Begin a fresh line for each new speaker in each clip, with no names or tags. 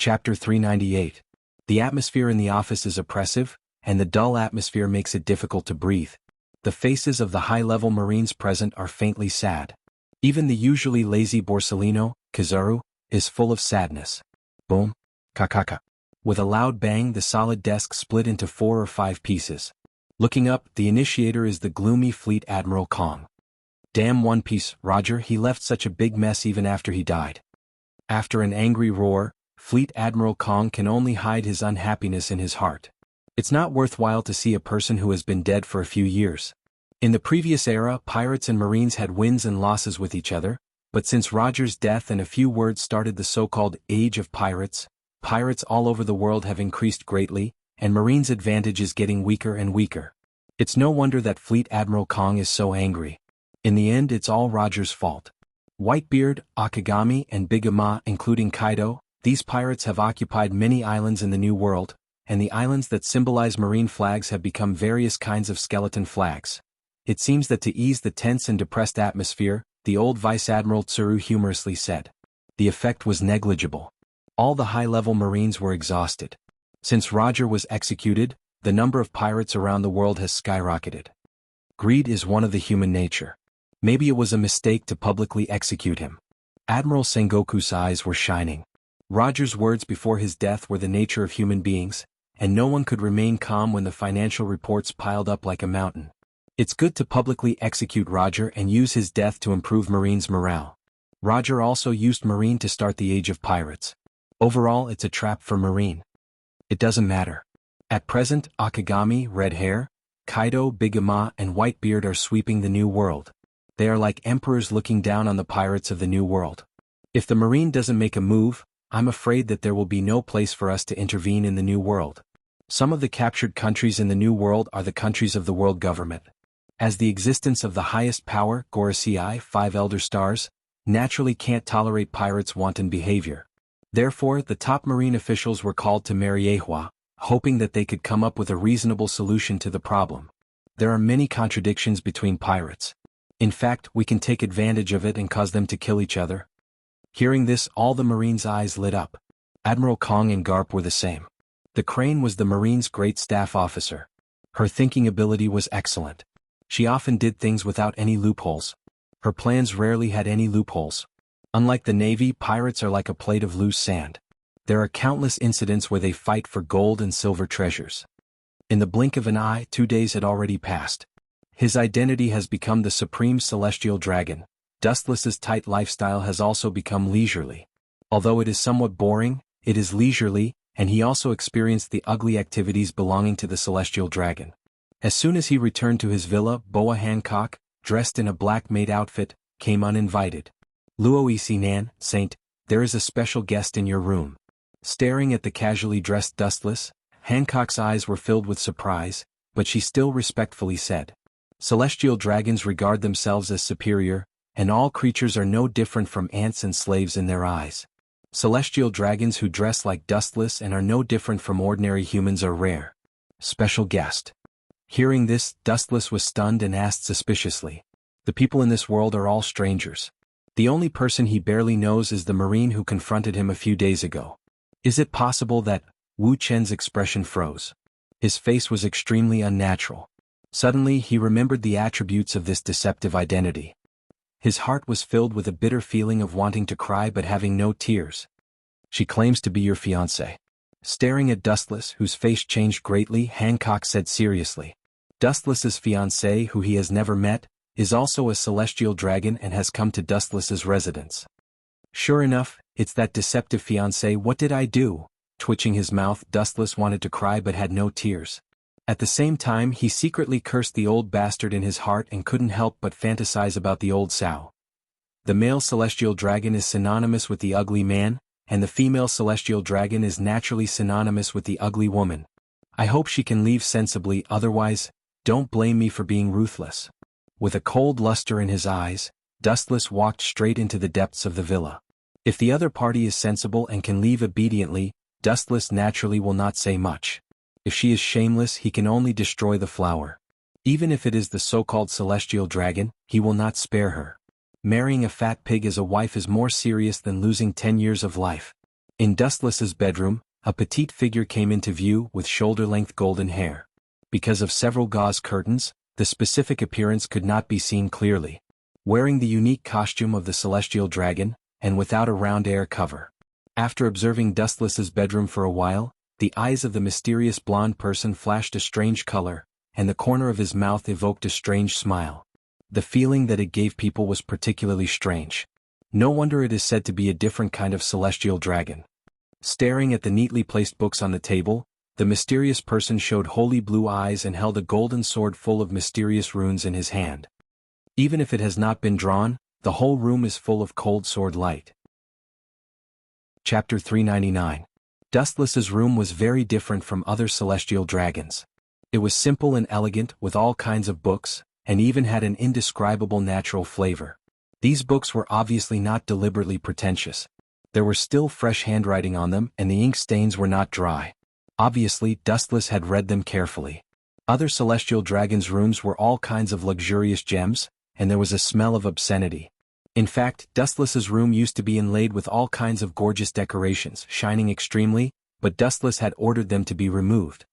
Chapter 398. The atmosphere in the office is oppressive, and the dull atmosphere makes it difficult to breathe. The faces of the high-level Marines present are faintly sad. Even the usually lazy Borsellino, Kizaru, is full of sadness. Boom. Kakaka. With a loud bang, the solid desk split into 4 or 5 pieces. Looking up, the initiator is the gloomy Fleet Admiral Kong. Damn One Piece, Roger, he left such a big mess even after he died. After an angry roar, Fleet Admiral Kong can only hide his unhappiness in his heart. It's not worthwhile to see a person who has been dead for a few years. In the previous era, pirates and Marines had wins and losses with each other, but since Roger's death and a few words started the so-called Age of Pirates, pirates all over the world have increased greatly, and Marines' advantage is getting weaker and weaker. It's no wonder that Fleet Admiral Kong is so angry. In the end, it's all Roger's fault. Whitebeard, Akagami, and Big Ama, including Kaido, these pirates have occupied many islands in the New World, and the islands that symbolize marine flags have become various kinds of skeleton flags. It seems that to ease the tense and depressed atmosphere, the old Vice Admiral Tsuru humorously said, the effect was negligible. All the high-level Marines were exhausted. Since Roger was executed, the number of pirates around the world has skyrocketed. Greed is one of the human nature. Maybe it was a mistake to publicly execute him. Admiral Sengoku's eyes were shining. Roger's words before his death were the nature of human beings, and no one could remain calm when the financial reports piled up like a mountain. It's good to publicly execute Roger and use his death to improve Marines' morale. Roger also used Marine to start the Age of Pirates. Overall, it's a trap for Marine. It doesn't matter. At present, Akagami, Red Hair, Kaido, Big Ama, and Whitebeard are sweeping the New World. They are like emperors looking down on the pirates of the New World. If the Marine doesn't make a move, I'm afraid that there will be no place for us to intervene in the New World. Some of the captured countries in the New World are the countries of the world government. As the existence of the highest power, Gorosei, 5 Elder Stars, naturally can't tolerate pirates' wanton behavior. Therefore, the top Marine officials were called to Mariehua, hoping that they could come up with a reasonable solution to the problem. There are many contradictions between pirates. In fact, we can take advantage of it and cause them to kill each other. Hearing this, all the Marines' eyes lit up. Admiral Kong and Garp were the same. The Crane was the Marines' great staff officer. Her thinking ability was excellent. She often did things without any loopholes. Her plans rarely had any loopholes. Unlike the Navy, pirates are like a plate of loose sand. There are countless incidents where they fight for gold and silver treasures. In the blink of an eye, 2 days had already passed. His identity has become the Supreme Celestial Dragon. Dustless's tight lifestyle has also become leisurely. Although it is somewhat boring, it is leisurely, and he also experienced the ugly activities belonging to the Celestial Dragon. As soon as he returned to his villa, Boa Hancock, dressed in a black maid outfit, came uninvited. Luo Isinan, Saint, there is a special guest in your room. Staring at the casually dressed Dustless, Hancock's eyes were filled with surprise, but she still respectfully said, Celestial dragons regard themselves as superior, and all creatures are no different from ants and slaves in their eyes. Celestial dragons who dress like Dustless and are no different from ordinary humans are rare. Special guest. Hearing this, Dustless was stunned and asked suspiciously, the people in this world are all strangers. The only person he barely knows is the Marine who confronted him a few days ago. Is it possible that... Wu Chen's expression froze. His face was extremely unnatural. Suddenly he remembered the attributes of this deceptive identity. His heart was filled with a bitter feeling of wanting to cry but having no tears. She claims to be your fiancé. Staring at Dustless, whose face changed greatly, Hancock said seriously. Dustless's fiancé, who he has never met, is also a celestial dragon and has come to Dustless's residence. Sure enough, it's that deceptive fiancé. What did I do? Twitching his mouth, Dustless wanted to cry but had no tears. At the same time, he secretly cursed the old bastard in his heart and couldn't help but fantasize about the old sow. The male celestial dragon is synonymous with the ugly man, and the female celestial dragon is naturally synonymous with the ugly woman. I hope she can leave sensibly, otherwise, don't blame me for being ruthless. With a cold luster in his eyes, Dustless walked straight into the depths of the villa. If the other party is sensible and can leave obediently, Dustless naturally will not say much. If she is shameless, he can only destroy the flower. Even if it is the so-called celestial dragon, he will not spare her. Marrying a fat pig as a wife is more serious than losing 10 years of life. In Dustless's bedroom, a petite figure came into view with shoulder-length golden hair. Because of several gauze curtains, the specific appearance could not be seen clearly. Wearing the unique costume of the celestial dragon, and without a round air cover. After observing Dustless's bedroom for a while, the eyes of the mysterious blonde person flashed a strange color, and the corner of his mouth evoked a strange smile. The feeling that it gave people was particularly strange. No wonder it is said to be a different kind of celestial dragon. Staring at the neatly placed books on the table, the mysterious person showed holy blue eyes and held a golden sword full of mysterious runes in his hand. Even if it has not been drawn, the whole room is full of cold sword light. Chapter 399. Dustless's room was very different from other celestial dragons. It was simple and elegant with all kinds of books, and even had an indescribable natural flavor. These books were obviously not deliberately pretentious. There was still fresh handwriting on them and the ink stains were not dry. Obviously, Dustless had read them carefully. Other celestial dragons' rooms were all kinds of luxurious gems, and there was a smell of obscenity. In fact, Dustless's room used to be inlaid with all kinds of gorgeous decorations, shining extremely, but Dustless had ordered them to be removed.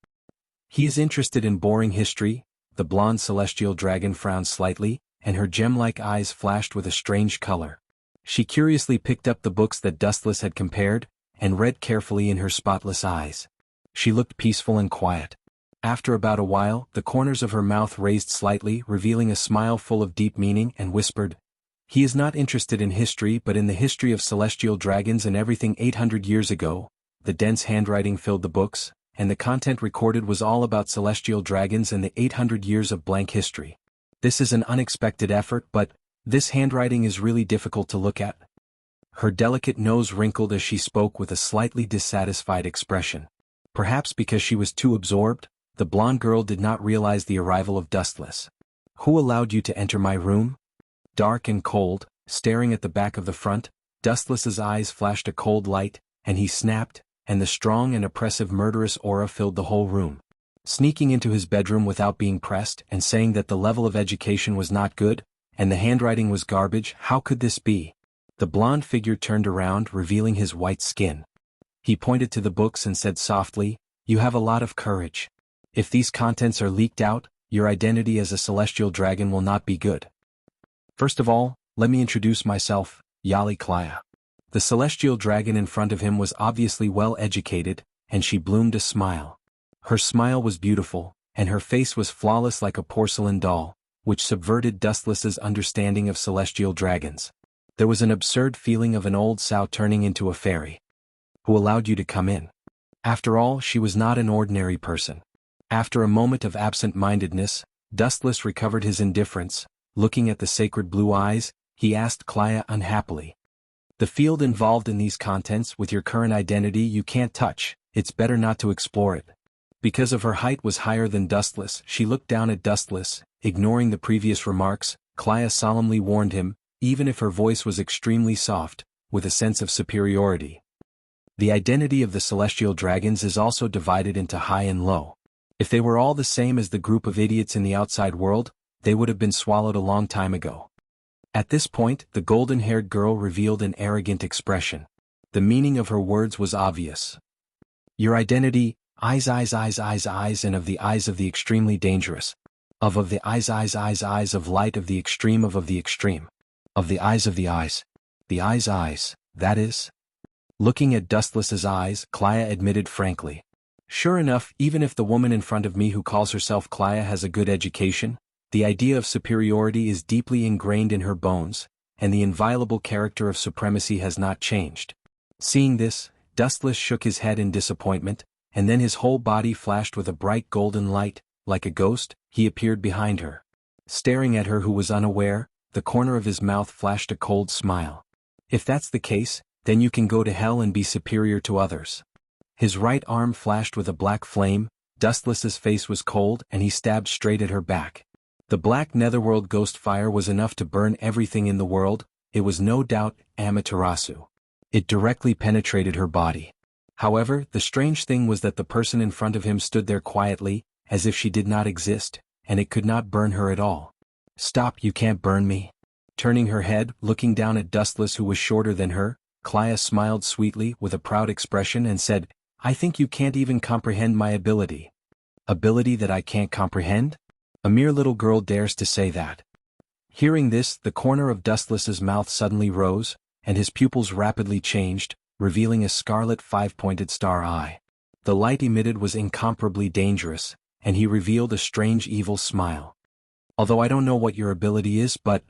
He is interested in boring history. The blonde celestial dragon frowned slightly, and her gem-like eyes flashed with a strange color. She curiously picked up the books that Dustless had compared, and read carefully in her spotless eyes. She looked peaceful and quiet. After about a while, the corners of her mouth raised slightly, revealing a smile full of deep meaning, and whispered, "He is not interested in history but in the history of celestial dragons and everything 800 years ago." The dense handwriting filled the books, and the content recorded was all about celestial dragons and the 800 years of blank history. This is an unexpected effort, but this handwriting is really difficult to look at. Her delicate nose wrinkled as she spoke with a slightly dissatisfied expression. Perhaps because she was too absorbed, the blonde girl did not realize the arrival of Dustless. "Who allowed you to enter my room?" Dark and cold, staring at the back of the front, Dustless's eyes flashed a cold light, and he snapped, and the strong and oppressive murderous aura filled the whole room. Sneaking into his bedroom without being pressed and saying that the level of education was not good, and the handwriting was garbage, how could this be? The blonde figure turned around, revealing his white skin. He pointed to the books and said softly, "You have a lot of courage. If these contents are leaked out, your identity as a celestial dragon will not be good. First of all, let me introduce myself, Yali Klaya." The celestial dragon in front of him was obviously well educated, and she bloomed a smile. Her smile was beautiful, and her face was flawless like a porcelain doll, which subverted Dustless's understanding of celestial dragons. There was an absurd feeling of an old sow turning into a fairy. "Who allowed you to come in?" After all, she was not an ordinary person. After a moment of absent-mindedness, Dustless recovered his indifference. Looking at the sacred blue eyes, he asked Klaya unhappily, "The field involved in these contents with your current identity you can't touch, it's better not to explore it." Because of her height was higher than Dustless, she looked down at Dustless, ignoring the previous remarks. Klaya solemnly warned him, even if her voice was extremely soft, with a sense of superiority. The identity of the celestial dragons is also divided into high and low. If they were all the same as the group of idiots in the outside world, they would have been swallowed a long time ago. At this point, the golden-haired girl revealed an arrogant expression. The meaning of her words was obvious. "Your identity, eyes, and of the eyes of the extremely dangerous. Of the eyes of light of the extreme of the extreme. Of the eyes, the eyes, that is." Looking at Dustless's eyes, Klaya admitted frankly, "Sure enough, even if the woman in front of me who calls herself Klaya has a good education, the idea of superiority is deeply ingrained in her bones, and the inviolable character of supremacy has not changed." Seeing this, Dustless shook his head in disappointment, and then his whole body flashed with a bright golden light. Like a ghost, he appeared behind her. Staring at her who was unaware, the corner of his mouth flashed a cold smile. "If that's the case, then you can go to hell and be superior to others." His right arm flashed with a black flame. Dustless's face was cold and he stabbed straight at her back. The black netherworld ghost fire was enough to burn everything in the world. It was no doubt Amaterasu. It directly penetrated her body. However, the strange thing was that the person in front of him stood there quietly, as if she did not exist, and it could not burn her at all. "Stop, you can't burn me." Turning her head, looking down at Dustless who was shorter than her, Clea smiled sweetly with a proud expression and said, I think you can't even comprehend my ability. Ability that I can't comprehend? A mere little girl dares to say that. Hearing this, the corner of Dustless's mouth suddenly rose, and his pupils rapidly changed, revealing a scarlet five-pointed star eye. The light emitted was incomparably dangerous, and he revealed a strange evil smile. Although I don't know what your ability is, but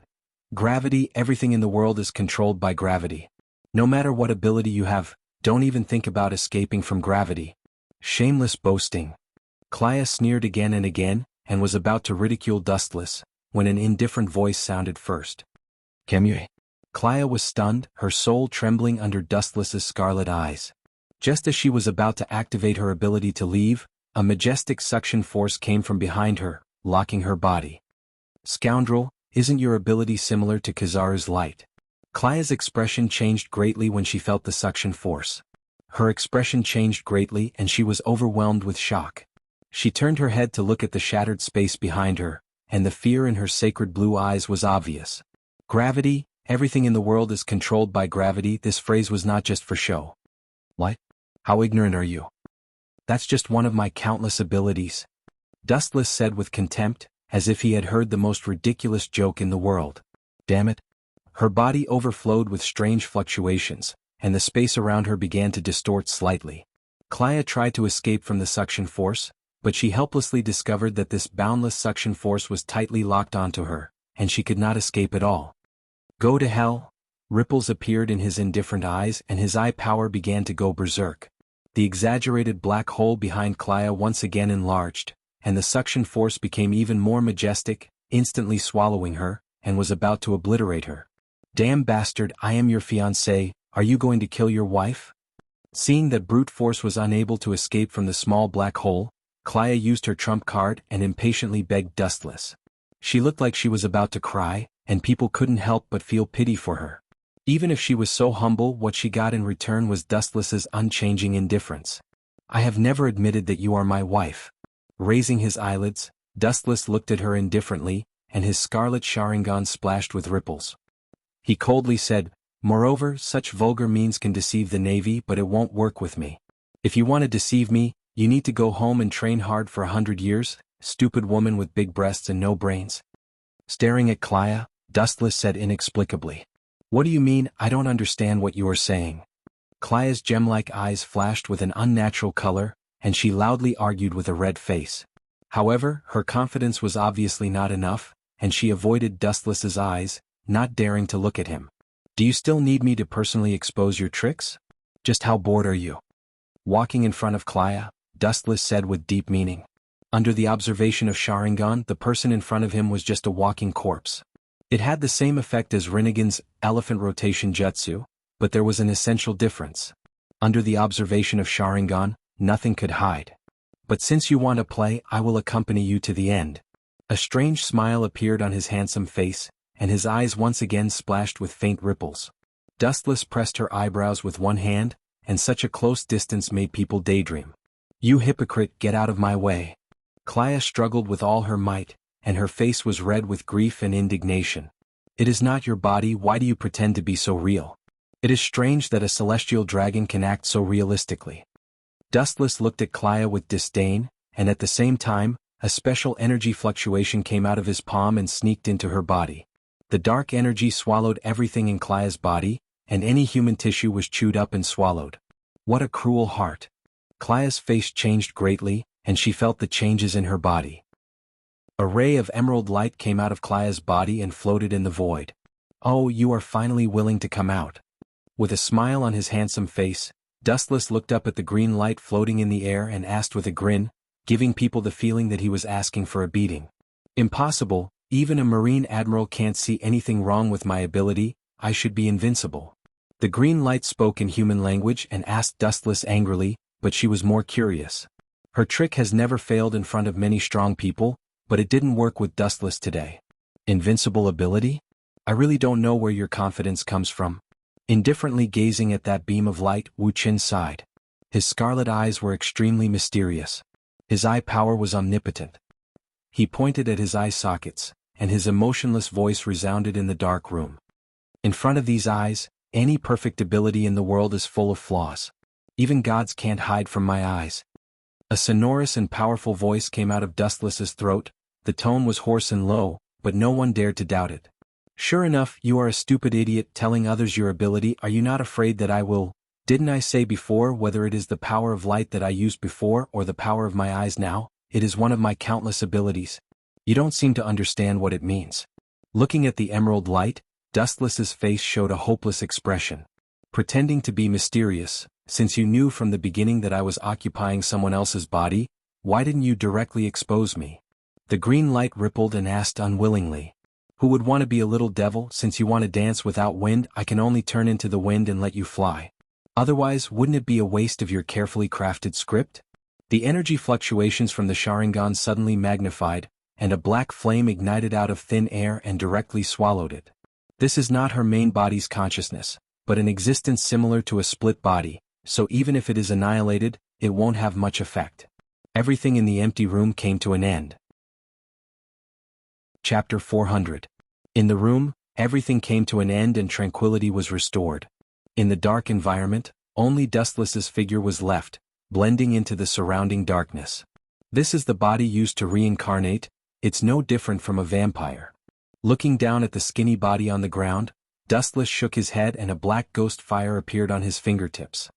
gravity, everything in the world is controlled by gravity. No matter what ability you have, don't even think about escaping from gravity. Shameless boasting. Clea sneered again and was about to ridicule Dustless, when an indifferent voice sounded first. Kemue. Clea was stunned, her soul trembling under Dustless's scarlet eyes. Just as she was about to activate her ability to leave, a majestic suction force came from behind her, locking her body. Scoundrel, isn't your ability similar to Kizaru's light? Clea's expression changed greatly when she felt the suction force. Her expression changed greatly and she was overwhelmed with shock. She turned her head to look at the shattered space behind her, and the fear in her sacred blue eyes was obvious. Gravity, everything in the world is controlled by gravity. This phrase was not just for show. What? How ignorant are you? That's just one of my countless abilities. Dustless said with contempt, as if he had heard the most ridiculous joke in the world. Damn it. Her body overflowed with strange fluctuations, and the space around her began to distort slightly. Clea tried to escape from the suction force, but she helplessly discovered that this boundless suction force was tightly locked onto her, and she could not escape at all. Go to hell? Ripples appeared in his indifferent eyes and his eye power began to go berserk. The exaggerated black hole behind Clea once again enlarged, and the suction force became even more majestic, instantly swallowing her, and was about to obliterate her. Damn bastard, I am your fiancé, are you going to kill your wife? Seeing that brute force was unable to escape from the small black hole, Clea used her trump card and impatiently begged Dustless. She looked like she was about to cry, and people couldn't help but feel pity for her. Even if she was so humble, what she got in return was Dustless's unchanging indifference. I have never admitted that you are my wife. Raising his eyelids, Dustless looked at her indifferently, and his scarlet Sharingan splashed with ripples. He coldly said, Moreover, such vulgar means can deceive the Navy, but it won't work with me. If you want to deceive me, you need to go home and train hard for 100 years, stupid woman with big breasts and no brains. Staring at Clea, Dustless said inexplicably. What do you mean? I don't understand what you are saying. Clea's gem-like eyes flashed with an unnatural color, and she loudly argued with a red face. However, her confidence was obviously not enough, and she avoided Dustless's eyes, not daring to look at him. Do you still need me to personally expose your tricks? Just how bored are you? Walking in front of Clea, Dustless said with deep meaning. Under the observation of Sharingan, the person in front of him was just a walking corpse. It had the same effect as Rinnegan's elephant rotation jutsu, but there was an essential difference. Under the observation of Sharingan, nothing could hide. But since you want to play, I will accompany you to the end. A strange smile appeared on his handsome face, and his eyes once again splashed with faint ripples. Dustless pressed her eyebrows with one hand, and such a close distance made people daydream. You hypocrite, get out of my way. Clea struggled with all her might, and her face was red with grief and indignation. It is not your body, why do you pretend to be so real? It is strange that a celestial dragon can act so realistically. Dustless looked at Clea with disdain, and at the same time, a special energy fluctuation came out of his palm and sneaked into her body. The dark energy swallowed everything in Clea's body, and any human tissue was chewed up and swallowed. What a cruel heart. Clea's face changed greatly, and she felt the changes in her body. A ray of emerald light came out of Clea's body and floated in the void. Oh, you are finally willing to come out. With a smile on his handsome face, Dustless looked up at the green light floating in the air and asked with a grin, giving people the feeling that he was asking for a beating. Impossible, even a Marine Admiral can't see anything wrong with my ability, I should be invincible. The green light spoke in human language and asked Dustless angrily, but she was more curious. Her trick has never failed in front of many strong people, but it didn't work with Dustless today. Invincible ability? I really don't know where your confidence comes from. Indifferently gazing at that beam of light, Wu Qin sighed. His scarlet eyes were extremely mysterious. His eye power was omnipotent. He pointed at his eye sockets, and his emotionless voice resounded in the dark room. In front of these eyes, Any perfect ability in the world is full of flaws. Even gods can't hide from my eyes. A sonorous and powerful voice came out of Dustless's throat. The tone was hoarse and low, but no one dared to doubt it. Sure enough, you are a stupid idiot telling others your ability. Are you not afraid that I will? Didn't I say before, whether it is the power of light that I used before or the power of my eyes now, it is one of my countless abilities. You don't seem to understand what it means. Looking at the emerald light, Dustless's face showed a hopeless expression. Pretending to be mysterious, since you knew from the beginning that I was occupying someone else's body, why didn't you directly expose me? The green light rippled and asked unwillingly. Who would want to be a little devil? Since you want to dance without wind, I can only turn into the wind and let you fly. Otherwise, wouldn't it be a waste of your carefully crafted script? The energy fluctuations from the Sharingan suddenly magnified, and a black flame ignited out of thin air and directly swallowed it. This is not her main body's consciousness, but an existence similar to a split body, so even if it is annihilated, it won't have much effect. Everything in the empty room came to an end. Chapter 400. In the room, everything came to an end and tranquility was restored. In the dark environment, only Dustless's figure was left, blending into the surrounding darkness. This is the body used to reincarnate. It's no different from a vampire. Looking down at the skinny body on the ground, Dustless shook his head and a black ghost fire appeared on his fingertips.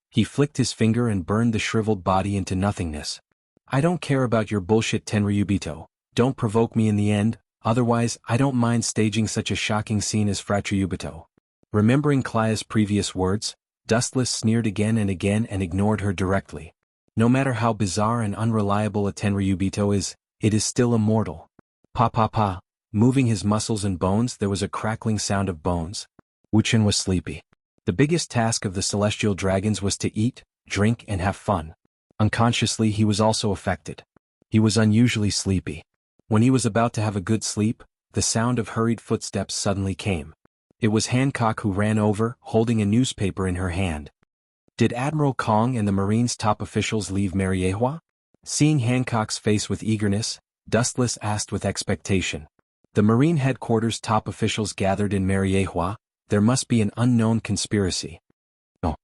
He flicked his finger and burned the shriveled body into nothingness. I don't care about your bullshit, Tenryubito. Don't provoke me in the end, otherwise I don't mind staging such a shocking scene as Fratriyubito. Remembering Klaya's previous words, Dustless sneered again and ignored her directly. No matter how bizarre and unreliable a Tenryubito is, it is still immortal. Pa pa pa. Moving his muscles and bones, there was a crackling sound of bones. Wuchen was sleepy. The biggest task of the celestial dragons was to eat, drink and have fun. Unconsciously he was also affected. He was unusually sleepy. When he was about to have a good sleep, the sound of hurried footsteps suddenly came. It was Hancock who ran over, holding a newspaper in her hand. Did Admiral Kong and the Marine's top officials leave Mariehua? Seeing Hancock's face with eagerness, Dustless asked with expectation. The Marine headquarters top officials gathered in Mariehua. There must be an unknown conspiracy. No.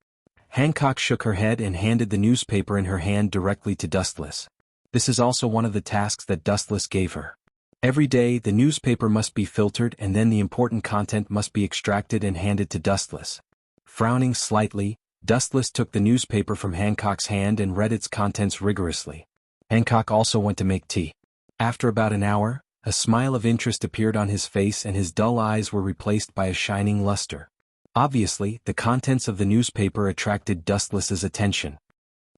Hancock shook her head and handed the newspaper in her hand directly to Dustless. This is also one of the tasks that Dustless gave her. Every day the newspaper must be filtered and then the important content must be extracted and handed to Dustless. Frowning slightly, Dustless took the newspaper from Hancock's hand and read its contents rigorously. Hancock also went to make tea. After about an hour, a smile of interest appeared on his face and his dull eyes were replaced by a shining luster. Obviously, the contents of the newspaper attracted Dustless's attention.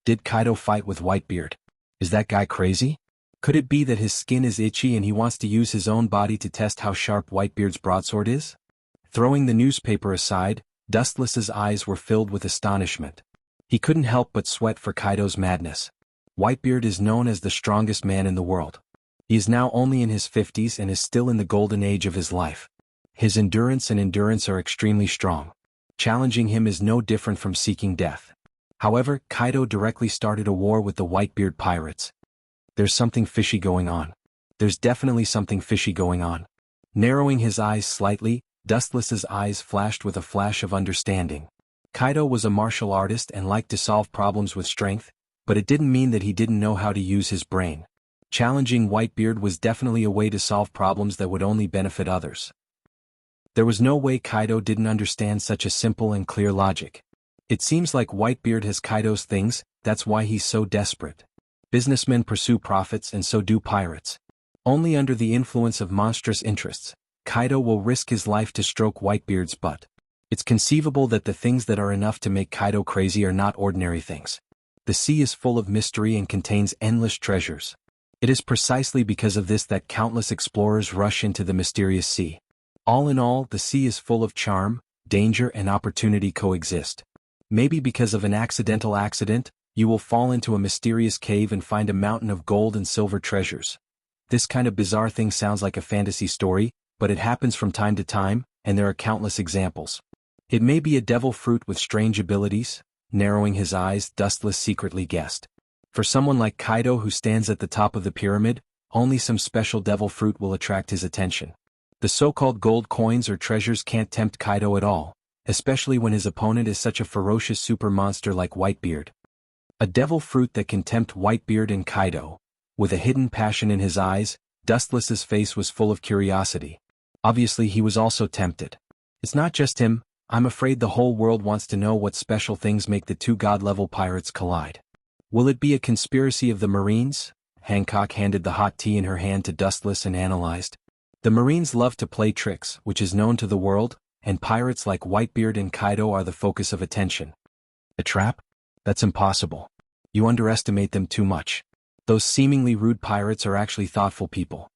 Did Kaido fight with Whitebeard? Is that guy crazy? Could it be that his skin is itchy and he wants to use his own body to test how sharp Whitebeard's broadsword is? Throwing the newspaper aside, Dustless's eyes were filled with astonishment. He couldn't help but sweat for Kaido's madness. Whitebeard is known as the strongest man in the world. He is now only in his 50s and is still in the golden age of his life. His endurance are extremely strong. Challenging him is no different from seeking death. However, Kaido directly started a war with the Whitebeard pirates. There's something fishy going on. There's definitely something fishy going on. Narrowing his eyes slightly, Dustless's eyes flashed with a flash of understanding. Kaido was a martial artist and liked to solve problems with strength, but it didn't mean that he didn't know how to use his brain. Challenging Whitebeard was definitely a way to solve problems that would only benefit others. There was no way Kaido didn't understand such a simple and clear logic. It seems like Whitebeard has Kaido's things, that's why he's so desperate. Businessmen pursue profits and so do pirates. Only under the influence of monstrous interests, Kaido will risk his life to stroke Whitebeard's butt. It's conceivable that the things that are enough to make Kaido crazy are not ordinary things. The sea is full of mystery and contains endless treasures. It is precisely because of this that countless explorers rush into the mysterious sea. All in all, the sea is full of charm, danger and opportunity coexist. Maybe because of an accidental accident, you will fall into a mysterious cave and find a mountain of gold and silver treasures. This kind of bizarre thing sounds like a fantasy story, but it happens from time to time, and there are countless examples. It may be a devil fruit with strange abilities. Narrowing his eyes, Dustless secretly guessed. For someone like Kaido who stands at the top of the pyramid, only some special devil fruit will attract his attention. The so-called gold coins or treasures can't tempt Kaido at all. especially when his opponent is such a ferocious super monster like Whitebeard. A devil fruit that can tempt Whitebeard and Kaido. With a hidden passion in his eyes, Dustless's face was full of curiosity. Obviously he was also tempted. It's not just him, I'm afraid the whole world wants to know what special things make the two god-level pirates collide. Will it be a conspiracy of the Marines? Hancock handed the hot tea in her hand to Dustless and analyzed. The Marines love to play tricks, which is known to the world, and pirates like Whitebeard and Kaido are the focus of attention. A trap? That's impossible. You underestimate them too much. Those seemingly rude pirates are actually thoughtful people.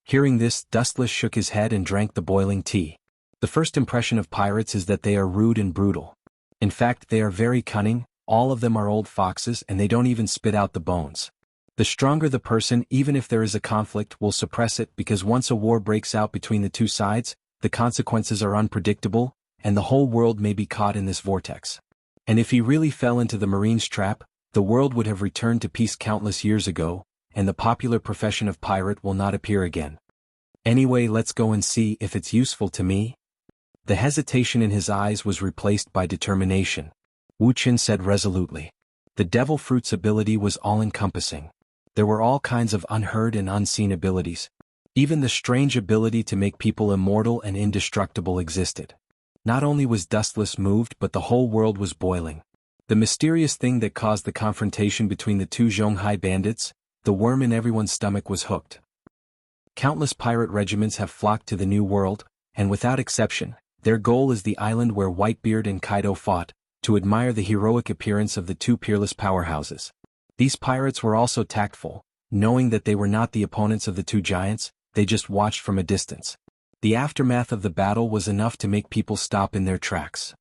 Hearing this, Dustless shook his head and drank the boiling tea. The first impression of pirates is that they are rude and brutal. In fact, they are very cunning, all of them are old foxes and they don't even spit out the bones. The stronger the person, even if there is a conflict, will suppress it because once a war breaks out between the two sides, the consequences are unpredictable, and the whole world may be caught in this vortex. And if he really fell into the Marines' trap, the world would have returned to peace countless years ago, and the popular profession of pirate will not appear again. Anyway, let's go and see if it's useful to me. The hesitation in his eyes was replaced by determination. Wuxia said resolutely. The devil fruit's ability was all-encompassing. There were all kinds of unheard and unseen abilities. Even the strange ability to make people immortal and indestructible existed. Not only was Dustless moved, but the whole world was boiling. The mysterious thing that caused the confrontation between the two Zhonghai bandits, the worm in everyone's stomach, was hooked. Countless pirate regiments have flocked to the New World, and without exception, their goal is the island where Whitebeard and Kaido fought, to admire the heroic appearance of the two peerless powerhouses. These pirates were also tactful, knowing that they were not the opponents of the two giants, they just watched from a distance. The aftermath of the battle was enough to make people stop in their tracks.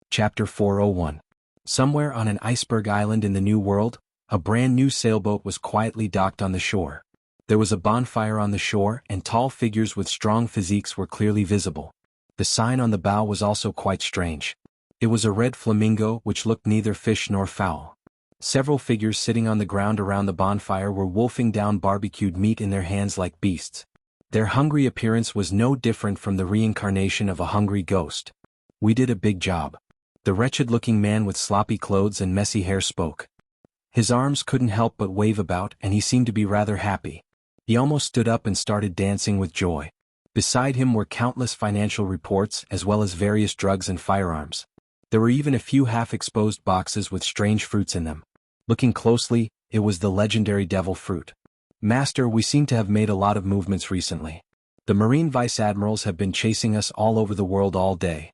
Chapter 401. Somewhere on an iceberg island in the New World, a brand new sailboat was quietly docked on the shore. There was a bonfire on the shore, and tall figures with strong physiques were clearly visible. The sign on the bow was also quite strange. It was a red flamingo which looked neither fish nor fowl. Several figures sitting on the ground around the bonfire were wolfing down barbecued meat in their hands like beasts. Their hungry appearance was no different from the reincarnation of a hungry ghost. We did a big job. The wretched-looking man with sloppy clothes and messy hair spoke. His arms couldn't help but wave about, and he seemed to be rather happy. He almost stood up and started dancing with joy. Beside him were countless financial reports as well as various drugs and firearms. There were even a few half-exposed boxes with strange fruits in them. Looking closely, it was the legendary devil fruit. Master, we seem to have made a lot of movements recently. The Marine Vice-Admirals have been chasing us all over the world all day.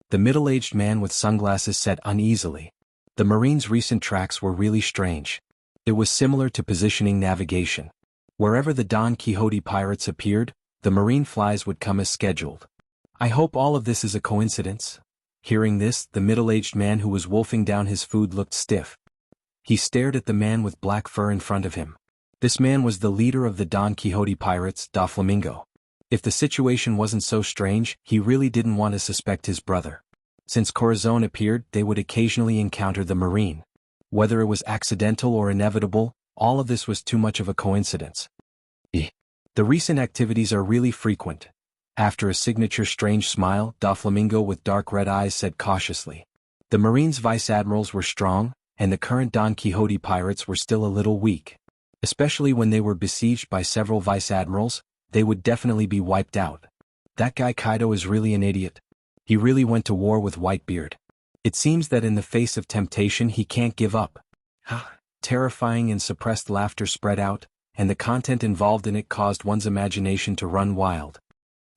The middle-aged man with sunglasses said uneasily. The Marines' recent tracks were really strange. It was similar to positioning navigation. Wherever the Don Quixote pirates appeared, the Marine flies would come as scheduled. I hope all of this is a coincidence. Hearing this, the middle-aged man who was wolfing down his food looked stiff. He stared at the man with black fur in front of him. This man was the leader of the Don Quixote pirates, Doflamingo. If the situation wasn't so strange, he really didn't want to suspect his brother. Since Corazon appeared, they would occasionally encounter the Marine. Whether it was accidental or inevitable, all of this was too much of a coincidence. The recent activities are really frequent. After a signature strange smile, Doflamingo with dark red eyes said cautiously. The Marines' vice-admirals were strong, and the current Don Quixote pirates were still a little weak. Especially when they were besieged by several vice-admirals, they would definitely be wiped out. That guy Kaido is really an idiot. He really went to war with Whitebeard. It seems that in the face of temptation he can't give up. Terrifying and suppressed laughter spread out, and the content involved in it caused one's imagination to run wild.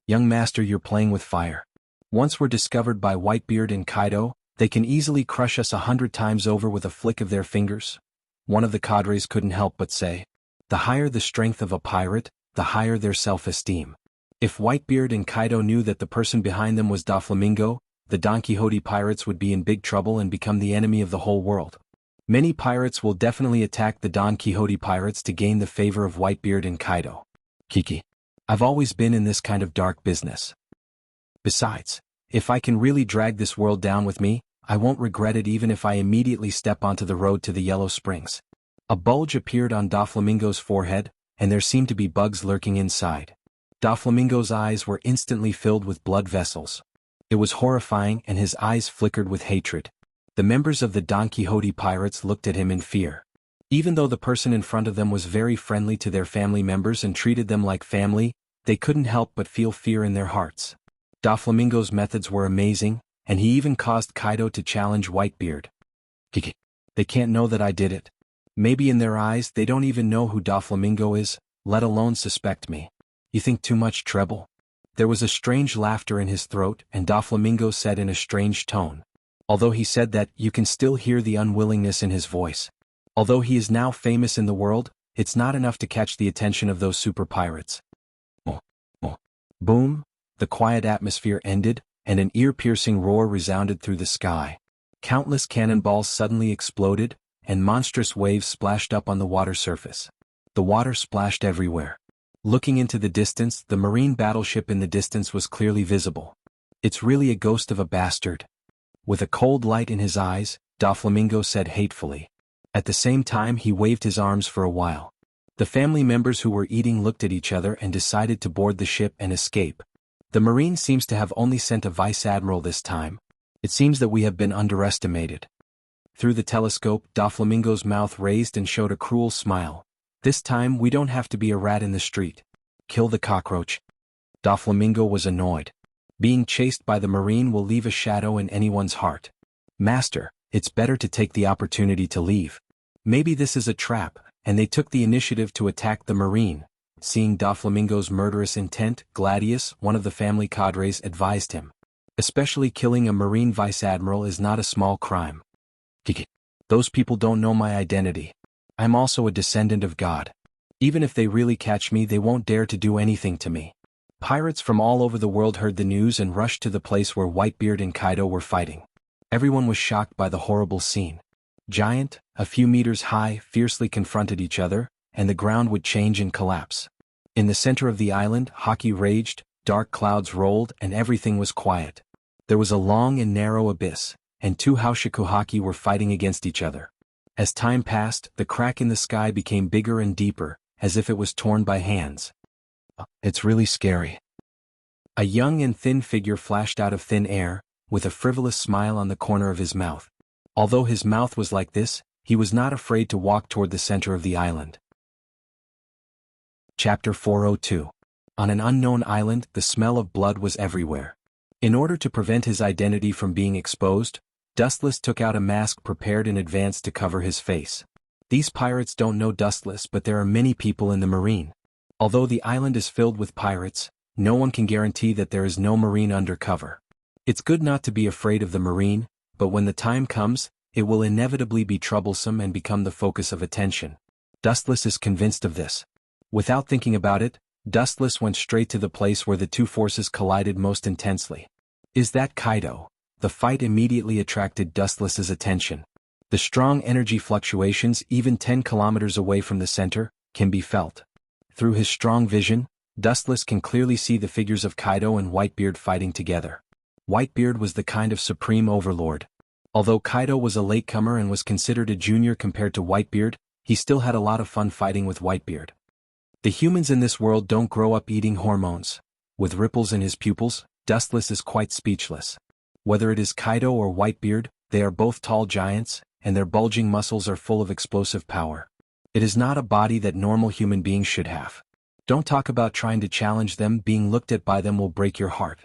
Young master, you're playing with fire. Once we're discovered by Whitebeard and Kaido, they can easily crush us 100 times over with a flick of their fingers. One of the cadres couldn't help but say. The higher the strength of a pirate, the higher their self-esteem. If Whitebeard and Kaido knew that the person behind them was Doflamingo, the Don Quixote pirates would be in big trouble and become the enemy of the whole world. Many pirates will definitely attack the Don Quixote pirates to gain the favor of Whitebeard and Kaido. Kiki. I've always been in this kind of dark business. Besides, if I can really drag this world down with me, I won't regret it even if I immediately step onto the road to the Yellow Springs. A bulge appeared on Doflamingo's forehead, and there seemed to be bugs lurking inside. Doflamingo's eyes were instantly filled with blood vessels. It was horrifying and his eyes flickered with hatred. The members of the Don Quixote pirates looked at him in fear. Even though the person in front of them was very friendly to their family members and treated them like family, they couldn't help but feel fear in their hearts. Doflamingo's methods were amazing, and he even caused Kaido to challenge Whitebeard. They can't know that I did it. Maybe in their eyes they don't even know who Doflamingo is, let alone suspect me. You think too much, Treble? There was a strange laughter in his throat, and Doflamingo said in a strange tone. Although he said that, you can still hear the unwillingness in his voice. Although he is now famous in the world, it's not enough to catch the attention of those super pirates. Boom! The quiet atmosphere ended, and an ear-piercing roar resounded through the sky. Countless cannonballs suddenly exploded, and monstrous waves splashed up on the water surface. The water splashed everywhere. Looking into the distance, the marine battleship in the distance was clearly visible. It's really a ghost of a bastard. With a cold light in his eyes, Doflamingo said hatefully. At the same time he waved his arms for a while. The family members who were eating looked at each other and decided to board the ship and escape. The Marine seems to have only sent a vice admiral this time. It seems that we have been underestimated. Through the telescope, Doflamingo's mouth raised and showed a cruel smile. This time we don't have to be a rat in the street. Kill the cockroach. Doflamingo was annoyed. Being chased by the Marine will leave a shadow in anyone's heart. Master, it's better to take the opportunity to leave. Maybe this is a trap, and they took the initiative to attack the Marine. Seeing Doflamingo's murderous intent, Gladius, one of the family cadres, advised him. Especially killing a Marine vice admiral is not a small crime. Those people don't know my identity. I'm also a descendant of God. Even if they really catch me, they won't dare to do anything to me. Pirates from all over the world heard the news and rushed to the place where Whitebeard and Kaido were fighting. Everyone was shocked by the horrible scene. Giant, a few meters high, fiercely confronted each other, and the ground would change and collapse. In the center of the island, hockey raged, dark clouds rolled, and everything was quiet. There was a long and narrow abyss, and two Haushiku were fighting against each other. As time passed, the crack in the sky became bigger and deeper, as if it was torn by hands. It's really scary. A young and thin figure flashed out of thin air, with a frivolous smile on the corner of his mouth. Although his mouth was like this, he was not afraid to walk toward the center of the island. Chapter 402. On an unknown island, the smell of blood was everywhere. In order to prevent his identity from being exposed, Dustless took out a mask prepared in advance to cover his face. These pirates don't know Dustless, but there are many people in the Marine. Although the island is filled with pirates, no one can guarantee that there is no Marine undercover. It's good not to be afraid of the Marine, but when the time comes, it will inevitably be troublesome and become the focus of attention. Dustless is convinced of this. Without thinking about it, Dustless went straight to the place where the two forces collided most intensely. Is that Kaido? The fight immediately attracted Dustless's attention. The strong energy fluctuations, even 10 kilometers away from the center, can be felt. Through his strong vision, Dustless can clearly see the figures of Kaido and Whitebeard fighting together. Whitebeard was the kind of supreme overlord. Although Kaido was a latecomer and was considered a junior compared to Whitebeard, he still had a lot of fun fighting with Whitebeard. The humans in this world don't grow up eating hormones. With ripples in his pupils, Dustless is quite speechless. Whether it is Kaido or Whitebeard, they are both tall giants, and their bulging muscles are full of explosive power. It is not a body that normal human beings should have. Don't talk about trying to challenge them. Being looked at by them will break your heart.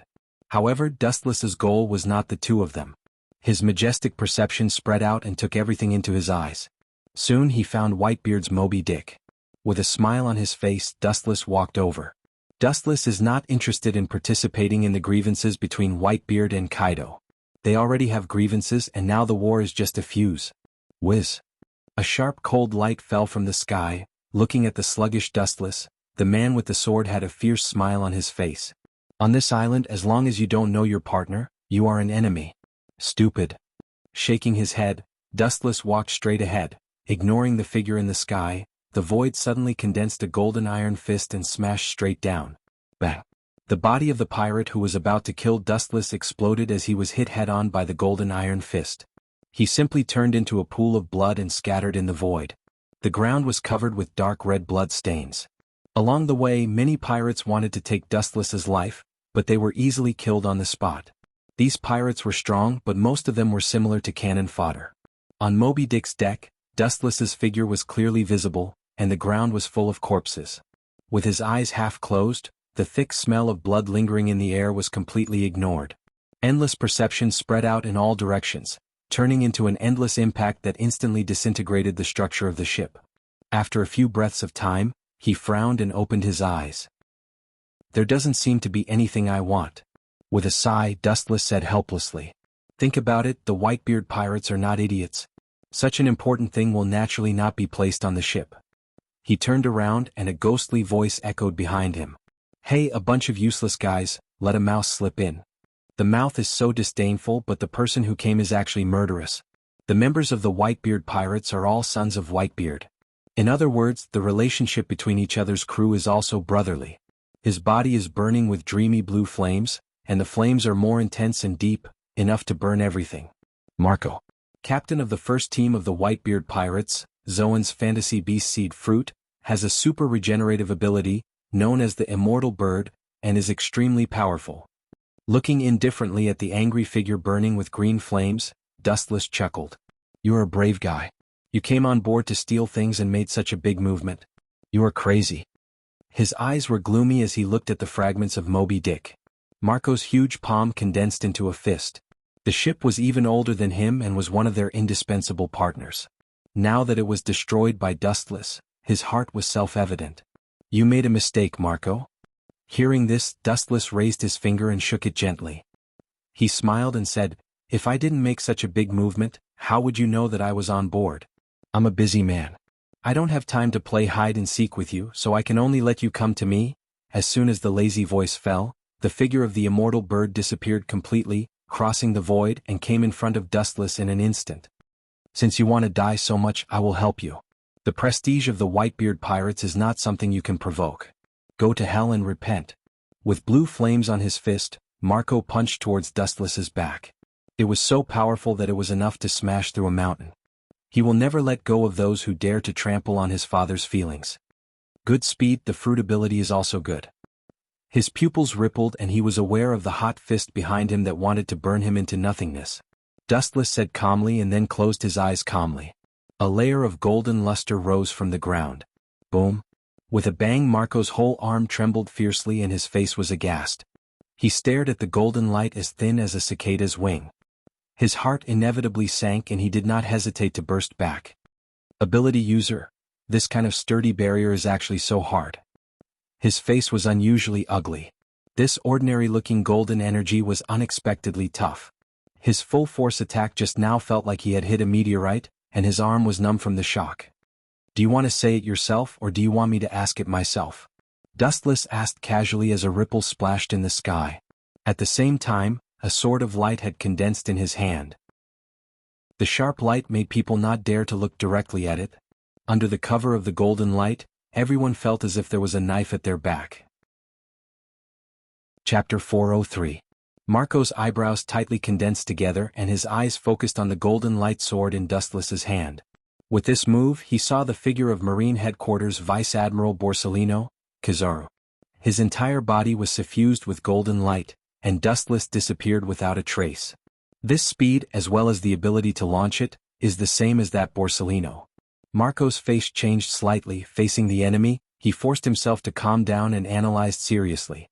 However, Dustless's goal was not the two of them. His majestic perception spread out and took everything into his eyes. Soon he found Whitebeard's Moby Dick. With a smile on his face, Dustless walked over. Dustless is not interested in participating in the grievances between Whitebeard and Kaido. They already have grievances and now the war is just a fuse. Whiz. A sharp cold light fell from the sky. Looking at the sluggish Dustless, the man with the sword had a fierce smile on his face. On this island, as long as you don't know your partner, you are an enemy. Stupid. Shaking his head, Dustless walked straight ahead. Ignoring the figure in the sky, the void suddenly condensed a golden iron fist and smashed straight down. Bang! The body of the pirate who was about to kill Dustless exploded as he was hit head-on by the golden iron fist. He simply turned into a pool of blood and scattered in the void. The ground was covered with dark red blood stains. Along the way, many pirates wanted to take Dustless's life, but they were easily killed on the spot. These pirates were strong, but most of them were similar to cannon fodder. On Moby Dick's deck, Dustless's figure was clearly visible, and the ground was full of corpses. With his eyes half closed, the thick smell of blood lingering in the air was completely ignored. Endless perception spread out in all directions, turning into an endless impact that instantly disintegrated the structure of the ship. After a few breaths of time, he frowned and opened his eyes. "There doesn't seem to be anything I want." With a sigh, Dustless said helplessly. "Think about it, the Whitebeard pirates are not idiots. Such an important thing will naturally not be placed on the ship." He turned around and a ghostly voice echoed behind him. "Hey, a bunch of useless guys, let a mouse slip in." The mouth is so disdainful, but the person who came is actually murderous. The members of the Whitebeard pirates are all sons of Whitebeard. In other words, the relationship between each other's crew is also brotherly. His body is burning with dreamy blue flames, and the flames are more intense and deep, enough to burn everything. Marco, captain of the first team of the Whitebeard pirates, Zoan's fantasy beast seed fruit, has a super regenerative ability, known as the Immortal Bird, and is extremely powerful. Looking indifferently at the angry figure burning with green flames, Dustless chuckled. "You're a brave guy. You came on board to steal things and made such a big movement. You are crazy." His eyes were gloomy as he looked at the fragments of Moby Dick. Marco's huge palm condensed into a fist. The ship was even older than him and was one of their indispensable partners. Now that it was destroyed by Dustless, his heart was self-evident. "You made a mistake, Marco." Hearing this, Dustless raised his finger and shook it gently. He smiled and said, "If I didn't make such a big movement, how would you know that I was on board? I'm a busy man. I don't have time to play hide and seek with you, so I can only let you come to me." As soon as the lazy voice fell, the figure of the Immortal Bird disappeared completely, crossing the void, and came in front of Dustless in an instant. "Since you want to die so much, I will help you. The prestige of the Whitebeard pirates is not something you can provoke. Go to hell and repent." With blue flames on his fist, Marco punched towards Dustless's back. It was so powerful that it was enough to smash through a mountain. He will never let go of those who dare to trample on his father's feelings. Good speed, the fruit ability is also good. His pupils rippled and he was aware of the hot fist behind him that wanted to burn him into nothingness. Dustless said calmly and then closed his eyes calmly. A layer of golden luster rose from the ground. Boom. With a bang, Marco's whole arm trembled fiercely and his face was aghast. He stared at the golden light as thin as a cicada's wing. His heart inevitably sank and he did not hesitate to burst back. Ability user. This kind of sturdy barrier is actually so hard. His face was unusually ugly. This ordinary-looking golden energy was unexpectedly tough. His full force attack just now felt like he had hit a meteorite, and his arm was numb from the shock. "Do you want to say it yourself or do you want me to ask it myself?" Dustless asked casually as a ripple splashed in the sky. At the same time, a sword of light had condensed in his hand. The sharp light made people not dare to look directly at it. Under the cover of the golden light, everyone felt as if there was a knife at their back. Chapter 403. Marco's eyebrows tightly condensed together and his eyes focused on the golden light sword in Dustless's hand. With this move, he saw the figure of Marine Headquarters Vice Admiral Borsellino, Kizaru. His entire body was suffused with golden light, and Dustless disappeared without a trace. This speed, as well as the ability to launch it, is the same as that Borsellino. Marco's face changed slightly. Facing the enemy, he forced himself to calm down and analyzed seriously.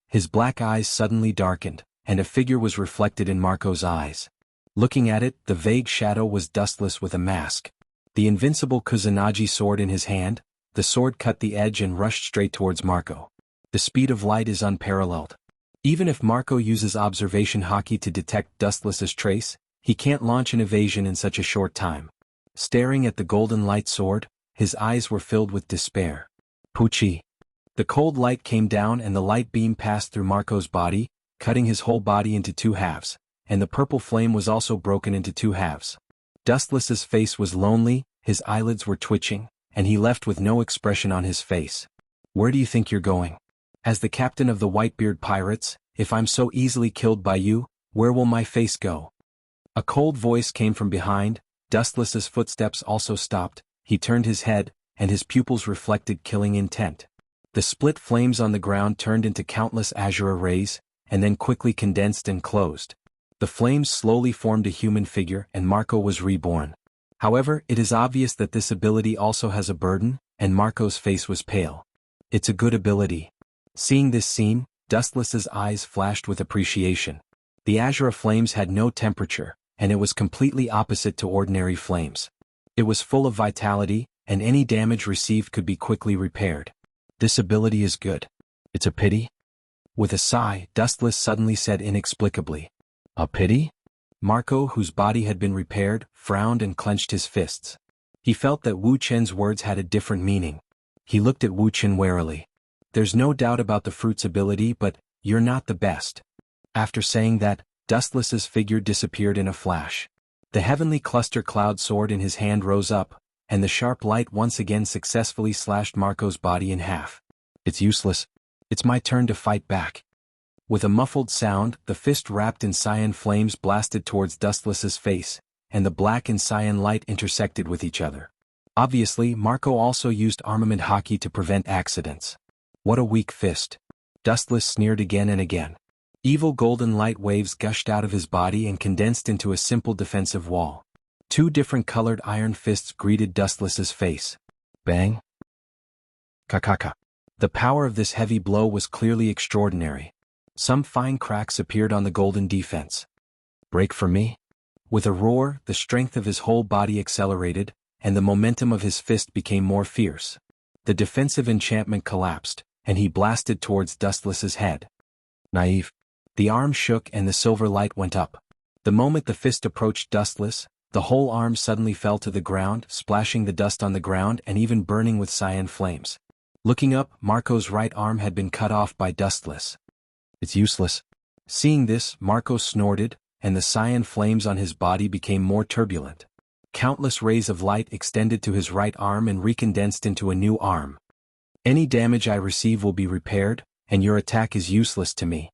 His black eyes suddenly darkened, and a figure was reflected in Marco's eyes. Looking at it, the vague shadow was Dustless with a mask. The invincible Kusanagi sword in his hand, the sword cut the edge and rushed straight towards Marco. The speed of light is unparalleled. Even if Marco uses observation haki to detect Dustless's trace, he can't launch an evasion in such a short time. Staring at the golden light sword, his eyes were filled with despair. Pucci. The cold light came down and the light beam passed through Marco's body, cutting his whole body into two halves, and the purple flame was also broken into two halves. Dustless's face was lonely, his eyelids were twitching, and he left with no expression on his face. "Where do you think you're going? As the captain of the Whitebeard pirates, if I'm so easily killed by you, where will my face go?" A cold voice came from behind. Dustless's footsteps also stopped. He turned his head, and his pupils reflected killing intent. The split flames on the ground turned into countless azure rays, and then quickly condensed and closed. The flames slowly formed a human figure and Marco was reborn. However, it is obvious that this ability also has a burden, and Marco's face was pale. It's a good ability. Seeing this scene, Dustless's eyes flashed with appreciation. The Azura flames had no temperature, and it was completely opposite to ordinary flames. It was full of vitality, and any damage received could be quickly repaired. This ability is good. It's a pity? With a sigh, Dustless suddenly said inexplicably. A pity? Marco, whose body had been repaired, frowned and clenched his fists. He felt that Wu Chen's words had a different meaning. He looked at Wu Chen warily. There's no doubt about the fruit's ability, but you're not the best. After saying that, Dustless's figure disappeared in a flash. The heavenly cluster cloud sword in his hand rose up, and the sharp light once again successfully slashed Marco's body in half. It's useless. It's my turn to fight back. With a muffled sound, the fist wrapped in cyan flames blasted towards Dustless's face, and the black and cyan light intersected with each other. Obviously, Marco also used armament hockey to prevent accidents. What a weak fist. Dustless sneered again and again. Evil golden light waves gushed out of his body and condensed into a simple defensive wall. Two different colored iron fists greeted Dustless's face. Bang. Kakaka. The power of this heavy blow was clearly extraordinary. Some fine cracks appeared on the golden defense. Break for me? With a roar, the strength of his whole body accelerated, and the momentum of his fist became more fierce. The defensive enchantment collapsed, and he blasted towards Dustless's head. Naive. The arm shook and the silver light went up. The moment the fist approached Dustless, the whole arm suddenly fell to the ground, splashing the dust on the ground and even burning with cyan flames. Looking up, Marco's right arm had been cut off by Dustless. It's useless. Seeing this, Marco snorted, and the cyan flames on his body became more turbulent. Countless rays of light extended to his right arm and recondensed into a new arm. Any damage I receive will be repaired, and your attack is useless to me.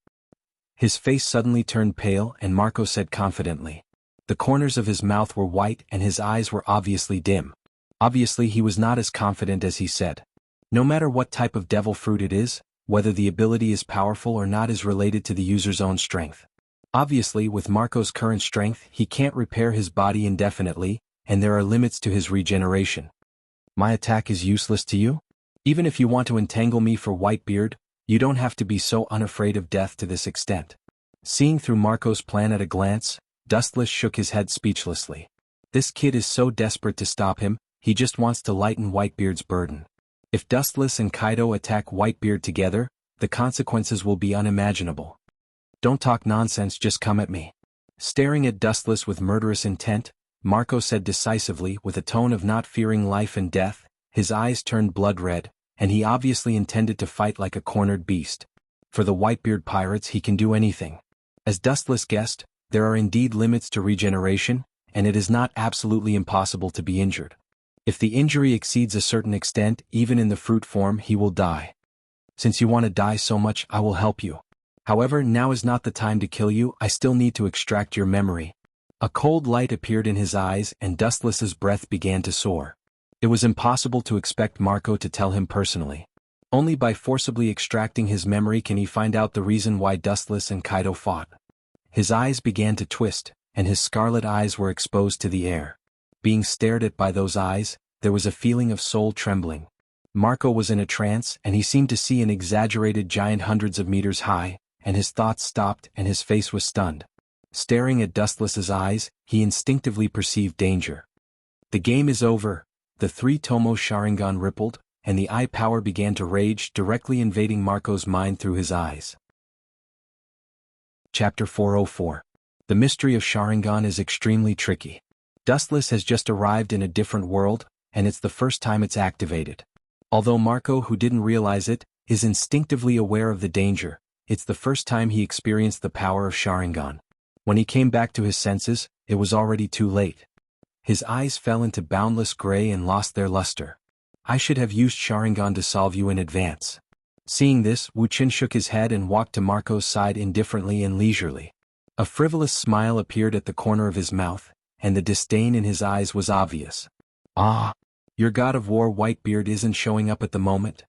His face suddenly turned pale and Marco said confidently. The corners of his mouth were white and his eyes were obviously dim. Obviously he was not as confident as he said. No matter what type of devil fruit it is, whether the ability is powerful or not is related to the user's own strength. Obviously, with Marco's current strength, he can't repair his body indefinitely, and there are limits to his regeneration. My attack is useless to you? Even if you want to entangle me for Whitebeard, you don't have to be so unafraid of death to this extent. Seeing through Marco's plan at a glance, Dustless shook his head speechlessly. This kid is so desperate to stop him, he just wants to lighten Whitebeard's burden. If Dustless and Kaido attack Whitebeard together, the consequences will be unimaginable. Don't talk nonsense, just come at me. Staring at Dustless with murderous intent, Marco said decisively with a tone of not fearing life and death. His eyes turned blood red, and he obviously intended to fight like a cornered beast. For the Whitebeard pirates he can do anything. As Dustless guessed, there are indeed limits to regeneration, and it is not absolutely impossible to be injured. If the injury exceeds a certain extent, even in the fruit form, he will die. Since you want to die so much, I will help you. However, now is not the time to kill you, I still need to extract your memory. A cold light appeared in his eyes and Dustless's breath began to soar. It was impossible to expect Marco to tell him personally. Only by forcibly extracting his memory can he find out the reason why Dustless and Kaido fought. His eyes began to twist, and his scarlet eyes were exposed to the air. Being stared at by those eyes, there was a feeling of soul trembling. Marco was in a trance and he seemed to see an exaggerated giant hundreds of meters high, and his thoughts stopped and his face was stunned. Staring at Dustless's eyes, he instinctively perceived danger. The game is over. The three Tomo Sharingan rippled, and the eye power began to rage, directly invading Marco's mind through his eyes. Chapter 404. The mystery of Sharingan is extremely tricky. Dustless has just arrived in a different world, and it's the first time it's activated. Although Marco, who didn't realize it, is instinctively aware of the danger, it's the first time he experienced the power of Sharingan. When he came back to his senses, it was already too late. His eyes fell into boundless gray and lost their luster. I should have used Sharingan to solve you in advance. Seeing this, Wu Chen shook his head and walked to Marco's side indifferently and leisurely. A frivolous smile appeared at the corner of his mouth, and the disdain in his eyes was obvious. Ah, your god of war Whitebeard isn't showing up at the moment?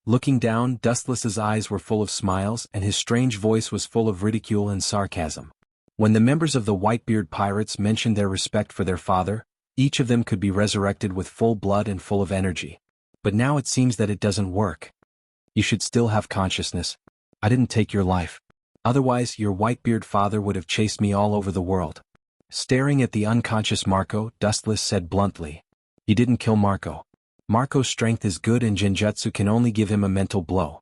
Looking down, Dustless's eyes were full of smiles and his strange voice was full of ridicule and sarcasm. When the members of the Whitebeard pirates mentioned their respect for their father, each of them could be resurrected with full blood and full of energy. But now it seems that it doesn't work. You should still have consciousness. I didn't take your life. Otherwise, your Whitebeard father would have chased me all over the world. Staring at the unconscious Marco, Dustless said bluntly. You didn't kill Marco. Marco's strength is good and Genjutsu can only give him a mental blow.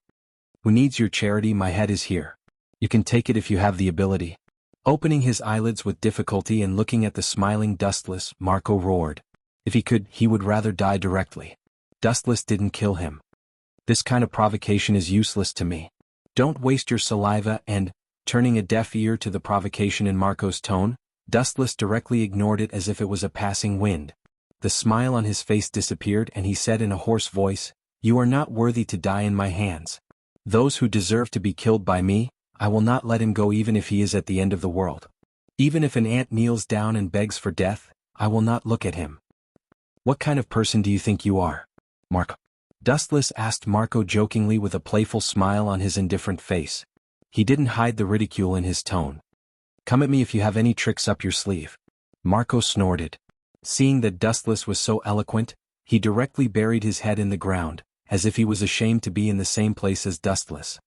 Who needs your charity? My head is here. You can take it if you have the ability. Opening his eyelids with difficulty and looking at the smiling Dustless, Marco roared. If he could, he would rather die directly. Dustless didn't kill him. This kind of provocation is useless to me. Don't waste your saliva and, turning a deaf ear to the provocation in Marco's tone, Dustless directly ignored it as if it was a passing wind. The smile on his face disappeared and he said in a hoarse voice, You are not worthy to die in my hands. Those who deserve to be killed by me, I will not let him go even if he is at the end of the world. Even if an ant kneels down and begs for death, I will not look at him. What kind of person do you think you are, Marco? Dustless asked Marco jokingly with a playful smile on his indifferent face. He didn't hide the ridicule in his tone. Come at me if you have any tricks up your sleeve. Marco snorted. Seeing that Dustless was so eloquent, he directly buried his head in the ground, as if he was ashamed to be in the same place as Dustless.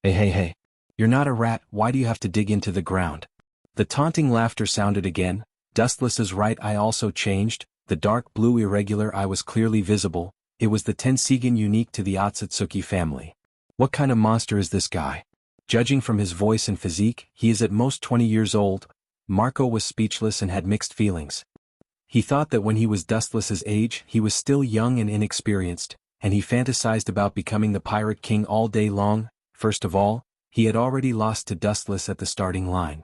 Hey. You're not a rat, why do you have to dig into the ground? The taunting laughter sounded again. Dustless's right eye also changed, the dark blue irregular eye was clearly visible. It was the Tensigen unique to the Otsutsuki family. What kind of monster is this guy? Judging from his voice and physique, he is at most 20 years old. Marco was speechless and had mixed feelings. He thought that when he was Dustless's age, he was still young and inexperienced, and he fantasized about becoming the Pirate King all day long. First of all, he had already lost to Dustless at the starting line.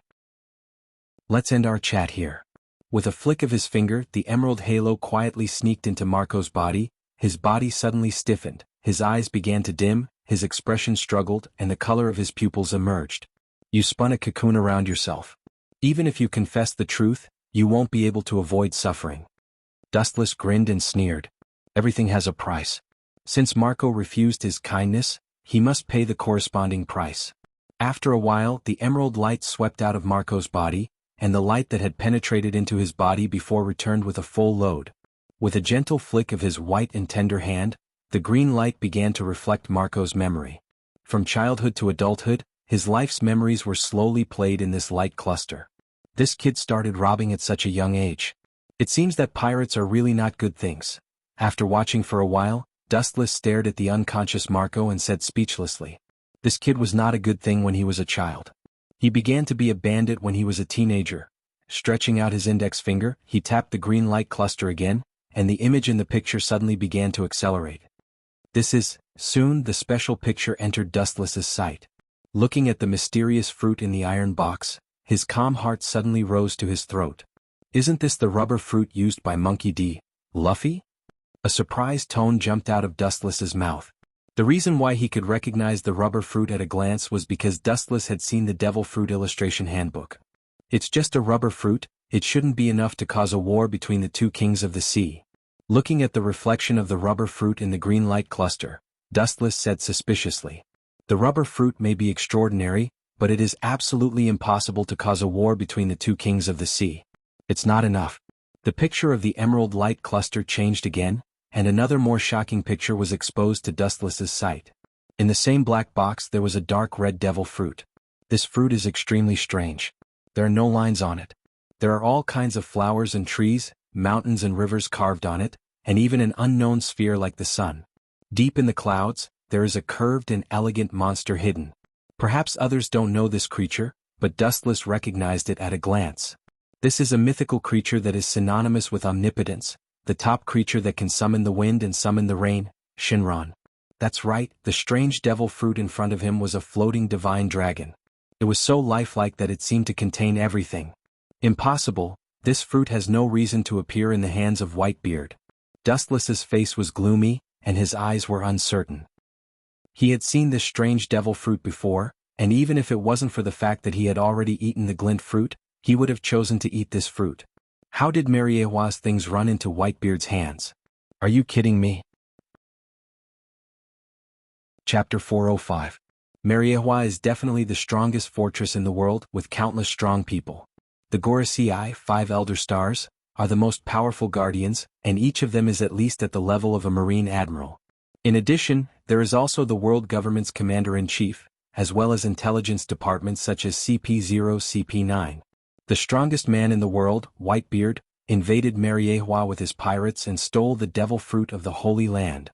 Let's end our chat here. With a flick of his finger, the emerald halo quietly sneaked into Marco's body. His body suddenly stiffened, his eyes began to dim, his expression struggled, and the color of his pupils emerged. You spun a cocoon around yourself. Even if you confess the truth, you won't be able to avoid suffering. Dustless grinned and sneered. Everything has a price. Since Marco refused his kindness, he must pay the corresponding price. After a while, the emerald light swept out of Marco's body, and the light that had penetrated into his body before returned with a full load. With a gentle flick of his white and tender hand, the green light began to reflect Marco's memory. From childhood to adulthood, his life's memories were slowly played in this light cluster. This kid started robbing at such a young age. It seems that pirates are really not good things. After watching for a while, Dustless stared at the unconscious Marco and said speechlessly, This kid was not a good thing when he was a child. He began to be a bandit when he was a teenager. Stretching out his index finger, he tapped the green light cluster again, and the image in the picture suddenly began to accelerate. Soon the special picture entered Dustless's sight. Looking at the mysterious fruit in the iron box, his calm heart suddenly rose to his throat. Isn't this the rubber fruit used by Monkey D. Luffy? A surprised tone jumped out of Dustless's mouth. The reason why he could recognize the rubber fruit at a glance was because Dustless had seen the devil fruit illustration handbook. It's just a rubber fruit, it shouldn't be enough to cause a war between the two kings of the sea. Looking at the reflection of the rubber fruit in the green light cluster, Dustless said suspiciously. The rubber fruit may be extraordinary, but it is absolutely impossible to cause a war between the two kings of the sea. It's not enough. The picture of the emerald light cluster changed again, and another more shocking picture was exposed to Dustless's sight. In the same black box there was a dark red devil fruit. This fruit is extremely strange. There are no lines on it. There are all kinds of flowers and trees, mountains and rivers carved on it, and even an unknown sphere like the sun. Deep in the clouds, there is a curved and elegant monster hidden. Perhaps others don't know this creature, but Dustless recognized it at a glance. This is a mythical creature that is synonymous with omnipotence, the top creature that can summon the wind and summon the rain, Shinron. That's right, the strange devil fruit in front of him was a floating divine dragon. It was so lifelike that it seemed to contain everything. Impossible, this fruit has no reason to appear in the hands of Whitebeard. Dustless's face was gloomy, and his eyes were uncertain. He had seen this strange devil fruit before, and even if it wasn't for the fact that he had already eaten the glint fruit, he would have chosen to eat this fruit. How did Mariewa's things run into Whitebeard's hands? Are you kidding me? Chapter 405. Mariehua is definitely the strongest fortress in the world with countless strong people. The Gorosei, 5 elder stars, are the most powerful guardians, and each of them is at least at the level of a marine admiral. In addition, there is also the world government's commander-in-chief, as well as intelligence departments such as CP0, CP9. The strongest man in the world, Whitebeard, invaded Mariehua with his pirates and stole the devil fruit of the Holy Land.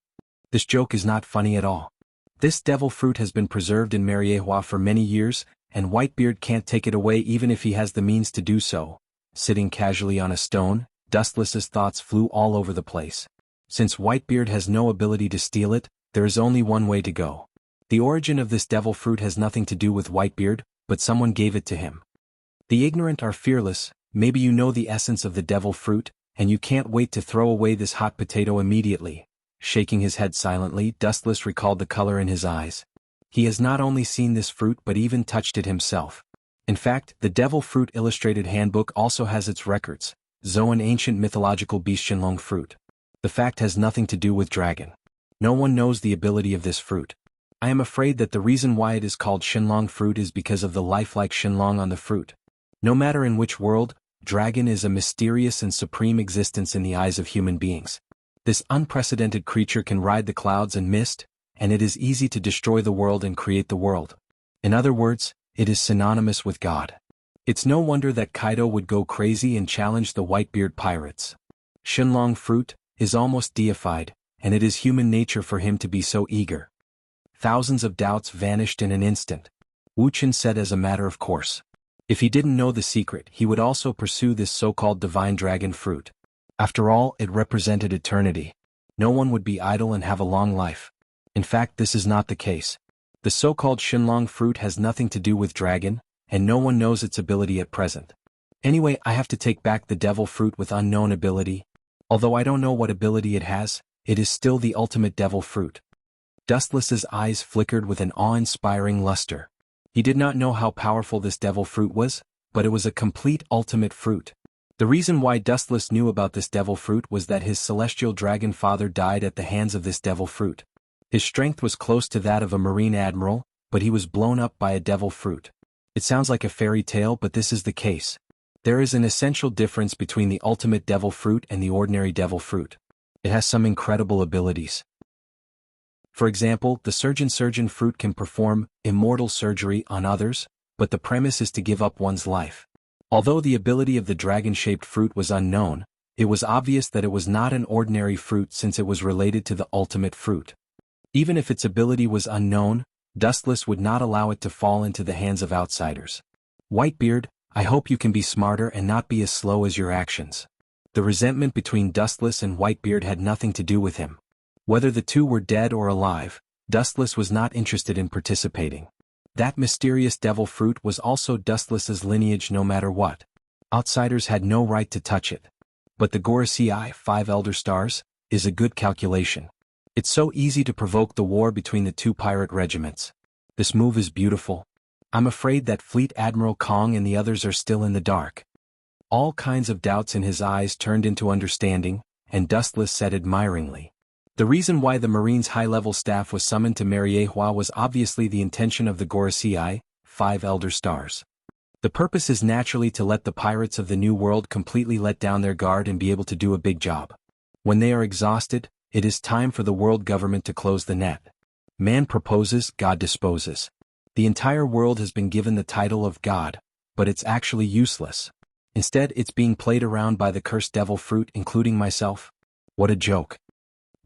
This joke is not funny at all. This devil fruit has been preserved in Mariehua for many years, and Whitebeard can't take it away even if he has the means to do so. Sitting casually on a stone, Dustless's thoughts flew all over the place. Since Whitebeard has no ability to steal it, there is only one way to go. The origin of this devil fruit has nothing to do with Whitebeard, but someone gave it to him. The ignorant are fearless. Maybe you know the essence of the devil fruit, and you can't wait to throw away this hot potato immediately. Shaking his head silently, Dustless recalled the color in his eyes. He has not only seen this fruit but even touched it himself. In fact, the Devil Fruit Illustrated Handbook also has its records. Zoan ancient mythological beast Shenlong fruit. The fact has nothing to do with dragon. No one knows the ability of this fruit. I am afraid that the reason why it is called Shenlong fruit is because of the lifelike Shenlong on the fruit. No matter in which world, dragon is a mysterious and supreme existence in the eyes of human beings. This unprecedented creature can ride the clouds and mist, and it is easy to destroy the world and create the world. In other words, it is synonymous with God. It's no wonder that Kaido would go crazy and challenge the Whitebeard pirates. Shenlong fruit is almost deified, and it is human nature for him to be so eager. Thousands of doubts vanished in an instant. Wuchen said as a matter of course. If he didn't know the secret, he would also pursue this so-called divine dragon fruit. After all, it represented eternity. No one would be idle and have a long life. In fact, this is not the case. The so-called Shenlong fruit has nothing to do with dragon, and no one knows its ability at present. Anyway, I have to take back the devil fruit with unknown ability. Although I don't know what ability it has, it is still the ultimate devil fruit. Dustless's eyes flickered with an awe-inspiring luster. He did not know how powerful this devil fruit was, but it was a complete ultimate fruit. The reason why Dustless knew about this devil fruit was that his celestial dragon father died at the hands of this devil fruit. His strength was close to that of a marine admiral, but he was blown up by a devil fruit. It sounds like a fairy tale, but this is the case. There is an essential difference between the ultimate devil fruit and the ordinary devil fruit. It has some incredible abilities. For example, the surgeon fruit can perform immortal surgery on others, but the premise is to give up one's life. Although the ability of the dragon-shaped fruit was unknown, it was obvious that it was not an ordinary fruit since it was related to the ultimate fruit. Even if its ability was unknown, Dustless would not allow it to fall into the hands of outsiders. Whitebeard, I hope you can be smarter and not be as slow as your actions. The resentment between Dustless and Whitebeard had nothing to do with him. Whether the two were dead or alive, Dustless was not interested in participating. That mysterious devil fruit was also Dustless's lineage no matter what. Outsiders had no right to touch it. But the Gorosei, 5 elder stars, is a good calculation. It's so easy to provoke the war between the two pirate regiments. This move is beautiful. I'm afraid that Fleet Admiral Kong and the others are still in the dark. All kinds of doubts in his eyes turned into understanding, and Dustless said admiringly. The reason why the Marines' high-level staff was summoned to Mariehua was obviously the intention of the Gorosei, 5 elder stars. The purpose is naturally to let the pirates of the New World completely let down their guard and be able to do a big job. When they are exhausted, it is time for the world government to close the net. Man proposes, God disposes. The entire world has been given the title of God, but it's actually useless. Instead, it's being played around by the cursed devil fruit, including myself. What a joke.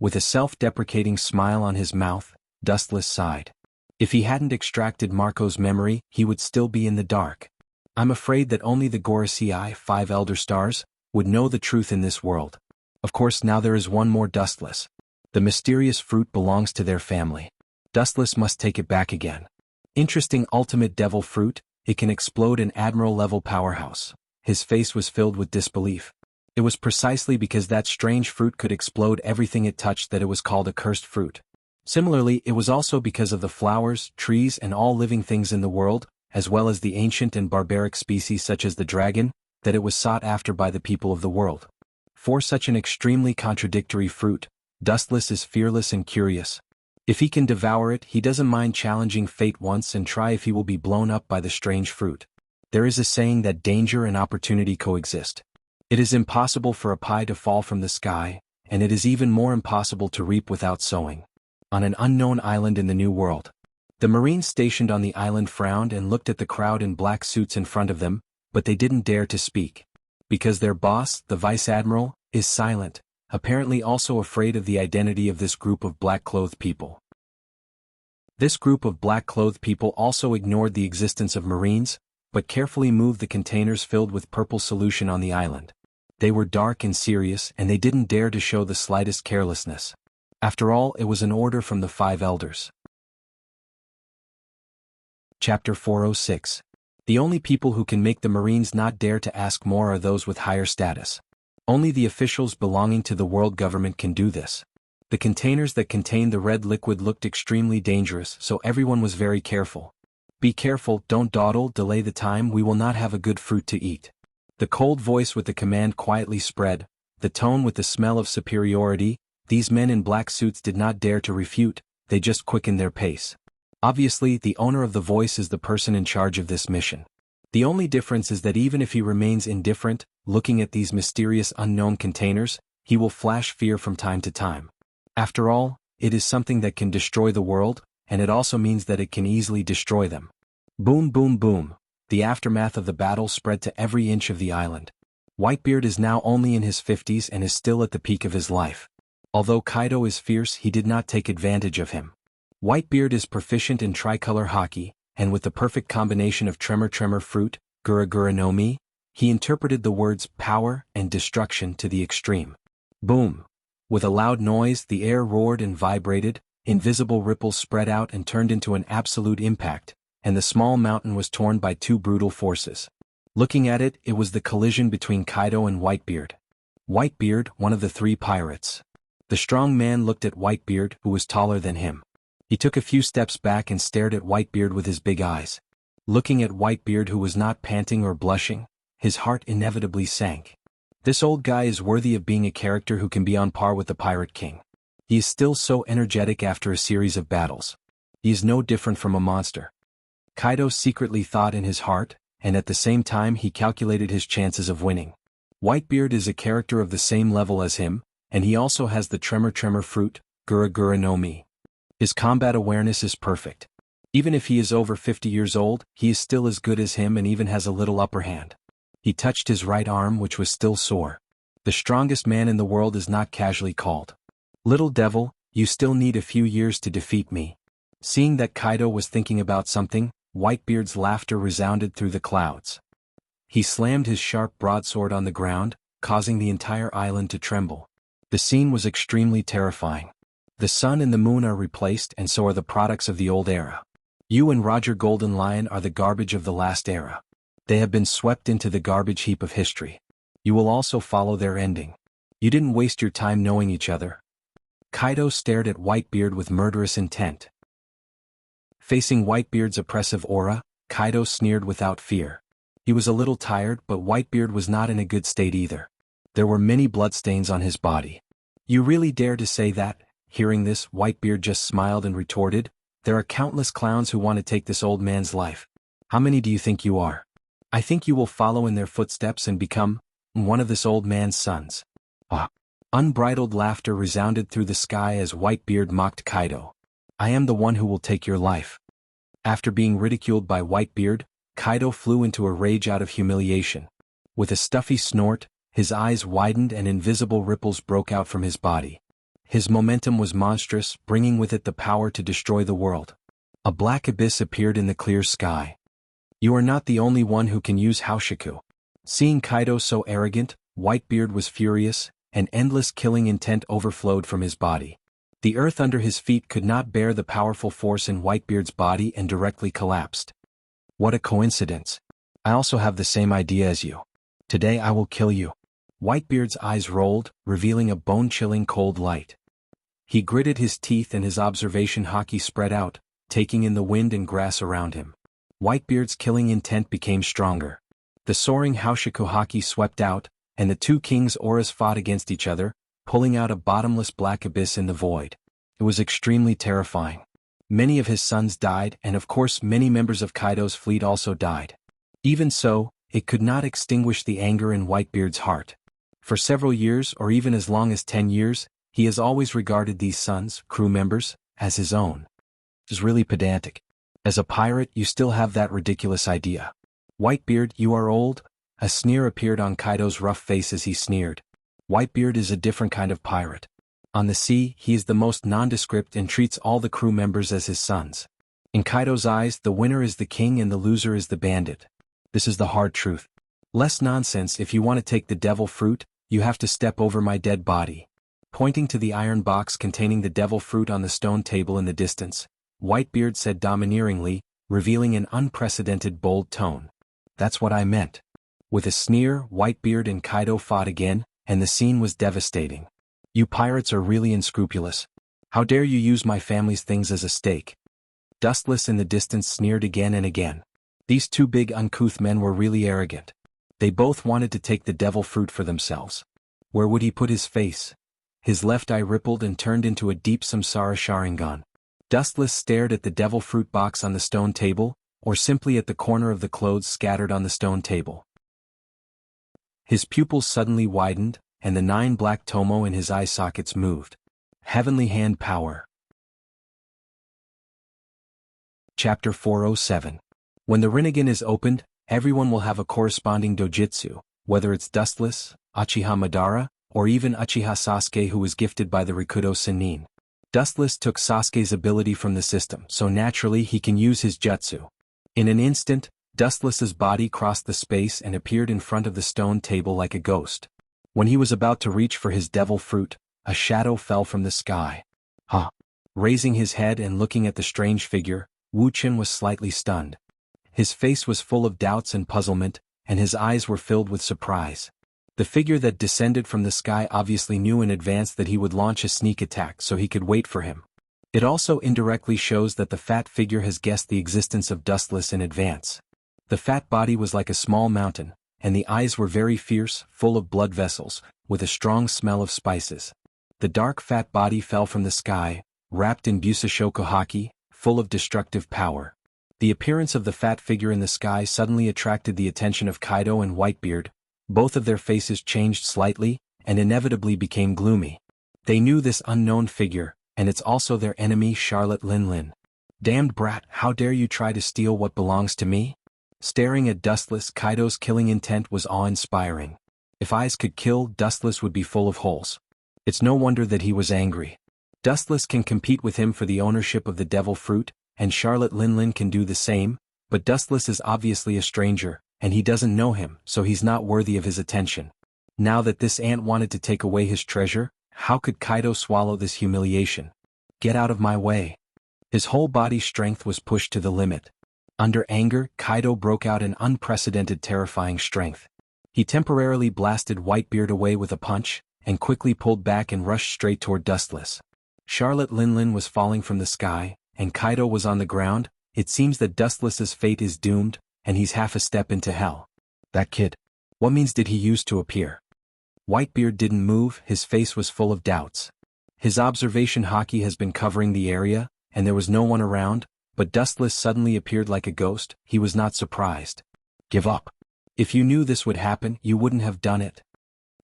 With a self-deprecating smile on his mouth, Dustless sighed. If he hadn't extracted Marco's memory, he would still be in the dark. I'm afraid that only the Gorosei, 5 elder stars, would know the truth in this world. Of course, now there is one more Dustless. The mysterious fruit belongs to their family. Dustless must take it back again. Interesting ultimate devil fruit, it can explode an admiral-level powerhouse. His face was filled with disbelief. It was precisely because that strange fruit could explode everything it touched that it was called a cursed fruit. Similarly, it was also because of the flowers, trees, and all living things in the world, as well as the ancient and barbaric species such as the dragon, that it was sought after by the people of the world. For such an extremely contradictory fruit, Dustless is fearless and curious. If he can devour it, he doesn't mind challenging fate once and try if he will be blown up by the strange fruit. There is a saying that danger and opportunity coexist. It is impossible for a pie to fall from the sky, and it is even more impossible to reap without sowing. On an unknown island in the New World. The Marines stationed on the island frowned and looked at the crowd in black suits in front of them, but they didn't dare to speak. Because their boss, the Vice Admiral, is silent, apparently also afraid of the identity of this group of black-clothed people. This group of black-clothed people also ignored the existence of Marines, but carefully moved the containers filled with purple solution on the island. They were dark and serious, and they didn't dare to show the slightest carelessness. After all, it was an order from the 5 elders. Chapter 406. The only people who can make the Marines not dare to ask more are those with higher status. Only the officials belonging to the world government can do this. The containers that contained the red liquid looked extremely dangerous, so everyone was very careful. Be careful, don't dawdle, delay the time, we will not have a good fruit to eat. The cold voice with the command quietly spread, the tone with the smell of superiority. These men in black suits did not dare to refute, they just quickened their pace. Obviously, the owner of the voice is the person in charge of this mission. The only difference is that even if he remains indifferent, looking at these mysterious unknown containers, he will flash fear from time to time. After all, it is something that can destroy the world, and it also means that it can easily destroy them. Boom, boom, boom. The aftermath of the battle spread to every inch of the island. Whitebeard is now only in his 50s and is still at the peak of his life. Although Kaido is fierce, he did not take advantage of him. Whitebeard is proficient in tricolor hockey, and with the perfect combination of tremor fruit, gura no mi, he interpreted the words power and destruction to the extreme. Boom! With a loud noise, the air roared and vibrated, invisible ripples spread out and turned into an absolute impact, and the small mountain was torn by 2 brutal forces. Looking at it, it was the collision between Kaido and Whitebeard. Whitebeard, one of the 3 pirates. The strong man looked at Whitebeard, who was taller than him. He took a few steps back and stared at Whitebeard with his big eyes. Looking at Whitebeard, who was not panting or blushing, his heart inevitably sank. This old guy is worthy of being a character who can be on par with the Pirate King. He is still so energetic after a series of battles. He is no different from a monster. Kaido secretly thought in his heart, and at the same time he calculated his chances of winning. Whitebeard is a character of the same level as him, and he also has the tremor fruit, gura no mi. His combat awareness is perfect. Even if he is over 50 years old, he is still as good as him and even has a little upper hand. He touched his right arm, which was still sore. The strongest man in the world is not casually called. Little devil, you still need a few years to defeat me. Seeing that Kaido was thinking about something, Whitebeard's laughter resounded through the clouds. He slammed his sharp broadsword on the ground, causing the entire island to tremble. The scene was extremely terrifying. The sun and the moon are replaced, and so are the products of the old era. You and Roger Golden Lion are the garbage of the last era. They have been swept into the garbage heap of history. You will also follow their ending. You didn't waste your time knowing each other. Kaido stared at Whitebeard with murderous intent. Facing Whitebeard's oppressive aura, Kaido sneered without fear. He was a little tired, but Whitebeard was not in a good state either. There were many bloodstains on his body. You really dare to say that? Hearing this, Whitebeard just smiled and retorted, there are countless clowns who want to take this old man's life. How many do you think you are? I think you will follow in their footsteps and become one of this old man's sons. Ah! Unbridled laughter resounded through the sky as Whitebeard mocked Kaido. I am the one who will take your life. After being ridiculed by Whitebeard, Kaido flew into a rage out of humiliation. With a stuffy snort, his eyes widened and invisible ripples broke out from his body. His momentum was monstrous, bringing with it the power to destroy the world. A black abyss appeared in the clear sky. You are not the only one who can use Haoshiku. Seeing Kaido so arrogant, Whitebeard was furious, and endless killing intent overflowed from his body. The earth under his feet could not bear the powerful force in Whitebeard's body and directly collapsed. What a coincidence. I also have the same idea as you. Today I will kill you. Whitebeard's eyes rolled, revealing a bone-chilling cold light. He gritted his teeth and his observation haki spread out, taking in the wind and grass around him. Whitebeard's killing intent became stronger. The soaring Haoshiku haki swept out, and the 2 kings' auras fought against each other, pulling out a bottomless black abyss in the void. It was extremely terrifying. Many of his sons died, and of course many members of Kaido's fleet also died. Even so, it could not extinguish the anger in Whitebeard's heart. For several years, or even as long as 10 years, he has always regarded these sons, crew members, as his own. It is really pedantic. As a pirate, you still have that ridiculous idea. Whitebeard, you are old? A sneer appeared on Kaido's rough face as he sneered. Whitebeard is a different kind of pirate. On the sea, he is the most nondescript and treats all the crew members as his sons. In Kaido's eyes, the winner is the king and the loser is the bandit. This is the hard truth. Less nonsense. If you want to take the devil fruit, you have to step over my dead body. Pointing to the iron box containing the devil fruit on the stone table in the distance, Whitebeard said domineeringly, revealing an unprecedented bold tone. That's what I meant. With a sneer, Whitebeard and Kaido fought again, and the scene was devastating. You pirates are really unscrupulous. How dare you use my family's things as a stake? Dustless in the distance sneered again and again. These two big uncouth men were really arrogant. They both wanted to take the devil fruit for themselves. Where would he put his face? His left eye rippled and turned into a deep Samsara Sharingan. Dustless stared at the devil fruit box on the stone table, or simply at the corner of the clothes scattered on the stone table. His pupils suddenly widened, and the 9 black tomo in his eye sockets moved. Heavenly Hand Power. Chapter 407. When the Rinnegan is opened, everyone will have a corresponding dojutsu, whether it's Dustless, Uchiha Madara, or even Uchiha Sasuke, who was gifted by the Rikudo Sennin. Dustless took Sasuke's ability from the system, so naturally he can use his jutsu. In an instant, Dustless's body crossed the space and appeared in front of the stone table like a ghost. When he was about to reach for his devil fruit, a shadow fell from the sky. Huh. Raising his head and looking at the strange figure, Wu Qin was slightly stunned. His face was full of doubts and puzzlement, and his eyes were filled with surprise. The figure that descended from the sky obviously knew in advance that he would launch a sneak attack, so he could wait for him. It also indirectly shows that the fat figure has guessed the existence of Dustless in advance. The fat body was like a small mountain, and the eyes were very fierce, full of blood vessels, with a strong smell of spices. The dark fat body fell from the sky, wrapped in Busashoku Haki, full of destructive power. The appearance of the fat figure in the sky suddenly attracted the attention of Kaido and Whitebeard. Both of their faces changed slightly, and inevitably became gloomy. They knew this unknown figure, and it's also their enemy Charlotte Linlin. Damned brat, how dare you try to steal what belongs to me? Staring at Dustless, Kaido's killing intent was awe-inspiring. If eyes could kill, Dustless would be full of holes. It's no wonder that he was angry. Dustless can compete with him for the ownership of the devil fruit, and Charlotte Linlin can do the same, but Dustless is obviously a stranger, and he doesn't know him, so he's not worthy of his attention. Now that this ant wanted to take away his treasure, how could Kaido swallow this humiliation? Get out of my way. His whole body's strength was pushed to the limit. Under anger, Kaido broke out in unprecedented terrifying strength. He temporarily blasted Whitebeard away with a punch, and quickly pulled back and rushed straight toward Dustless. Charlotte Linlin was falling from the sky, and Kaido was on the ground. It seems that Dustless's fate is doomed, and he's half a step into hell. That kid. What means did he use to appear? Whitebeard didn't move, his face was full of doubts. His observation haki has been covering the area, and there was no one around, but Dustless suddenly appeared like a ghost. He was not surprised. Give up. If you knew this would happen, you wouldn't have done it.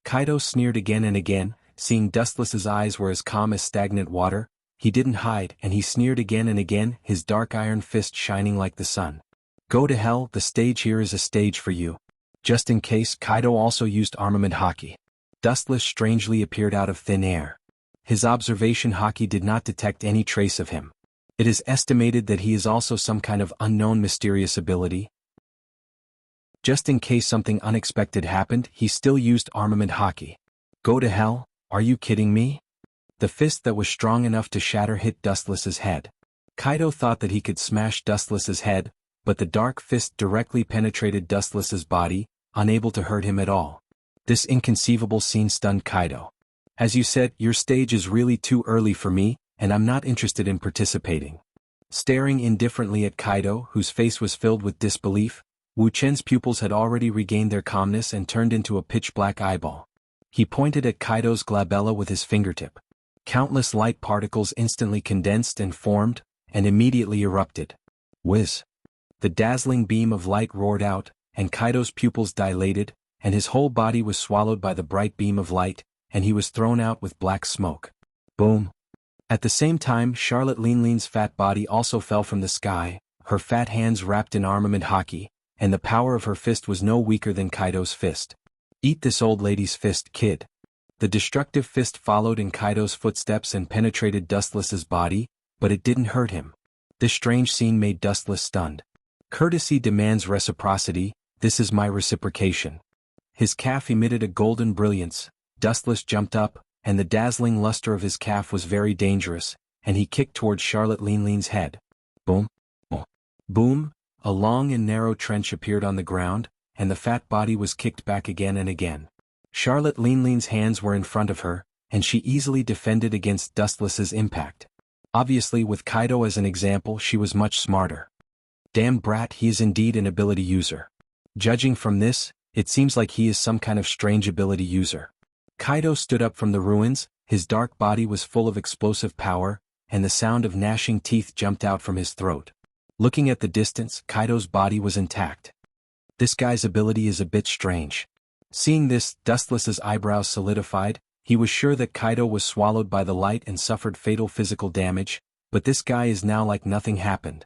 Kaido sneered again and again, seeing Dustless's eyes were as calm as stagnant water. He didn't hide, and he sneered again and again, his dark iron fist shining like the sun. Go to hell, the stage here is a stage for you. Just in case, Kaido also used armament haki. Dustless strangely appeared out of thin air. His observation haki did not detect any trace of him. It is estimated that he is also some kind of unknown mysterious ability. Just in case something unexpected happened, he still used armament haki. Go to hell? Are you kidding me? The fist that was strong enough to shatter hit Dustless's head. Kaido thought that he could smash Dustless's head, but the dark fist directly penetrated Dustless's body, unable to hurt him at all. This inconceivable scene stunned Kaido. As you said, your stage is really too early for me, and I'm not interested in participating. Staring indifferently at Kaido, whose face was filled with disbelief, Wu Chen's pupils had already regained their calmness and turned into a pitch-black eyeball. He pointed at Kaido's glabella with his fingertip. Countless light particles instantly condensed and formed, and immediately erupted. Whiz! The dazzling beam of light roared out, and Kaido's pupils dilated, and his whole body was swallowed by the bright beam of light, and he was thrown out with black smoke. Boom! At the same time, Charlotte Linlin's fat body also fell from the sky, her fat hands wrapped in armament hockey, and the power of her fist was no weaker than Kaido's fist. Eat this old lady's fist, kid. The destructive fist followed in Kaido's footsteps and penetrated Dustless's body, but it didn't hurt him. This strange scene made Dustless stunned. Courtesy demands reciprocity, this is my reciprocation. His calf emitted a golden brilliance, Dustless jumped up, and the dazzling luster of his calf was very dangerous, and he kicked towards Charlotte Linlin's head. Boom! Boom! A long and narrow trench appeared on the ground, and the fat body was kicked back again and again. Charlotte Linlin's hands were in front of her, and she easily defended against Dustless's impact. Obviously, with Kaido as an example, she was much smarter. Damn brat, he is indeed an ability user. Judging from this, it seems like he is some kind of strange ability user. Kaido stood up from the ruins, his dark body was full of explosive power, and the sound of gnashing teeth jumped out from his throat. Looking at the distance, Kaido's body was intact. This guy's ability is a bit strange. Seeing this, Dustless's eyebrows solidified. He was sure that Kaido was swallowed by the light and suffered fatal physical damage, but this guy is now like nothing happened.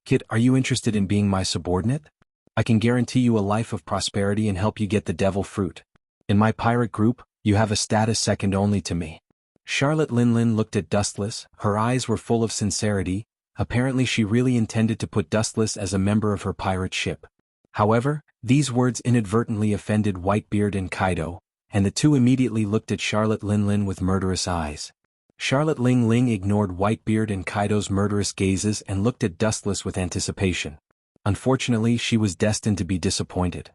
Kid, are you interested in being my subordinate? I can guarantee you a life of prosperity and help you get the devil fruit. In my pirate group, you have a status second only to me. Charlotte Linlin looked at Dustless, her eyes were full of sincerity. Apparently she really intended to put Dustless as a member of her pirate ship. However, these words inadvertently offended Whitebeard and Kaido, and the two immediately looked at Charlotte Linlin with murderous eyes. Charlotte Ling ignored Whitebeard and Kaido's murderous gazes and looked at Dustless with anticipation. Unfortunately, she was destined to be disappointed.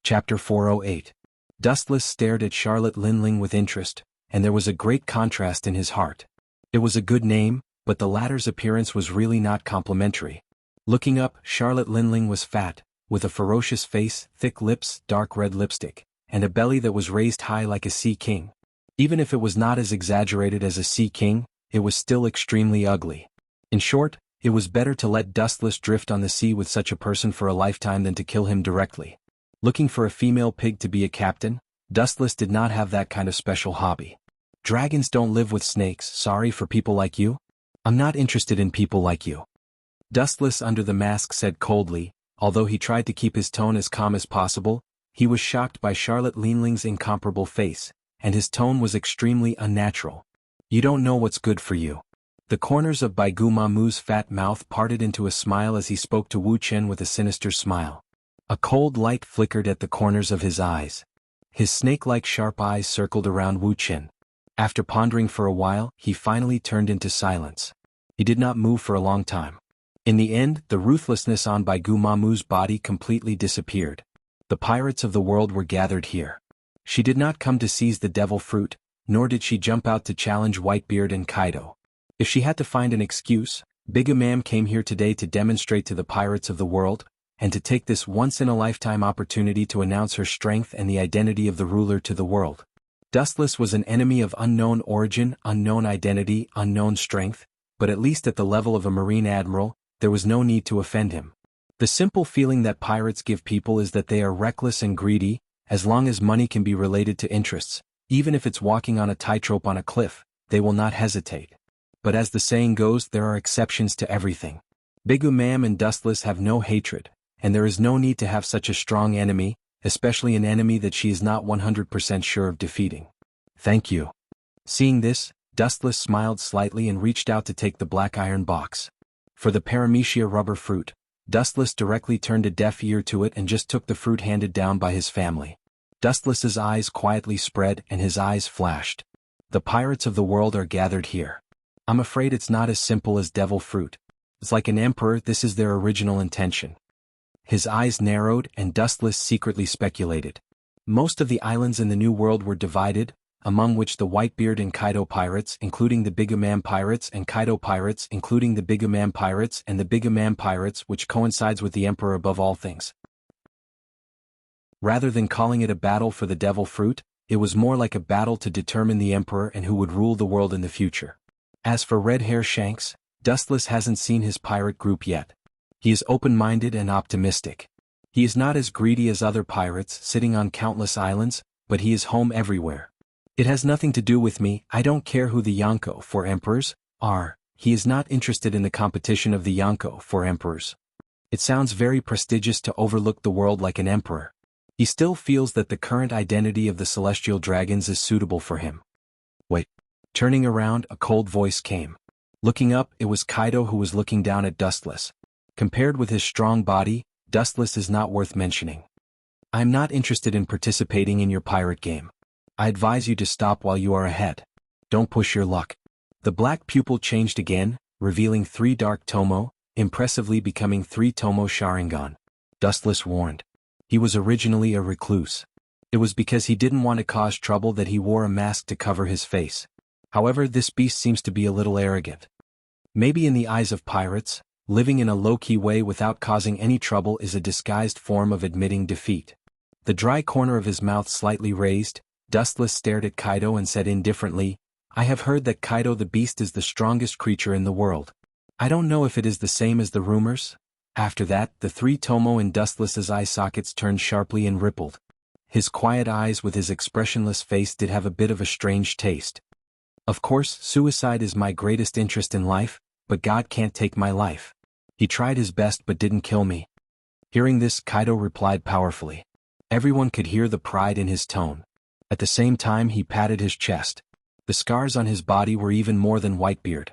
Chapter 408. Dustless stared at Charlotte Linling with interest, and there was a great contrast in his heart. It was a good name, but the latter's appearance was really not complimentary. Looking up, Charlotte Linling was fat, with a ferocious face, thick lips, dark red lipstick, and a belly that was raised high like a sea king. Even if it was not as exaggerated as a sea king, it was still extremely ugly. In short, it was better to let Dustless drift on the sea with such a person for a lifetime than to kill him directly. Looking for a female pig to be a captain, Dustless did not have that kind of special hobby. Dragons don't live with snakes, sorry for people like you. I'm not interested in people like you. Dustless under the mask said coldly, although he tried to keep his tone as calm as possible. He was shocked by Charlotte Linling's incomparable face, and his tone was extremely unnatural. You don't know what's good for you. The corners of Baigu Mamu's fat mouth parted into a smile as he spoke to Wu Chen with a sinister smile. A cold light flickered at the corners of his eyes. His snake-like sharp eyes circled around Wu Chen. After pondering for a while, he finally turned into silence. He did not move for a long time. In the end, the ruthlessness on Baigu Mamu's body completely disappeared. The pirates of the world were gathered here. She did not come to seize the devil fruit, nor did she jump out to challenge Whitebeard and Kaido. If she had to find an excuse, Big-A-Mam came here today to demonstrate to the pirates of the world, and to take this once-in-a-lifetime opportunity to announce her strength and the identity of the ruler to the world. Dustless was an enemy of unknown origin, unknown identity, unknown strength, but at least at the level of a marine admiral, there was no need to offend him. The simple feeling that pirates give people is that they are reckless and greedy, as long as money can be related to interests, even if it's walking on a tightrope on a cliff, they will not hesitate. But as the saying goes, there are exceptions to everything. Big-A-Mam and Dustless have no hatred, and there is no need to have such a strong enemy, especially an enemy that she is not 100% sure of defeating. Thank you. Seeing this, Dustless smiled slightly and reached out to take the black iron box. For the paramecia rubber fruit, Dustless directly turned a deaf ear to it and just took the fruit handed down by his family. Dustless's eyes quietly spread and his eyes flashed. The pirates of the world are gathered here. I'm afraid it's not as simple as devil fruit. It's like an emperor, this is their original intention. His eyes narrowed and Dustless secretly speculated. Most of the islands in the New World were divided, among which the Whitebeard and Kaido pirates including the Big-A-Mam pirates and Kaido pirates including the Big-A-Mam pirates and the Big-A-Mam pirates which coincides with the Emperor above all things. Rather than calling it a battle for the devil fruit, it was more like a battle to determine the emperor and who would rule the world in the future. As for Red Hair Shanks, Dustless hasn't seen his pirate group yet. He is open-minded and optimistic. He is not as greedy as other pirates sitting on countless islands, but he is home everywhere. It has nothing to do with me, I don't care who the Yonko for emperors are. He is not interested in the competition of the Yonko for emperors. It sounds very prestigious to overlook the world like an emperor. He still feels that the current identity of the celestial dragons is suitable for him. Wait. Turning around, a cold voice came. Looking up, it was Kaido who was looking down at Dustless. Compared with his strong body, Dustless is not worth mentioning. I am not interested in participating in your pirate game. I advise you to stop while you are ahead. Don't push your luck. The black pupil changed again, revealing 3 dark Tomo, impressively becoming 3 Tomo Sharingan. Dustless warned. He was originally a recluse. It was because he didn't want to cause trouble that he wore a mask to cover his face. However, this beast seems to be a little arrogant. Maybe in the eyes of pirates, living in a low-key way without causing any trouble is a disguised form of admitting defeat. The dry corner of his mouth slightly raised, Dustless stared at Kaido and said indifferently, I have heard that Kaido the Beast is the strongest creature in the world. I don't know if it is the same as the rumors. After that, the 3 Tomo in Dustless's eye sockets turned sharply and rippled. His quiet eyes with his expressionless face did have a bit of a strange taste. Of course, suicide is my greatest interest in life, but God can't take my life. He tried his best but didn't kill me. Hearing this, Kaido replied powerfully. Everyone could hear the pride in his tone. At the same time he patted his chest. The scars on his body were even more than Whitebeard.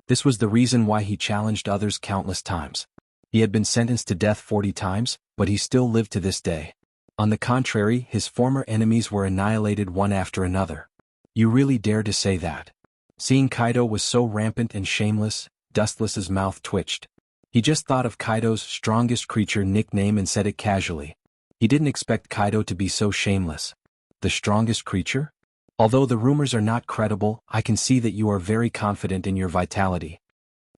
This was the reason why he challenged others countless times. He had been sentenced to death 40 times, but he still lived to this day. On the contrary, his former enemies were annihilated one after another. You really dare to say that? Seeing Kaido was so rampant and shameless, Dustless's mouth twitched. He just thought of Kaido's strongest creature nickname and said it casually. He didn't expect Kaido to be so shameless. The strongest creature? Although the rumors are not credible, I can see that you are very confident in your vitality.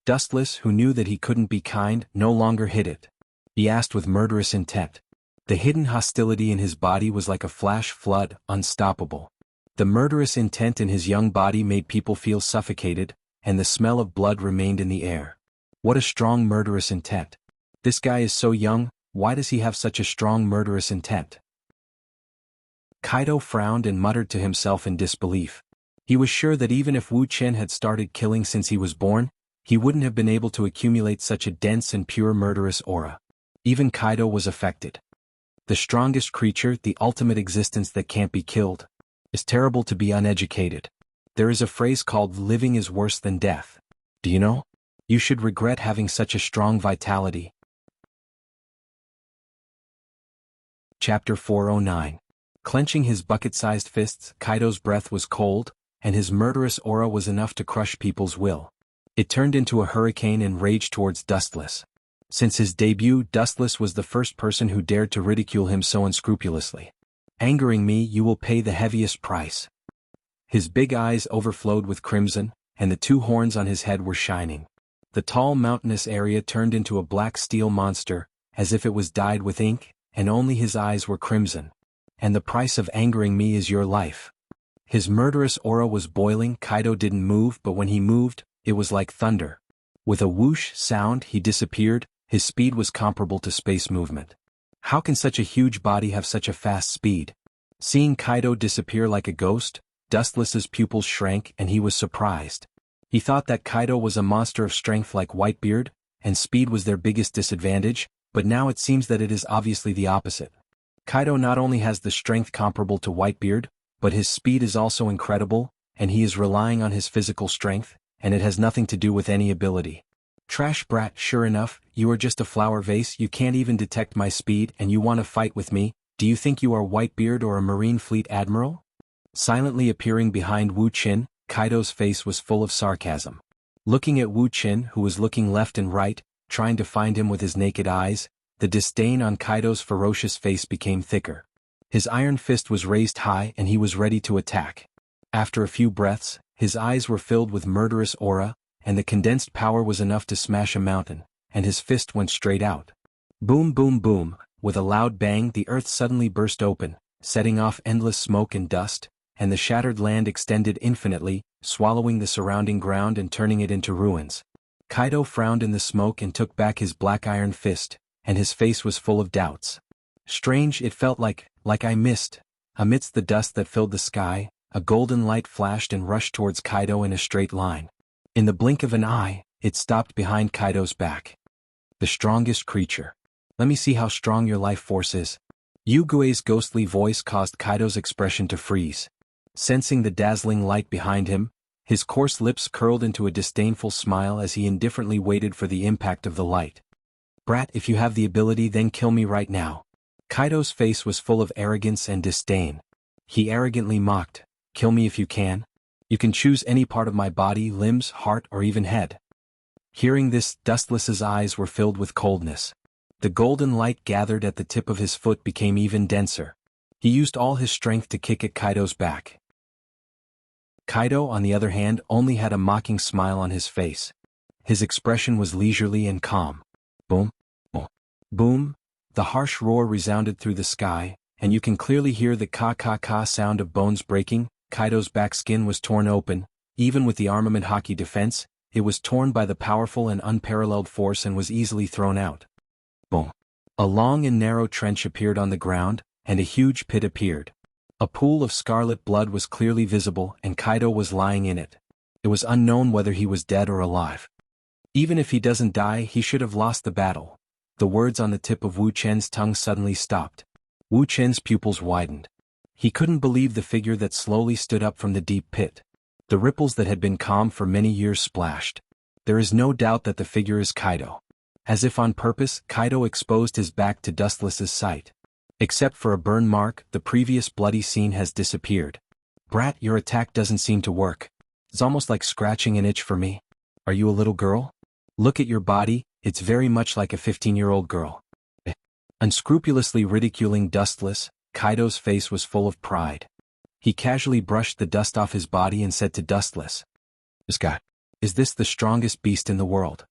Dustless, who knew that he couldn't be kind, no longer hid it. He asked with murderous intent. The hidden hostility in his body was like a flash flood, unstoppable. The murderous intent in his young body made people feel suffocated, and the smell of blood remained in the air. What a strong murderous intent. This guy is so young, why does he have such a strong murderous intent? Kaido frowned and muttered to himself in disbelief. He was sure that even if Wu Chen had started killing since he was born, he wouldn't have been able to accumulate such a dense and pure murderous aura. Even Kaido was affected. The strongest creature, the ultimate existence that can't be killed. It's terrible to be uneducated. There is a phrase called living is worse than death. Do you know? You should regret having such a strong vitality. Chapter 409. Clenching his bucket-sized fists, Kaido's breath was cold, and his murderous aura was enough to crush people's will. It turned into a hurricane and raged towards Dustless. Since his debut, Dustless was the first person who dared to ridicule him so unscrupulously. Angering me, you will pay the heaviest price. His big eyes overflowed with crimson, and the 2 horns on his head were shining. The tall mountainous area turned into a black steel monster, as if it was dyed with ink, and only his eyes were crimson. And the price of angering me is your life. His murderous aura was boiling. Kaido didn't move, but when he moved, it was like thunder. With a whoosh sound, he disappeared. His speed was comparable to space movement. How can such a huge body have such a fast speed? Seeing Kaido disappear like a ghost, Dustless's pupils shrank and he was surprised. He thought that Kaido was a monster of strength like Whitebeard, and speed was their biggest disadvantage, but now it seems that it is obviously the opposite. Kaido not only has the strength comparable to Whitebeard, but his speed is also incredible, and he is relying on his physical strength, and it has nothing to do with any ability. Trash brat, sure enough, you are just a flower vase, you can't even detect my speed and you want to fight with me, do you think you are Whitebeard or a Marine Fleet Admiral? Silently appearing behind Wu Qin, Kaido's face was full of sarcasm. Looking at Wu Qin, who was looking left and right, trying to find him with his naked eyes, the disdain on Kaido's ferocious face became thicker. His iron fist was raised high and he was ready to attack. After a few breaths, his eyes were filled with murderous aura, and the condensed power was enough to smash a mountain, and his fist went straight out. Boom boom boom, with a loud bang the earth suddenly burst open, setting off endless smoke and dust, and the shattered land extended infinitely, swallowing the surrounding ground and turning it into ruins. Kaido frowned in the smoke and took back his black iron fist, and his face was full of doubts. Strange, it felt like I missed. Amidst the dust that filled the sky, a golden light flashed and rushed towards Kaido in a straight line. In the blink of an eye, it stopped behind Kaido's back. The strongest creature. Let me see how strong your life force is. Yugue's ghostly voice caused Kaido's expression to freeze. Sensing the dazzling light behind him, his coarse lips curled into a disdainful smile as he indifferently waited for the impact of the light. Brat, if you have the ability, then kill me right now. Kaido's face was full of arrogance and disdain. He arrogantly mocked, kill me if you can. You can choose any part of my body, limbs, heart, or even head. Hearing this, Dustless's eyes were filled with coldness. The golden light gathered at the tip of his foot became even denser. He used all his strength to kick at Kaido's back. Kaido, on the other hand, only had a mocking smile on his face. His expression was leisurely and calm. Boom, boom, boom. The harsh roar resounded through the sky, and you can clearly hear the ka-ka-ka sound of bones breaking. Kaido's back skin was torn open. Even with the armament haki defense, it was torn by the powerful and unparalleled force and was easily thrown out. Boom. A long and narrow trench appeared on the ground, and a huge pit appeared. A pool of scarlet blood was clearly visible, and Kaido was lying in it. It was unknown whether he was dead or alive. Even if he doesn't die, he should have lost the battle. The words on the tip of Wu Chen's tongue suddenly stopped. Wu Chen's pupils widened. He couldn't believe the figure that slowly stood up from the deep pit. The ripples that had been calm for many years splashed. There is no doubt that the figure is Kaido. As if on purpose, Kaido exposed his back to Dustless's sight. Except for a burn mark, the previous bloody scene has disappeared. Brat, your attack doesn't seem to work. It's almost like scratching an itch for me. Are you a little girl? Look at your body, it's very much like a 15-year-old girl. Unscrupulously ridiculing Dustless, Kaido's face was full of pride. He casually brushed the dust off his body and said to Dustless, "Is this the strongest beast in the world?"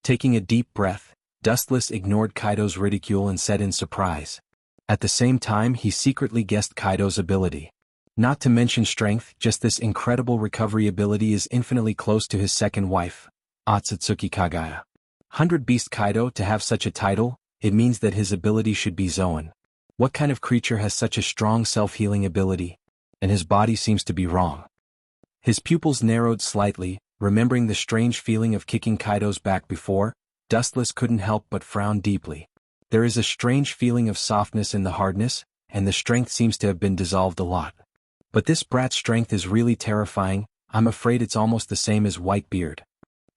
Taking a deep breath, Dustless ignored Kaido's ridicule and said in surprise. At the same time, he secretly guessed Kaido's ability. Not to mention strength, just this incredible recovery ability is infinitely close to his second wife, Otsutsuki Kagaya. 100 Beast Kaido, to have such a title, it means that his ability should be Zoan. What kind of creature has such a strong self-healing ability? And his body seems to be wrong. His pupils narrowed slightly, remembering the strange feeling of kicking Kaido's back before. Dustless couldn't help but frown deeply. There is a strange feeling of softness in the hardness, and the strength seems to have been dissolved a lot. But this brat's strength is really terrifying. I'm afraid it's almost the same as Whitebeard.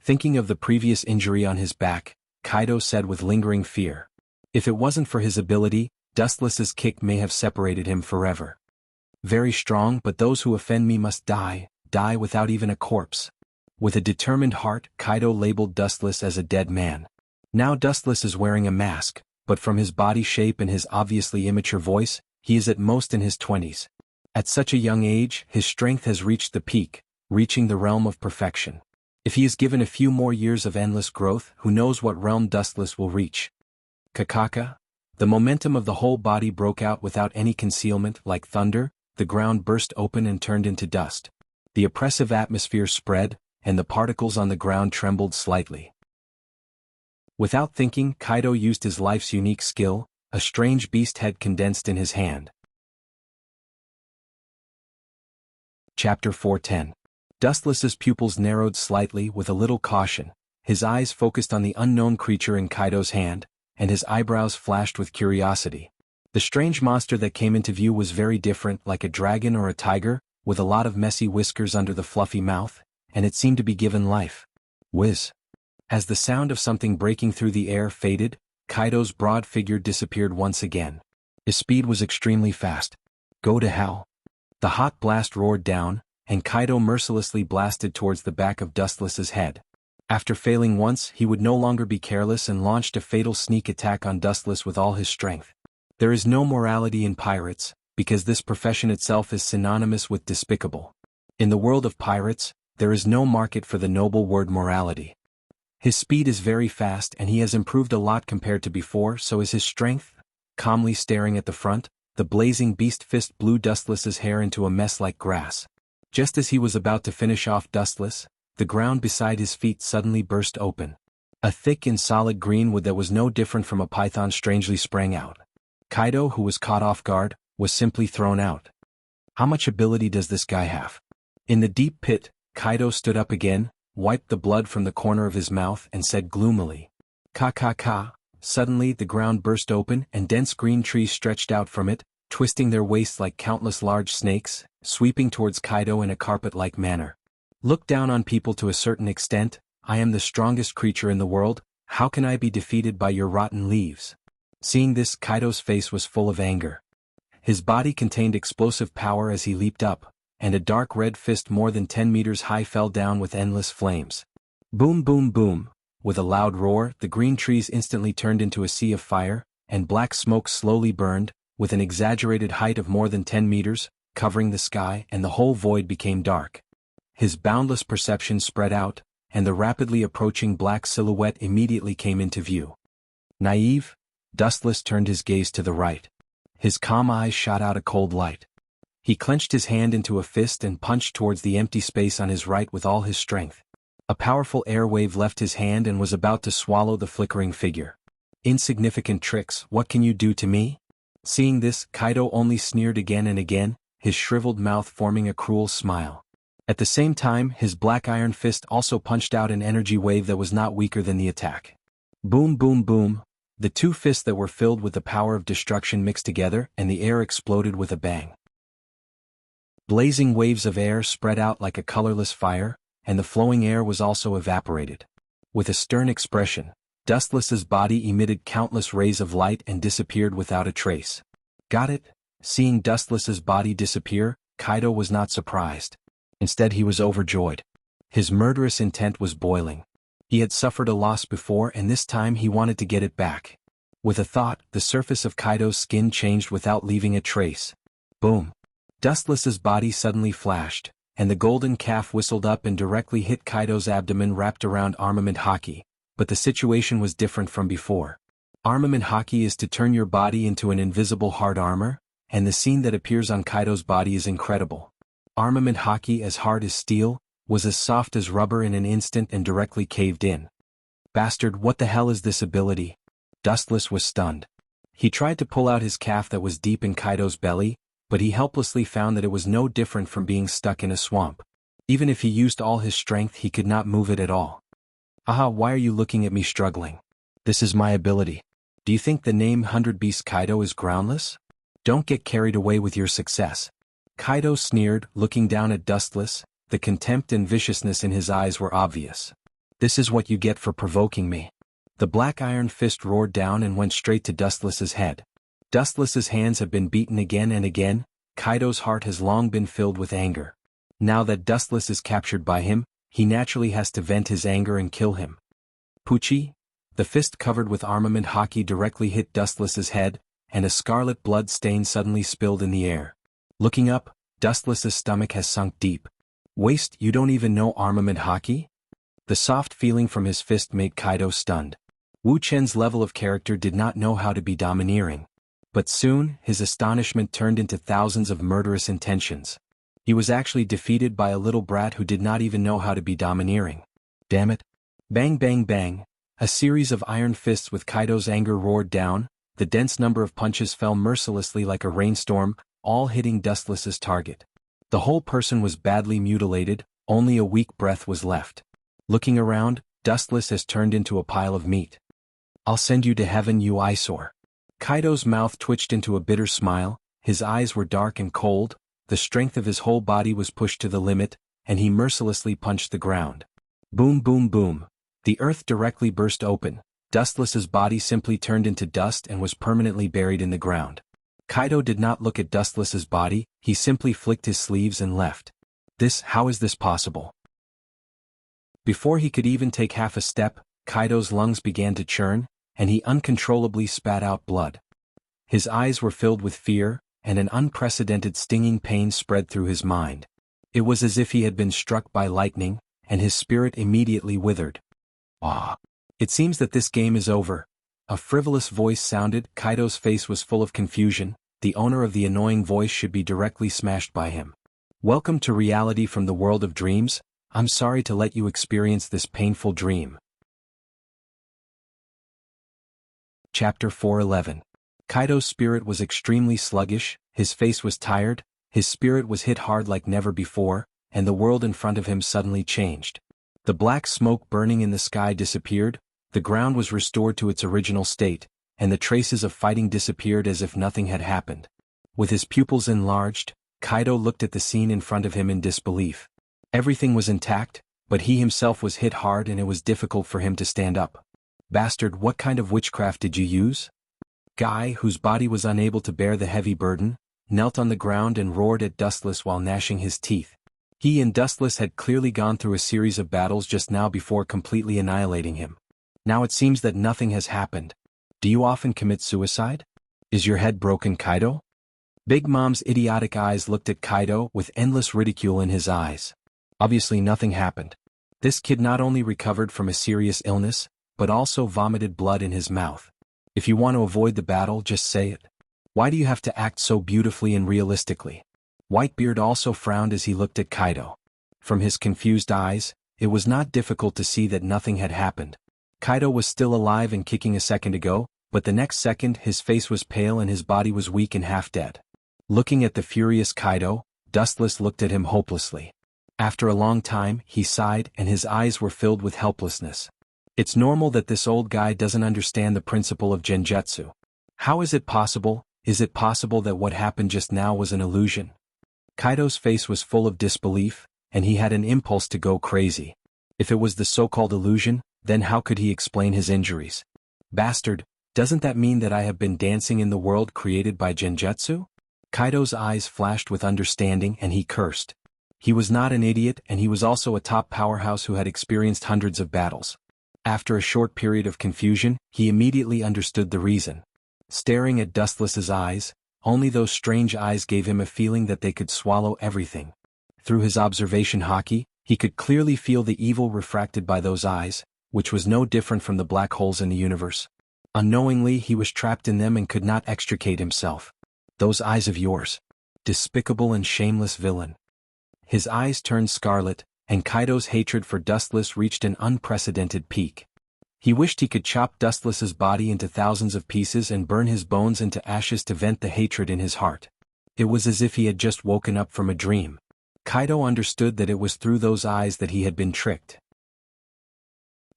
Thinking of the previous injury on his back, Kaido said with lingering fear. If it wasn't for his ability, Dustless's kick may have separated him forever. Very strong, but those who offend me must die without even a corpse. With a determined heart, Kaido labeled Dustless as a dead man. Now Dustless is wearing a mask, but from his body shape and his obviously immature voice, he is at most in his 20s. At such a young age, his strength has reached the peak, reaching the realm of perfection. If he is given a few more years of endless growth, who knows what realm Dustless will reach. Kakaka? The momentum of the whole body broke out without any concealment. Like thunder, the ground burst open and turned into dust. The oppressive atmosphere spread, and the particles on the ground trembled slightly. Without thinking, Kaido used his life's unique skill. A strange beast head condensed in his hand. Chapter 410. Dustless's pupils narrowed slightly with a little caution. His eyes focused on the unknown creature in Kaido's hand, and his eyebrows flashed with curiosity. The strange monster that came into view was very different, like a dragon or a tiger, with a lot of messy whiskers under the fluffy mouth, and it seemed to be given life. Whiz. As the sound of something breaking through the air faded, Kaido's broad figure disappeared once again. His speed was extremely fast. Go to hell. The hot blast roared down, and Kaido mercilessly blasted towards the back of Dustless's head. After failing once, he would no longer be careless and launched a fatal sneak attack on Dustless with all his strength. There is no morality in pirates, because this profession itself is synonymous with despicable. In the world of pirates, there is no market for the noble word morality. His speed is very fast and he has improved a lot compared to before, so is his strength. Calmly staring at the front, the blazing beast fist blew Dustless's hair into a mess like grass. Just as he was about to finish off Dustless, the ground beside his feet suddenly burst open. A thick and solid green wood that was no different from a python strangely sprang out. Kaido, who was caught off guard, was simply thrown out. How much ability does this guy have? In the deep pit, Kaido stood up again, wiped the blood from the corner of his mouth and said gloomily, "Ka ka ka." Suddenly the ground burst open and dense green trees stretched out from it, twisting their waists like countless large snakes, sweeping towards Kaido in a carpet-like manner. Look down on people to a certain extent. I am the strongest creature in the world, how can I be defeated by your rotten leaves? Seeing this, Kaido's face was full of anger. His body contained explosive power as he leaped up, and a dark red fist more than 10 meters high fell down with endless flames. Boom boom boom. With a loud roar, the green trees instantly turned into a sea of fire, and black smoke slowly burned, with an exaggerated height of more than 10 meters, covering the sky, and the whole void became dark. His boundless perception spread out, and the rapidly approaching black silhouette immediately came into view. Naive, Dustless turned his gaze to the right. His calm eyes shot out a cold light. He clenched his hand into a fist and punched towards the empty space on his right with all his strength. A powerful air wave left his hand and was about to swallow the flickering figure. Insignificant tricks, what can you do to me? Seeing this, Kaido only sneered again and again, his shriveled mouth forming a cruel smile. At the same time, his black iron fist also punched out an energy wave that was not weaker than the attack. Boom boom boom. The two fists that were filled with the power of destruction mixed together, and the air exploded with a bang. Blazing waves of air spread out like a colorless fire, and the flowing air was also evaporated. With a stern expression, Dustless's body emitted countless rays of light and disappeared without a trace. Got it? Seeing Dustless's body disappear, Kaido was not surprised. Instead, he was overjoyed. His murderous intent was boiling. He had suffered a loss before, and this time he wanted to get it back. With a thought, the surface of Kaido's skin changed without leaving a trace. Boom. Dustless's body suddenly flashed, and the golden calf whistled up and directly hit Kaido's abdomen wrapped around armament haki, but the situation was different from before. Armament haki is to turn your body into an invisible hard armor, and the scene that appears on Kaido's body is incredible. Armament haki, as hard as steel, was as soft as rubber in an instant and directly caved in. Bastard, what the hell is this ability? Dustless was stunned. He tried to pull out his calf that was deep in Kaido's belly, but he helplessly found that it was no different from being stuck in a swamp. Even if he used all his strength, he could not move it at all. Aha, why are you looking at me struggling? This is my ability. Do you think the name 100 Beast Kaido is groundless? Don't get carried away with your success. Kaido sneered, looking down at Dustless. The contempt and viciousness in his eyes were obvious. This is what you get for provoking me. The black iron fist roared down and went straight to Dustless's head. Dustless's hands have been beaten again and again. Kaido's heart has long been filled with anger. Now that Dustless is captured by him, he naturally has to vent his anger and kill him. Pucci? The fist covered with armament haki directly hit Dustless's head, and a scarlet blood stain suddenly spilled in the air. Looking up, Dustless's stomach has sunk deep. Waste, you don't even know armament haki? The soft feeling from his fist made Kaido stunned. Wu Chen's level of character did not know how to be domineering. But soon, his astonishment turned into thousands of murderous intentions. He was actually defeated by a little brat who did not even know how to be domineering. Damn it. Bang bang bang. A series of iron fists with Kaido's anger roared down. The dense number of punches fell mercilessly like a rainstorm, all hitting Dustless's target. The whole person was badly mutilated, only a weak breath was left. Looking around, Dustless has turned into a pile of meat. I'll send you to heaven, you eyesore. Kaido's mouth twitched into a bitter smile, his eyes were dark and cold, the strength of his whole body was pushed to the limit, and he mercilessly punched the ground. Boom boom boom. The earth directly burst open. Dustless's body simply turned into dust and was permanently buried in the ground. Kaido did not look at Dustless's body, he simply flicked his sleeves and left. How is this possible? Before he could even take half a step, Kaido's lungs began to churn, and he uncontrollably spat out blood. His eyes were filled with fear, and an unprecedented stinging pain spread through his mind. It was as if he had been struck by lightning, and his spirit immediately withered. Ah! It seems that this game is over. A frivolous voice sounded. Kaido's face was full of confusion. the owner of the annoying voice should be directly smashed by him. Welcome to reality from the world of dreams. I'm sorry to let you experience this painful dream. Chapter 4:11. Kaido's spirit was extremely sluggish, his face was tired, his spirit was hit hard like never before, and the world in front of him suddenly changed. The black smoke burning in the sky disappeared, the ground was restored to its original state, and the traces of fighting disappeared as if nothing had happened. With his pupils enlarged, Kaido looked at the scene in front of him in disbelief. Everything was intact, but he himself was hit hard and it was difficult for him to stand up. Bastard, what kind of witchcraft did you use? Guy, whose body was unable to bear the heavy burden, knelt on the ground and roared at Dustless while gnashing his teeth. He and Dustless had clearly gone through a series of battles just now before completely annihilating him. Now it seems that nothing has happened. Do you often commit suicide? Is your head broken, Kaido? Big Mom's idiotic eyes looked at Kaido with endless ridicule in his eyes. Obviously nothing happened. This kid not only recovered from a serious illness, but also vomited blood in his mouth. If you want to avoid the battle, just say it. Why do you have to act so beautifully and realistically? Whitebeard also frowned as he looked at Kaido. From his confused eyes, it was not difficult to see that nothing had happened. Kaido was still alive and kicking a second ago, but the next second his face was pale and his body was weak and half dead. Looking at the furious Kaido, Dustless looked at him hopelessly. After a long time, he sighed and his eyes were filled with helplessness. It's normal that this old guy doesn't understand the principle of genjutsu. How is it possible? Is it possible that what happened just now was an illusion? Kaido's face was full of disbelief, and he had an impulse to go crazy. If it was the so-called illusion, then how could he explain his injuries? Bastard, doesn't that mean that I have been dancing in the world created by genjutsu? Kaido's eyes flashed with understanding and he cursed. He was not an idiot and he was also a top powerhouse who had experienced hundreds of battles. After a short period of confusion, he immediately understood the reason. Staring at Dustless's eyes, only those strange eyes gave him a feeling that they could swallow everything. Through his observation haki, he could clearly feel the evil refracted by those eyes, which was no different from the black holes in the universe. Unknowingly he was trapped in them and could not extricate himself. Those eyes of yours. Despicable and shameless villain. His eyes turned scarlet, and Kaido's hatred for Dustless reached an unprecedented peak. He wished he could chop Dustless's body into thousands of pieces and burn his bones into ashes to vent the hatred in his heart. It was as if he had just woken up from a dream. Kaido understood that it was through those eyes that he had been tricked.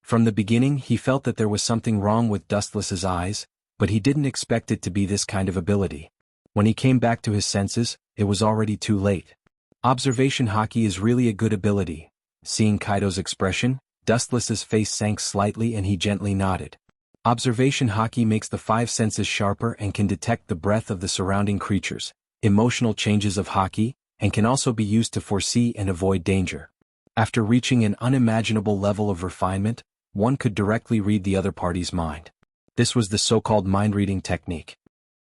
From the beginning he felt that there was something wrong with Dustless's eyes, but he didn't expect it to be this kind of ability. When he came back to his senses, it was already too late. Observation haki is really a good ability. Seeing Kaido's expression, Dustless's face sank slightly and he gently nodded. Observation haki makes the five senses sharper and can detect the breath of the surrounding creatures, emotional changes of haki, and can also be used to foresee and avoid danger. After reaching an unimaginable level of refinement, one could directly read the other party's mind. This was the so-called mind-reading technique.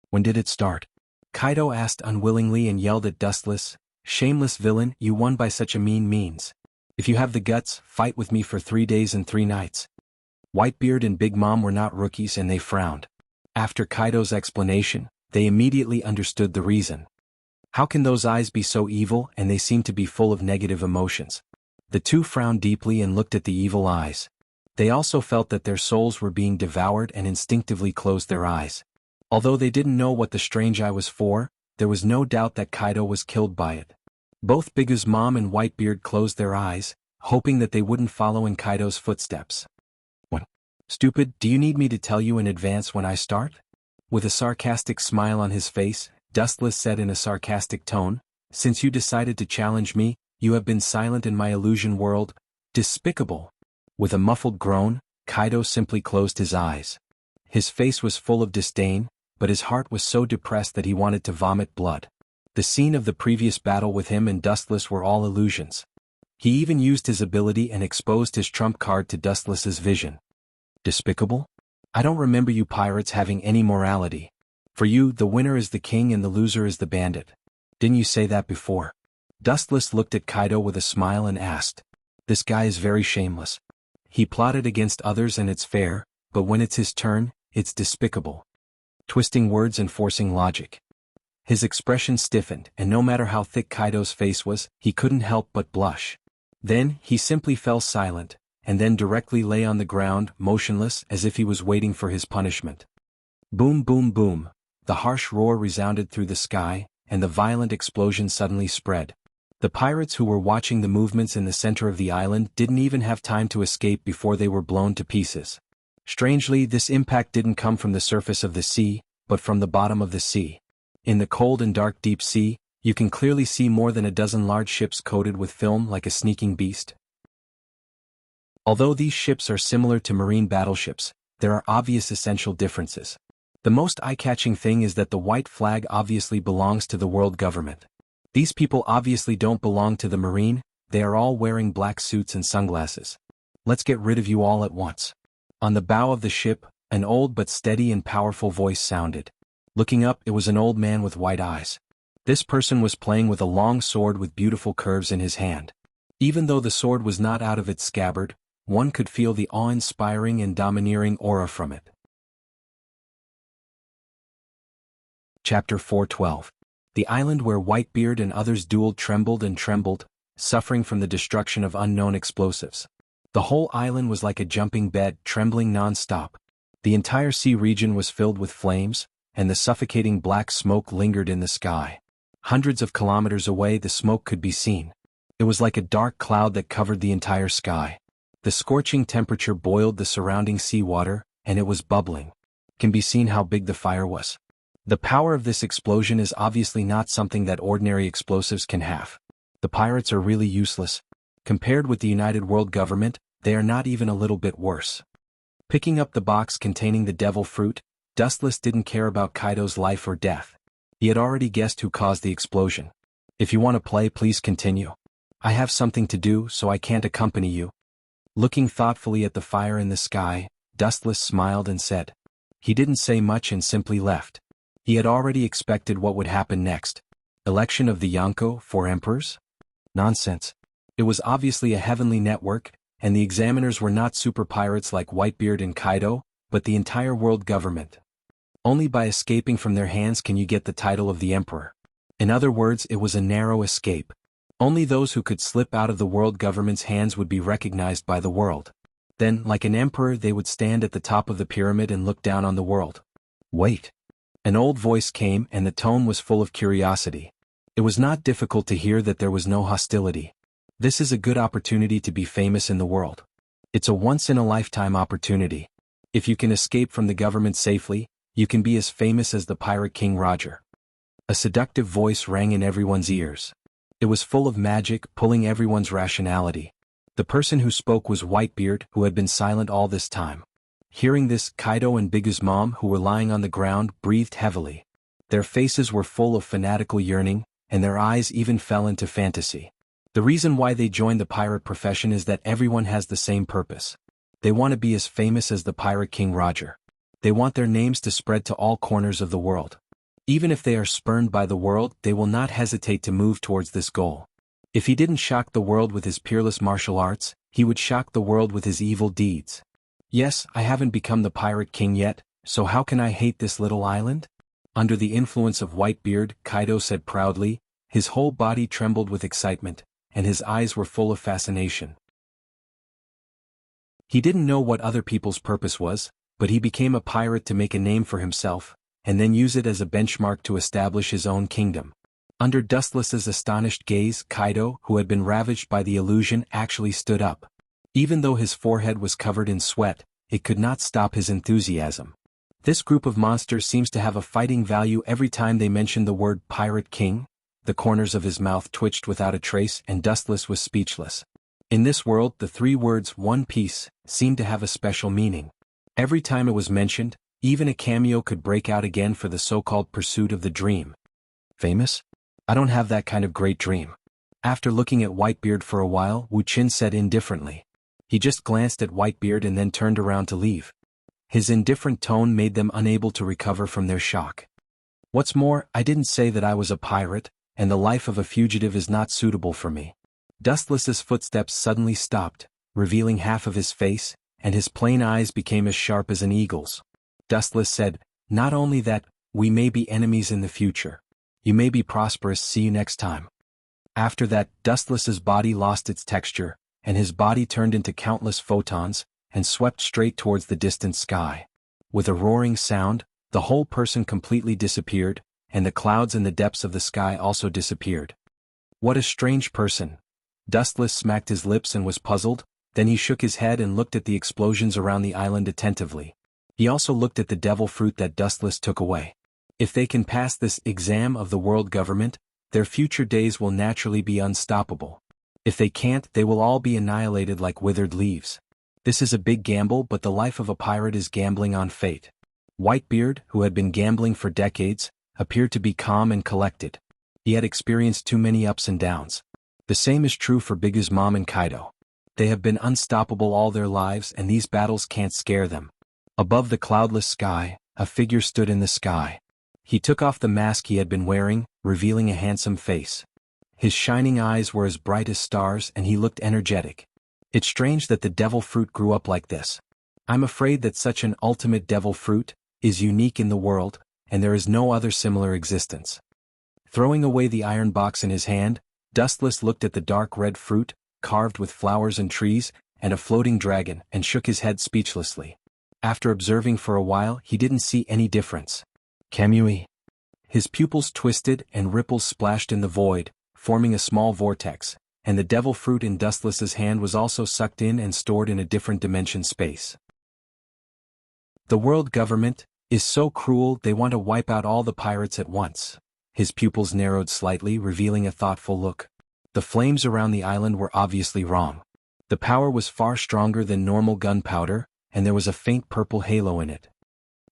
When did it start? Kaido asked unwillingly and yelled at Dustless, "Shameless villain, you won by such a mean means. If you have the guts, fight with me for 3 days and 3 nights." Whitebeard and Big Mom were not rookies and they frowned. After Kaido's explanation, they immediately understood the reason. How can those eyes be so evil and they seem to be full of negative emotions? The two frowned deeply and looked at the evil eyes. They also felt that their souls were being devoured and instinctively closed their eyes. Although they didn't know what the strange eye was for, there was no doubt that Kaido was killed by it. Both Big's Mom and Whitebeard closed their eyes, hoping that they wouldn't follow in Kaido's footsteps. "What? Stupid, do you need me to tell you in advance when I start?" With a sarcastic smile on his face, Dustless said in a sarcastic tone, "Since you decided to challenge me, you have been silent in my illusion world. Despicable." With a muffled groan, Kaido simply closed his eyes. His face was full of disdain, but his heart was so depressed that he wanted to vomit blood. The scene of the previous battle with him and Dustless were all illusions. He even used his ability and exposed his trump card to Dustless's vision. Despicable? I don't remember you pirates having any morality. For you, the winner is the king and the loser is the bandit. Didn't you say that before? Dustless looked at Kaido with a smile and asked. This guy is very shameless. He plotted against others and it's fair, but when it's his turn, it's despicable. Twisting words and forcing logic. His expression stiffened, and no matter how thick Kaido's face was, he couldn't help but blush. Then, he simply fell silent, and then directly lay on the ground, motionless, as if he was waiting for his punishment. Boom, boom, boom. The harsh roar resounded through the sky, and the violent explosion suddenly spread. The pirates who were watching the movements in the center of the island didn't even have time to escape before they were blown to pieces. Strangely, this impact didn't come from the surface of the sea, but from the bottom of the sea. In the cold and dark deep sea, you can clearly see more than a dozen large ships coated with film like a sneaking beast. Although these ships are similar to marine battleships, there are obvious essential differences. The most eye-catching thing is that the white flag obviously belongs to the world government. These people obviously don't belong to the marine, they are all wearing black suits and sunglasses. Let's get rid of you all at once. On the bow of the ship, an old but steady and powerful voice sounded. Looking up, it was an old man with white eyes. This person was playing with a long sword with beautiful curves in his hand. Even though the sword was not out of its scabbard, one could feel the awe-inspiring and domineering aura from it. Chapter 4:12. The island where Whitebeard and others dueled trembled and trembled, suffering from the destruction of unknown explosives. The whole island was like a jumping bed, trembling non-stop. The entire sea region was filled with flames, and the suffocating black smoke lingered in the sky. Hundreds of kilometers away, the smoke could be seen. It was like a dark cloud that covered the entire sky. The scorching temperature boiled the surrounding seawater, and it was bubbling. Can be seen how big the fire was. The power of this explosion is obviously not something that ordinary explosives can have. The pirates are really useless. Compared with the United World Government, they are not even a little bit worse. Picking up the box containing the devil fruit, Dustless didn't care about Kaido's life or death. He had already guessed who caused the explosion. If you want to play, please continue. I have something to do, so I can't accompany you. Looking thoughtfully at the fire in the sky, Dustless smiled and said. He didn't say much and simply left. He had already expected what would happen next. Election of the Yonko for emperors? Nonsense. It was obviously a heavenly network, and the examiners were not super pirates like Whitebeard and Kaido, but the entire world government. Only by escaping from their hands can you get the title of the emperor. In other words, it was a narrow escape. Only those who could slip out of the world government's hands would be recognized by the world. Then, like an emperor, they would stand at the top of the pyramid and look down on the world. Wait. An old voice came, and the tone was full of curiosity. It was not difficult to hear that there was no hostility. This is a good opportunity to be famous in the world. It's a once-in-a-lifetime opportunity. If you can escape from the government safely, you can be as famous as the Pirate King Roger. A seductive voice rang in everyone's ears. It was full of magic, pulling everyone's rationality. The person who spoke was Whitebeard, who had been silent all this time. Hearing this, Kaido and Bigu's mom, who were lying on the ground, breathed heavily. Their faces were full of fanatical yearning, and their eyes even fell into fantasy. The reason why they joined the pirate profession is that everyone has the same purpose. They want to be as famous as the Pirate King Roger. They want their names to spread to all corners of the world. Even if they are spurned by the world, they will not hesitate to move towards this goal. If he didn't shock the world with his peerless martial arts, he would shock the world with his evil deeds. Yes, I haven't become the Pirate King yet, so how can I hate this little island? Under the influence of Whitebeard, Kaido said proudly, his whole body trembled with excitement, and his eyes were full of fascination. He didn't know what other people's purpose was, but he became a pirate to make a name for himself, and then use it as a benchmark to establish his own kingdom. Under Dustless's astonished gaze, Kaido, who had been ravaged by the illusion, actually stood up. Even though his forehead was covered in sweat, it could not stop his enthusiasm. This group of monsters seems to have a fighting value every time they mention the word Pirate King. The corners of his mouth twitched without a trace, and Dustless was speechless. In this world, the three words One Piece seemed to have a special meaning. Every time it was mentioned, even a cameo could break out again for the so-called pursuit of the dream. Famous? I don't have that kind of great dream. After looking at Whitebeard for a while, Wu Qin said indifferently. He just glanced at Whitebeard and then turned around to leave. His indifferent tone made them unable to recover from their shock. What's more, I didn't say that I was a pirate, and the life of a fugitive is not suitable for me. Dustless's footsteps suddenly stopped, revealing half of his face, and his plain eyes became as sharp as an eagle's. Dustless said, not only that, we may be enemies in the future. You may be prosperous. See you next time. After that, Dustless's body lost its texture, and his body turned into countless photons, and swept straight towards the distant sky. With a roaring sound, the whole person completely disappeared, and the clouds in the depths of the sky also disappeared. What a strange person. Dustless smacked his lips and was puzzled, then he shook his head and looked at the explosions around the island attentively. He also looked at the devil fruit that Dustless took away. If they can pass this exam of the world government, their future days will naturally be unstoppable. If they can't, they will all be annihilated like withered leaves. This is a big gamble, but the life of a pirate is gambling on fate. Whitebeard, who had been gambling for decades, appeared to be calm and collected. He had experienced too many ups and downs. The same is true for Bigu's mom and Kaido. They have been unstoppable all their lives, and these battles can't scare them. Above the cloudless sky, a figure stood in the sky. He took off the mask he had been wearing, revealing a handsome face. His shining eyes were as bright as stars, and he looked energetic. It's strange that the devil fruit grew up like this. I'm afraid that such an ultimate devil fruit is unique in the world, and there is no other similar existence. Throwing away the iron box in his hand, Dustless looked at the dark red fruit, carved with flowers and trees, and a floating dragon, and shook his head speechlessly. After observing for a while, he didn't see any difference. Kamui. His pupils twisted and ripples splashed in the void, forming a small vortex, and the devil fruit in Dustless's hand was also sucked in and stored in a different dimension space. The world government is so cruel, they want to wipe out all the pirates at once. His pupils narrowed slightly, revealing a thoughtful look. The flames around the island were obviously wrong. The power was far stronger than normal gunpowder, and there was a faint purple halo in it.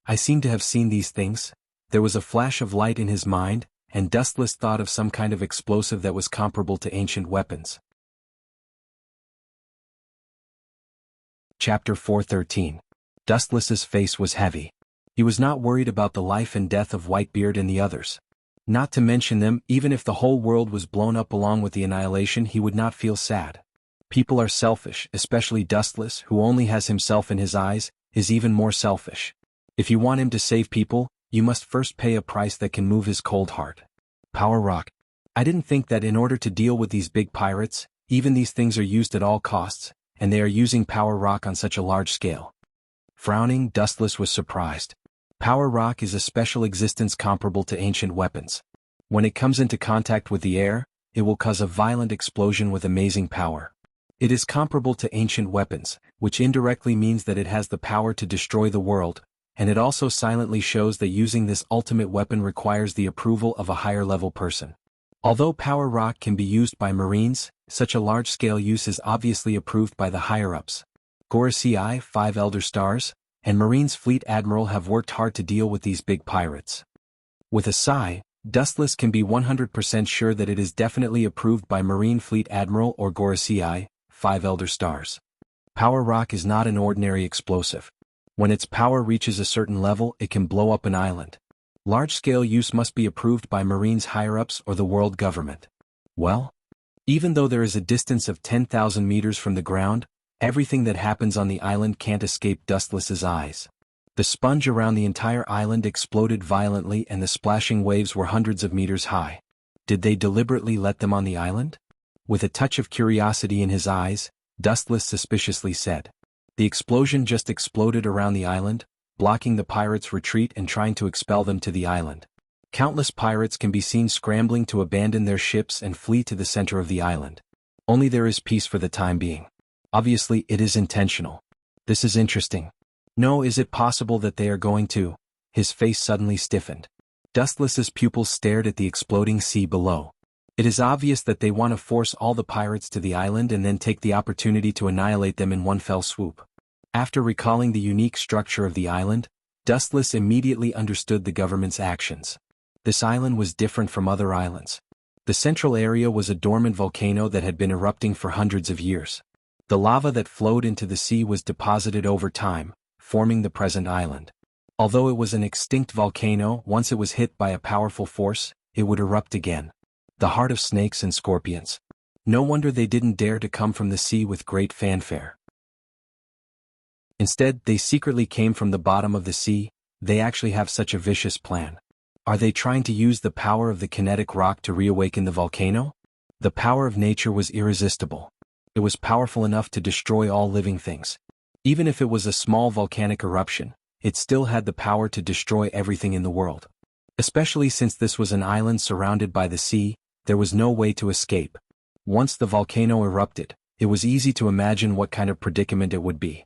I seem to have seen these things. There was a flash of light in his mind, and Dustless thought of some kind of explosive that was comparable to ancient weapons. Chapter 413. Dustless's face was heavy. He was not worried about the life and death of Whitebeard and the others. Not to mention them, even if the whole world was blown up along with the annihilation, he would not feel sad. People are selfish, especially Dustless, who only has himself in his eyes, is even more selfish. If you want him to save people, you must first pay a price that can move his cold heart. Power rock. I didn't think that in order to deal with these big pirates, even these things are used at all costs, and they are using power rock on such a large scale. Frowning, Dustless was surprised. Power rock is a special existence comparable to ancient weapons. When it comes into contact with the air, it will cause a violent explosion with amazing power. It is comparable to ancient weapons, which indirectly means that it has the power to destroy the world, and it also silently shows that using this ultimate weapon requires the approval of a higher-level person. Although power rock can be used by Marines, such a large-scale use is obviously approved by the higher-ups. Gorosei, 5 Elder Stars, and Marines Fleet Admiral have worked hard to deal with these big pirates. With a sigh, Dustless can be 100% sure that it is definitely approved by Marine Fleet Admiral or Gorosei, 5 Elder Stars. Power rock is not an ordinary explosive. When its power reaches a certain level, it can blow up an island. Large-scale use must be approved by Marines higher-ups or the world government. Well, even though there is a distance of 10,000 meters from the ground, everything that happens on the island can't escape Dustless's eyes. The sponge around the entire island exploded violently and the splashing waves were hundreds of meters high. Did they deliberately let them on the island? With a touch of curiosity in his eyes, Dustless suspiciously said. The explosion just exploded around the island, blocking the pirates' retreat and trying to expel them to the island. Countless pirates can be seen scrambling to abandon their ships and flee to the center of the island. Only there is peace for the time being. Obviously, it is intentional. This is interesting. No, is it possible that they are going to? His face suddenly stiffened. Dustless's pupils stared at the exploding sea below. It is obvious that they want to force all the pirates to the island and then take the opportunity to annihilate them in one fell swoop. After recalling the unique structure of the island, Dustless immediately understood the government's actions. This island was different from other islands. The central area was a dormant volcano that had been erupting for hundreds of years. The lava that flowed into the sea was deposited over time, forming the present island. Although it was an extinct volcano, once it was hit by a powerful force, it would erupt again. The heart of snakes and scorpions. No wonder they didn't dare to come from the sea with great fanfare. Instead, they secretly came from the bottom of the sea. They actually have such a vicious plan. Are they trying to use the power of the kinetic rock to reawaken the volcano? The power of nature was irresistible. It was powerful enough to destroy all living things. Even if it was a small volcanic eruption, it still had the power to destroy everything in the world. Especially since this was an island surrounded by the sea, there was no way to escape. Once the volcano erupted, it was easy to imagine what kind of predicament it would be.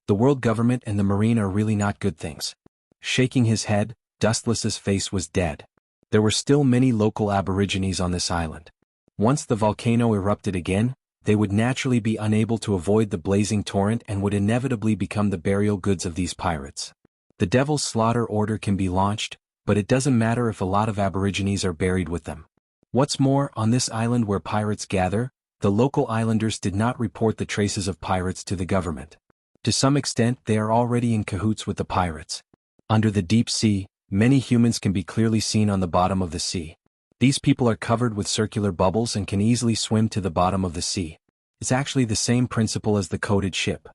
The world government and the marine are really not good things. Shaking his head, Dustless's face was dead. There were still many local aborigines on this island. Once the volcano erupted again, they would naturally be unable to avoid the blazing torrent and would inevitably become the burial goods of these pirates. The Devil's Slaughter order can be launched, but it doesn't matter if a lot of aborigines are buried with them. What's more, on this island where pirates gather, the local islanders did not report the traces of pirates to the government. To some extent, they are already in cahoots with the pirates. Under the deep sea, many humans can be clearly seen on the bottom of the sea. These people are covered with circular bubbles and can easily swim to the bottom of the sea. It's actually the same principle as the coated ship.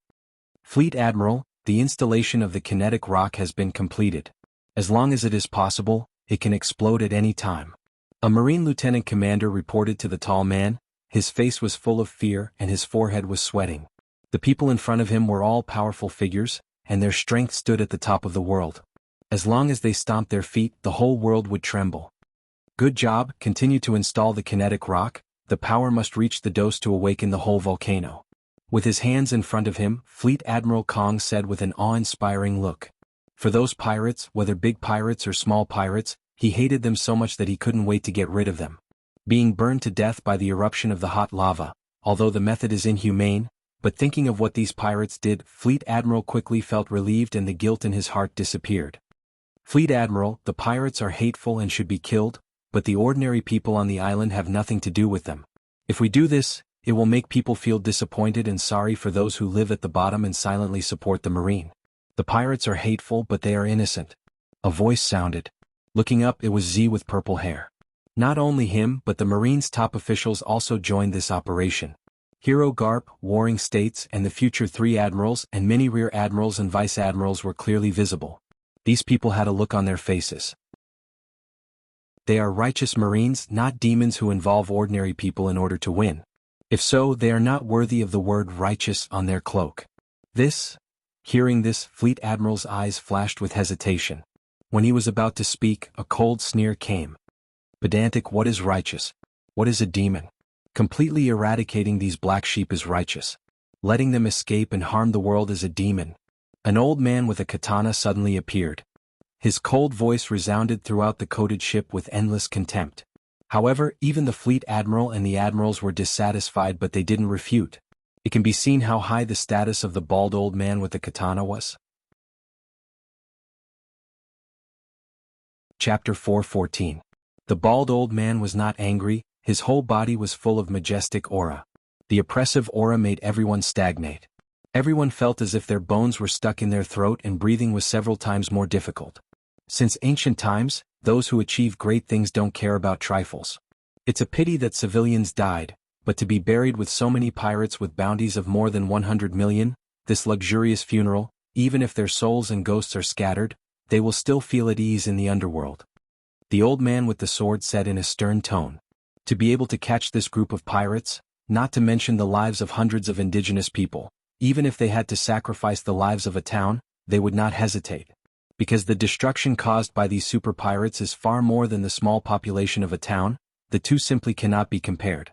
Fleet Admiral, the installation of the kinetic rock has been completed. As long as it is possible, it can explode at any time. A Marine Lieutenant Commander reported to the tall man. His face was full of fear and his forehead was sweating. The people in front of him were all powerful figures, and their strength stood at the top of the world. As long as they stomped their feet, the whole world would tremble. Good job, continue to install the kinetic rock. The power must reach the dose to awaken the whole volcano. With his hands in front of him, Fleet Admiral Kong said with an awe-inspiring look. For those pirates, whether big pirates or small pirates, he hated them so much that he couldn't wait to get rid of them. Being burned to death by the eruption of the hot lava, although the method is inhumane, but thinking of what these pirates did, Fleet Admiral quickly felt relieved and the guilt in his heart disappeared. Fleet Admiral, the pirates are hateful and should be killed, but the ordinary people on the island have nothing to do with them. If we do this, it will make people feel disappointed and sorry for those who live at the bottom and silently support the marine. The pirates are hateful but they are innocent. A voice sounded. Looking up, it was Z with purple hair. Not only him but the marine's top officials also joined this operation. Hero Garp, Warring States and the future 3 admirals and many rear admirals and vice admirals were clearly visible. These people had a look on their faces. They are righteous marines, not demons who involve ordinary people in order to win. If so, they are not worthy of the word righteous on their cloak. Hearing this, Fleet Admiral's eyes flashed with hesitation. When he was about to speak, a cold sneer came. Pedantic, what is righteous? What is a demon? Completely eradicating these black sheep is righteous. Letting them escape and harm the world is a demon. An old man with a katana suddenly appeared. His cold voice resounded throughout the coated ship with endless contempt. However, even the Fleet Admiral and the admirals were dissatisfied but they didn't refute. It can be seen how high the status of the bald old man with the katana was. Chapter 4:14. The bald old man was not angry, his whole body was full of majestic aura. The oppressive aura made everyone stagnate. Everyone felt as if their bones were stuck in their throat and breathing was several times more difficult. Since ancient times, those who achieve great things don't care about trifles. It's a pity that civilians died, but to be buried with so many pirates with bounties of more than 100 million, this luxurious funeral, even if their souls and ghosts are scattered, they will still feel at ease in the underworld. The old man with the sword said in a stern tone. To be able to catch this group of pirates, not to mention the lives of hundreds of indigenous people, even if they had to sacrifice the lives of a town, they would not hesitate. Because the destruction caused by these super pirates is far more than the small population of a town, the two simply cannot be compared.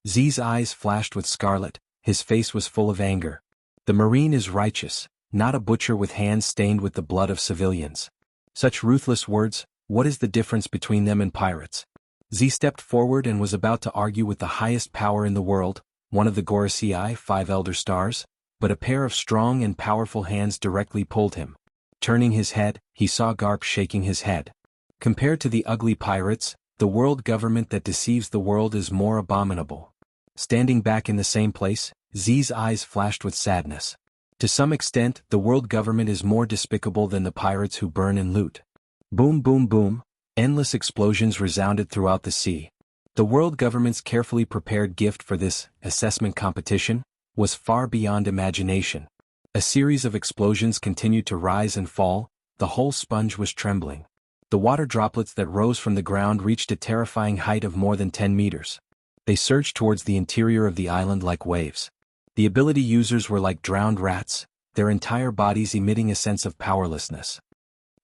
Z's eyes flashed with scarlet, his face was full of anger. The marine is righteous, not a butcher with hands stained with the blood of civilians. Such ruthless words, what is the difference between them and pirates? Z stepped forward and was about to argue with the highest power in the world, one of the Gorosei 5 Elder Stars, but a pair of strong and powerful hands directly pulled him. Turning his head, he saw Garp shaking his head. Compared to the ugly pirates, the world government that deceives the world is more abominable. Standing back in the same place, Z's eyes flashed with sadness. To some extent, the world government is more despicable than the pirates who burn and loot. Boom boom boom, endless explosions resounded throughout the sea. The world government's carefully prepared gift for this assessment competition was far beyond imagination. A series of explosions continued to rise and fall, the whole sponge was trembling. The water droplets that rose from the ground reached a terrifying height of more than 10 meters. They surged towards the interior of the island like waves. The ability users were like drowned rats, their entire bodies emitting a sense of powerlessness.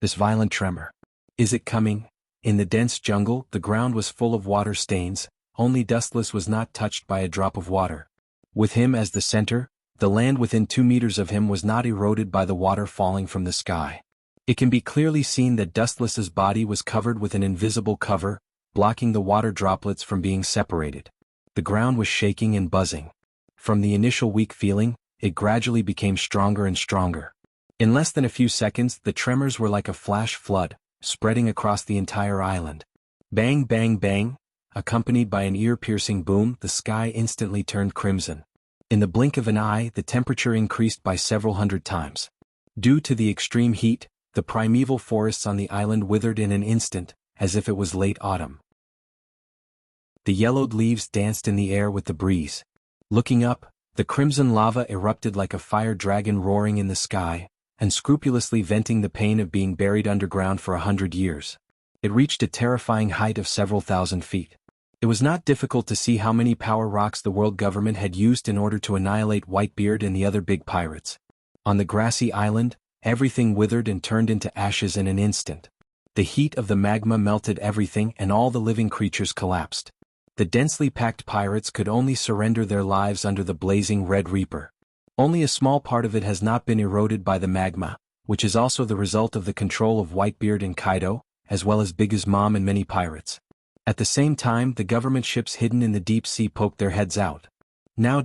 This violent tremor. Is it coming? In the dense jungle, the ground was full of water stains, only Dustless was not touched by a drop of water. With him as the center, the land within 2 meters of him was not eroded by the water falling from the sky. It can be clearly seen that Dustless's body was covered with an invisible cover, blocking the water droplets from being separated. The ground was shaking and buzzing. From the initial weak feeling, it gradually became stronger and stronger. In less than a few seconds, the tremors were like a flash flood, spreading across the entire island. Bang, bang, bang. Accompanied by an ear-piercing boom, the sky instantly turned crimson. In the blink of an eye, the temperature increased by several hundred times. Due to the extreme heat, the primeval forests on the island withered in an instant, as if it was late autumn. The yellowed leaves danced in the air with the breeze. Looking up, the crimson lava erupted like a fire dragon roaring in the sky, unscrupulously venting the pain of being buried underground for 100 years. It reached a terrifying height of several thousand feet. It was not difficult to see how many power rocks the world government had used in order to annihilate Whitebeard and the other big pirates. On the grassy island, everything withered and turned into ashes in an instant. The heat of the magma melted everything and all the living creatures collapsed. The densely packed pirates could only surrender their lives under the blazing Red Reaper. Only a small part of it has not been eroded by the magma, which is also the result of the control of Whitebeard and Kaido, as well as Big's mom and many pirates. At the same time, the government ships hidden in the deep sea poked their heads out. Now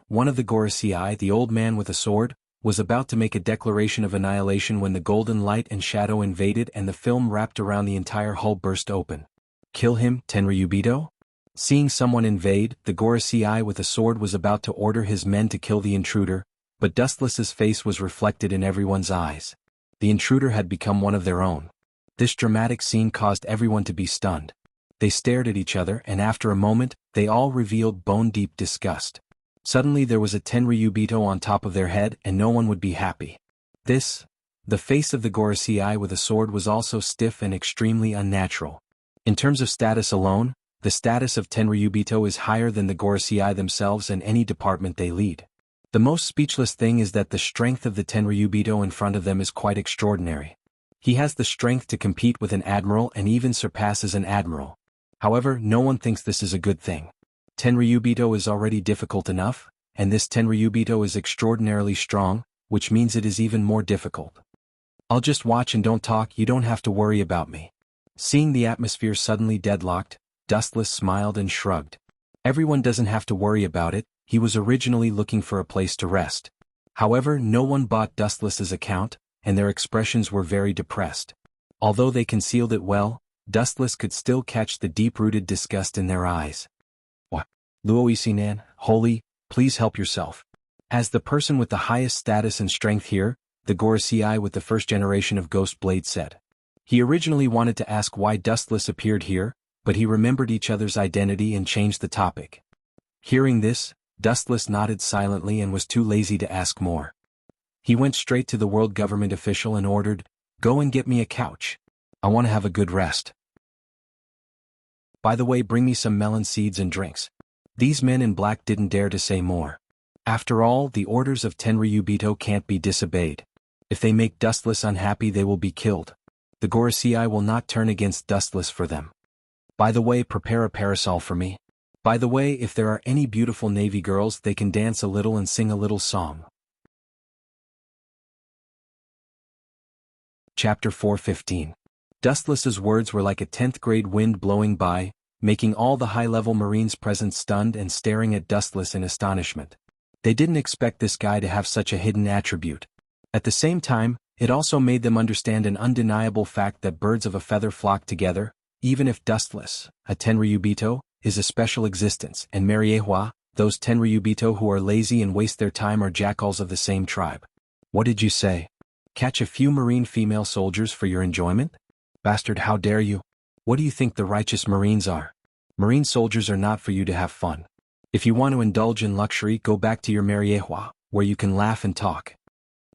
one of the Gorosei, the old man with a sword, was about to make a declaration of annihilation when the golden light and shadow invaded and the film wrapped around the entire hull burst open. Kill him, Tenryubito? Seeing someone invade, the Gorosei with a sword was about to order his men to kill the intruder, but Dustless's face was reflected in everyone's eyes. The intruder had become one of their own. This dramatic scene caused everyone to be stunned. They stared at each other and after a moment, they all revealed bone-deep disgust. Suddenly there was a Tenryubito on top of their head and no one would be happy. The face of the Gorosei with a sword was also stiff and extremely unnatural. In terms of status alone, the status of Tenryubito is higher than the Gorosei themselves and any department they lead. The most speechless thing is that the strength of the Tenryubito in front of them is quite extraordinary. He has the strength to compete with an admiral and even surpasses an admiral. However, no one thinks this is a good thing. Tenryubito is already difficult enough, and this Tenryubito is extraordinarily strong, which means it is even more difficult. I'll just watch and don't talk, you don't have to worry about me. Seeing the atmosphere suddenly deadlocked, Dustless smiled and shrugged. Everyone doesn't have to worry about it, he was originally looking for a place to rest. However, no one bought Dustless's account, and their expressions were very depressed. Although they concealed it well, Dustless could still catch the deep-rooted disgust in their eyes. What? Luoisinan, holy, please help yourself. As the person with the highest status and strength here, the Gorosei with the first generation of Ghost Blade said. He originally wanted to ask why Dustless appeared here, but he remembered each other's identity and changed the topic. Hearing this, Dustless nodded silently and was too lazy to ask more. He went straight to the world government official and ordered, "Go and get me a couch. I want to have a good rest. By the way, bring me some melon seeds and drinks." These men in black didn't dare to say more. After all, the orders of Tenryubito can't be disobeyed. If they make Dustless unhappy, they will be killed. The Gorosei will not turn against Dustless for them. By the way, prepare a parasol for me. By the way, if there are any beautiful navy girls, they can dance a little and sing a little song. Chapter 4:15. Dustless's words were like a 10th grade wind blowing by, making all the high-level Marines present stunned and staring at Dustless in astonishment. They didn't expect this guy to have such a hidden attribute. At the same time, it also made them understand an undeniable fact that birds of a feather flock together, even if Dustless, a Tenryubito, is a special existence, and Mariehua, those Tenryubito who are lazy and waste their time are jackals of the same tribe. What did you say? Catch a few Marine female soldiers for your enjoyment? Bastard, how dare you? What do you think the righteous Marines are? Marine soldiers are not for you to have fun. If you want to indulge in luxury, go back to your Mariehua, where you can laugh and talk.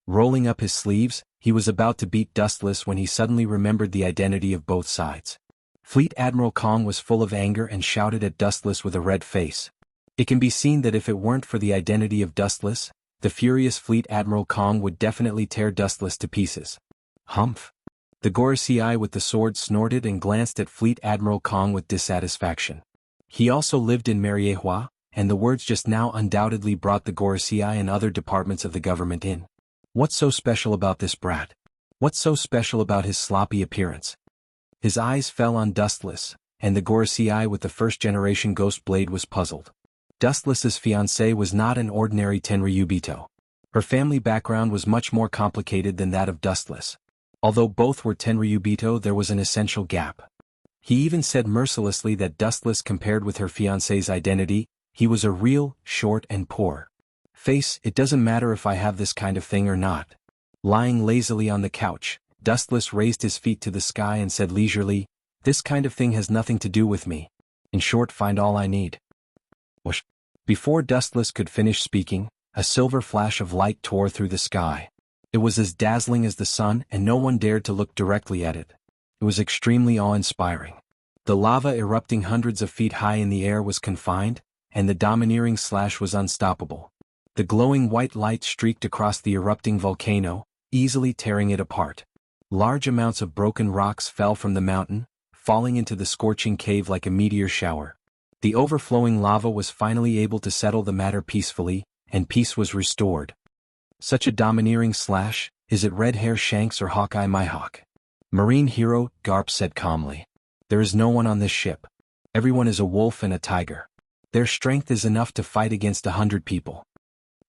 Rolling up his sleeves, he was about to beat Dustless when he suddenly remembered the identity of both sides. Fleet Admiral Kong was full of anger and shouted at Dustless with a red face. It can be seen that if it weren't for the identity of Dustless, the furious Fleet Admiral Kong would definitely tear Dustless to pieces. Humph! The Gorosei with the sword snorted and glanced at Fleet Admiral Kong with dissatisfaction. He also lived in Mariehua, and the words just now undoubtedly brought the Gorosei and other departments of the government in. What's so special about this brat? What's so special about his sloppy appearance? His eyes fell on Dustless, and the Gorosei with the first-generation Ghost Blade was puzzled. Dustless's fiancée was not an ordinary Tenryubito. Her family background was much more complicated than that of Dustless. Although both were Tenryubito, there was an essential gap. He even said mercilessly that Dustless compared with her fiancé's identity, he was a real, short and poor face. It doesn't matter if I have this kind of thing or not. Lying lazily on the couch, Dustless raised his feet to the sky and said leisurely, this kind of thing has nothing to do with me. In short, find all I need. Whoosh. Before Dustless could finish speaking, a silver flash of light tore through the sky. It was as dazzling as the sun and no one dared to look directly at it. It was extremely awe-inspiring. The lava erupting hundreds of feet high in the air was confined, and the domineering slash was unstoppable. The glowing white light streaked across the erupting volcano, easily tearing it apart. Large amounts of broken rocks fell from the mountain, falling into the scorching cave like a meteor shower. The overflowing lava was finally able to settle the matter peacefully, and peace was restored. Such a domineering slash, is it Red Hair Shanks or Hawkeye Mihawk? Marine hero, Garp said calmly. There is no one on this ship. Everyone is a wolf and a tiger. Their strength is enough to fight against 100 people.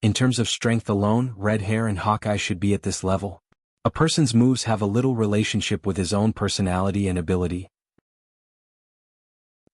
In terms of strength alone, Red Hair and Hawkeye should be at this level. A person's moves have a little relationship with his own personality and ability.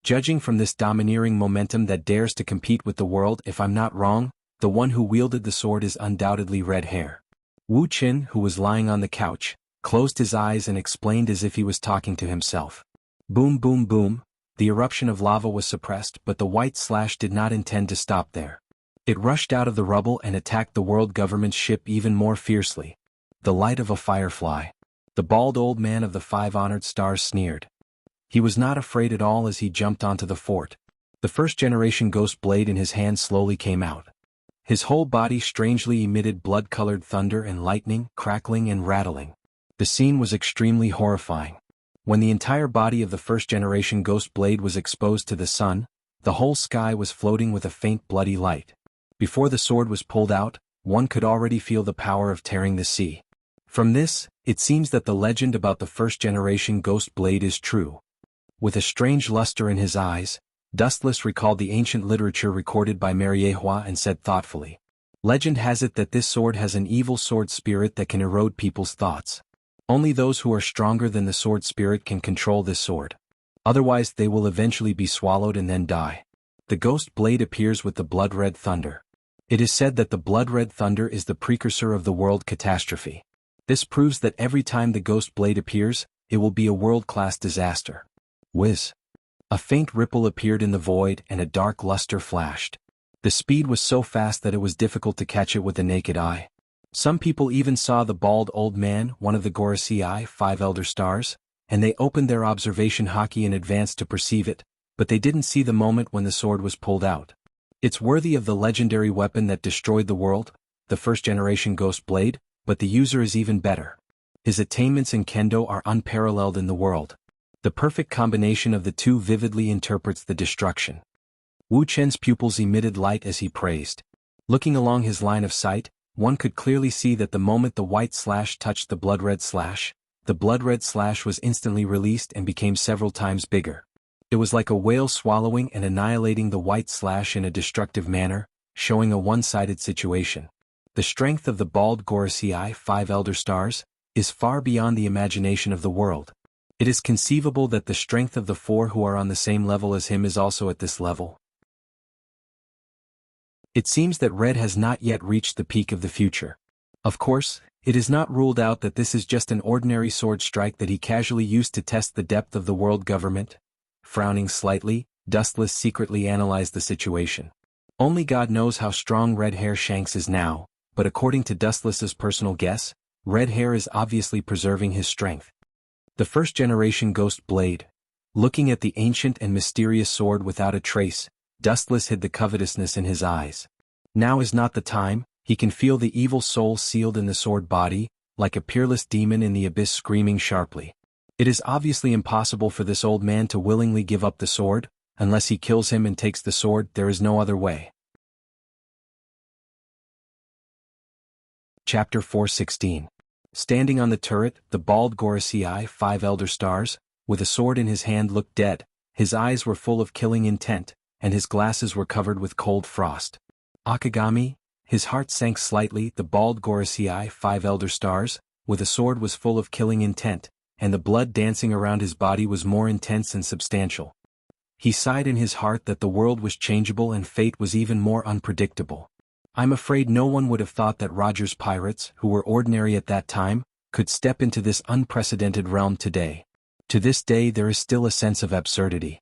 Judging from this domineering momentum that dares to compete with the world, if I'm not wrong, the one who wielded the sword is undoubtedly Red Hair. Wu Qin, who was lying on the couch, closed his eyes and explained as if he was talking to himself. Boom boom boom, the eruption of lava was suppressed, but the white slash did not intend to stop there. It rushed out of the rubble and attacked the world government's ship even more fiercely. The light of a firefly. The bald old man of the 5 honored stars sneered. He was not afraid at all as he jumped onto the fort. The first-generation Ghost Blade in his hand slowly came out. His whole body strangely emitted blood-colored thunder and lightning, crackling and rattling. The scene was extremely horrifying. When the entire body of the first-generation Ghost Blade was exposed to the sun, the whole sky was floating with a faint bloody light. Before the sword was pulled out, one could already feel the power of tearing the sea. From this, it seems that the legend about the first-generation Ghost Blade is true. With a strange luster in his eyes, Dustless recalled the ancient literature recorded by Mariehua and said thoughtfully, legend has it that this sword has an evil sword spirit that can erode people's thoughts. Only those who are stronger than the sword spirit can control this sword. Otherwise they will eventually be swallowed and then die. The Ghost Blade appears with the blood-red thunder. It is said that the blood-red thunder is the precursor of the world catastrophe. This proves that every time the Ghost Blade appears, it will be a world-class disaster. Whiz. A faint ripple appeared in the void and a dark luster flashed. The speed was so fast that it was difficult to catch it with the naked eye. Some people even saw the bald old man, one of the Gorosei 5 Elder Stars, and they opened their observation haki in advance to perceive it, but they didn't see the moment when the sword was pulled out. It's worthy of the legendary weapon that destroyed the world, the first-generation Ghost Blade, but the user is even better. His attainments in kendo are unparalleled in the world. The perfect combination of the two vividly interprets the destruction. Wu Chen's pupils emitted light as he praised. Looking along his line of sight, one could clearly see that the moment the white slash touched the blood-red slash, the blood-red slash was instantly released and became several times bigger. It was like a whale swallowing and annihilating the white slash in a destructive manner, showing a one-sided situation. The strength of the bald Gorosei 5 Elder Stars is far beyond the imagination of the world. It is conceivable that the strength of the 4 who are on the same level as him is also at this level. It seems that Red has not yet reached the peak of the future. Of course, it is not ruled out that this is just an ordinary sword strike that he casually used to test the depth of the world government. Frowning slightly, Dustless secretly analyzed the situation. Only God knows how strong Red Hair Shanks is now, but according to Dustless's personal guess, red hair is obviously preserving his strength. The first-generation ghost blade. Looking at the ancient and mysterious sword without a trace, Dustless hid the covetousness in his eyes. Now is not the time. He can feel the evil soul sealed in the sword body, like a peerless demon in the abyss screaming sharply. It is obviously impossible for this old man to willingly give up the sword. Unless he kills him and takes the sword, there is no other way. Chapter 416. Standing on the turret, the bald Gorosei, 5 elder stars, with a sword in his hand looked dead. His eyes were full of killing intent, and his glasses were covered with cold frost. Akagami, his heart sank slightly. The bald Gorosei, 5 elder stars, with a sword was full of killing intent, and the blood dancing around his body was more intense and substantial. He sighed in his heart that the world was changeable and fate was even more unpredictable. I'm afraid no one would have thought that Roger's pirates, who were ordinary at that time, could step into this unprecedented realm today. To this day there is still a sense of absurdity.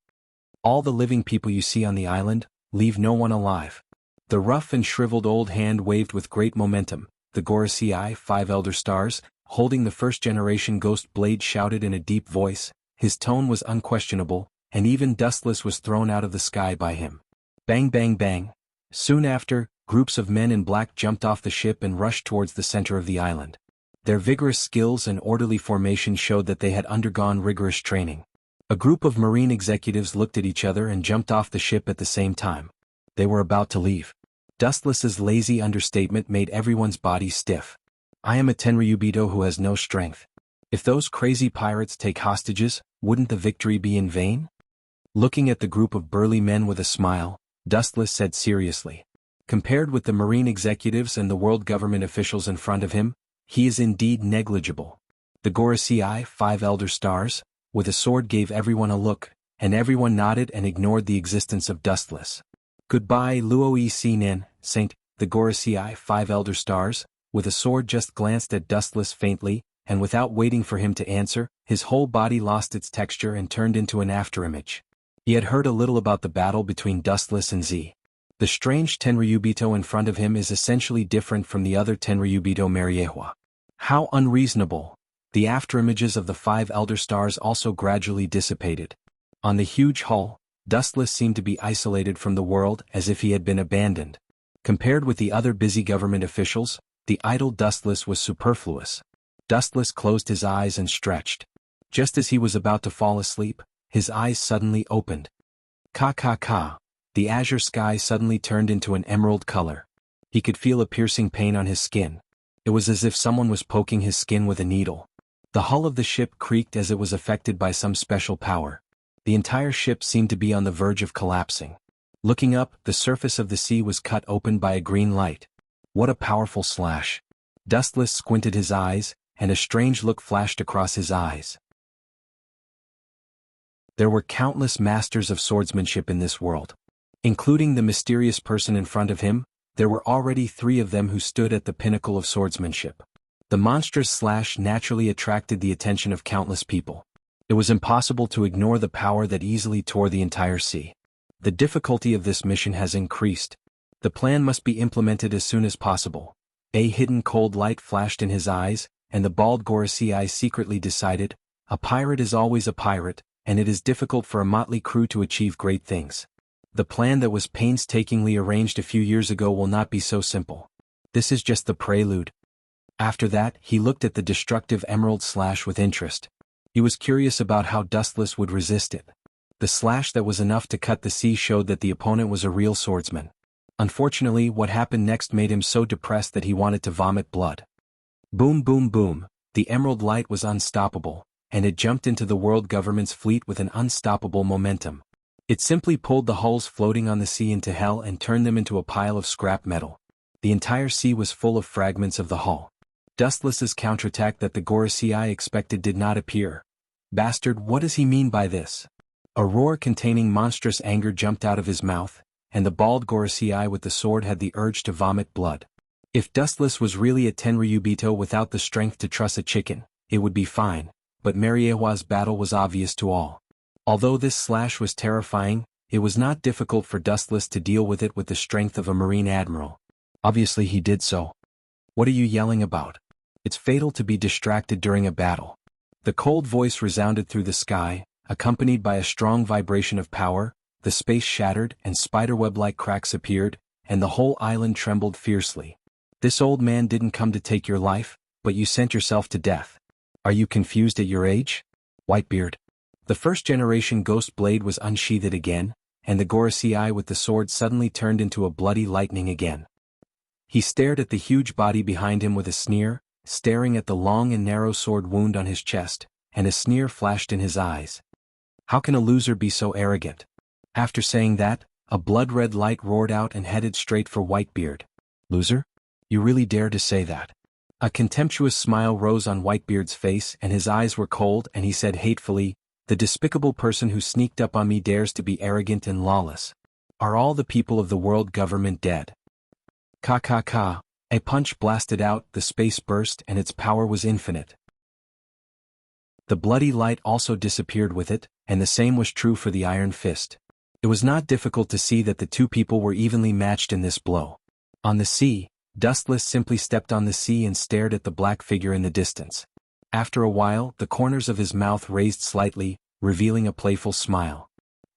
All the living people you see on the island, leave no one alive. The rough and shriveled old hand waved with great momentum. The Gorosei, 5 elder stars, holding the first-generation ghost blade, shouted in a deep voice. His tone was unquestionable, and even Dustless was thrown out of the sky by him. Bang bang bang. Soon after, groups of men in black jumped off the ship and rushed towards the center of the island. Their vigorous skills and orderly formation showed that they had undergone rigorous training. A group of marine executives looked at each other and jumped off the ship at the same time. They were about to leave. Dustless's lazy understatement made everyone's body stiff. I am a Tenryubito who has no strength. If those crazy pirates take hostages, wouldn't the victory be in vain? Looking at the group of burly men with a smile, Dustless said seriously. Compared with the marine executives and the world government officials in front of him, he is indeed negligible. The Gorosei, 5 elder stars, with a sword gave everyone a look, and everyone nodded and ignored the existence of Dustless. Goodbye Luoi Sinen, Saint. The Gorosei, 5 elder stars, with a sword just glanced at Dustless faintly, and without waiting for him to answer, his whole body lost its texture and turned into an afterimage. He had heard a little about the battle between Dustless and Z. The strange Tenryubito in front of him is essentially different from the other Tenryubito Mariehua. How unreasonable! The afterimages of the 5 elder stars also gradually dissipated. On the huge hull, Dustless seemed to be isolated from the world as if he had been abandoned. Compared with the other busy government officials, the idle Dustless was superfluous. Dustless closed his eyes and stretched. Just as he was about to fall asleep, his eyes suddenly opened. Ka. The azure sky suddenly turned into an emerald color. He could feel a piercing pain on his skin. It was as if someone was poking his skin with a needle. The hull of the ship creaked as it was affected by some special power. The entire ship seemed to be on the verge of collapsing. Looking up, the surface of the sea was cut open by a green light. What a powerful slash! Dustless squinted his eyes, and a strange look flashed across his eyes. There were countless masters of swordsmanship in this world. Including the mysterious person in front of him, there were already 3 of them who stood at the pinnacle of swordsmanship. The monstrous slash naturally attracted the attention of countless people. It was impossible to ignore the power that easily tore the entire sea. The difficulty of this mission has increased. The plan must be implemented as soon as possible. A hidden cold light flashed in his eyes, and the bald Gorosei secretly decided, a pirate is always a pirate, and it is difficult for a motley crew to achieve great things. The plan that was painstakingly arranged a few years ago will not be so simple. This is just the prelude. After that, he looked at the destructive emerald slash with interest. He was curious about how Dustless would resist it. The slash that was enough to cut the sea showed that the opponent was a real swordsman. Unfortunately, what happened next made him so depressed that he wanted to vomit blood. Boom boom boom, the emerald light was unstoppable, and it jumped into the world government's fleet with an unstoppable momentum. It simply pulled the hulls floating on the sea into hell and turned them into a pile of scrap metal. The entire sea was full of fragments of the hull. Dustless's counterattack that the Gorosei expected did not appear. Bastard, what does he mean by this? A roar containing monstrous anger jumped out of his mouth, and the bald Gorosei with the sword had the urge to vomit blood. If Dustless was really a Tenryubito without the strength to truss a chicken, it would be fine, but Mariehua's battle was obvious to all. Although this slash was terrifying, it was not difficult for Dustless to deal with it with the strength of a marine admiral. Obviously he did so. What are you yelling about? It's fatal to be distracted during a battle. The cold voice resounded through the sky, accompanied by a strong vibration of power. The space shattered and spiderweb-like cracks appeared, and the whole island trembled fiercely. This old man didn't come to take your life, but you sent yourself to death. Are you confused at your age? Whitebeard. The first-generation ghost blade was unsheathed again, and the Gorosei with the sword suddenly turned into a bloody lightning again. He stared at the huge body behind him with a sneer, staring at the long and narrow sword wound on his chest, and a sneer flashed in his eyes. How can a loser be so arrogant? After saying that, a blood-red light roared out and headed straight for Whitebeard. Loser? You really dare to say that? A contemptuous smile rose on Whitebeard's face and his eyes were cold and he said hatefully, "The despicable person who sneaked up on me dares to be arrogant and lawless. Are all the people of the world government dead?" Ka ka ka. A punch blasted out, the space burst and its power was infinite. The bloody light also disappeared with it, and the same was true for the iron fist. It was not difficult to see that the two people were evenly matched in this blow. On the sea, Dustless simply stepped on the sea and stared at the black figure in the distance. After a while, the corners of his mouth raised slightly, revealing a playful smile.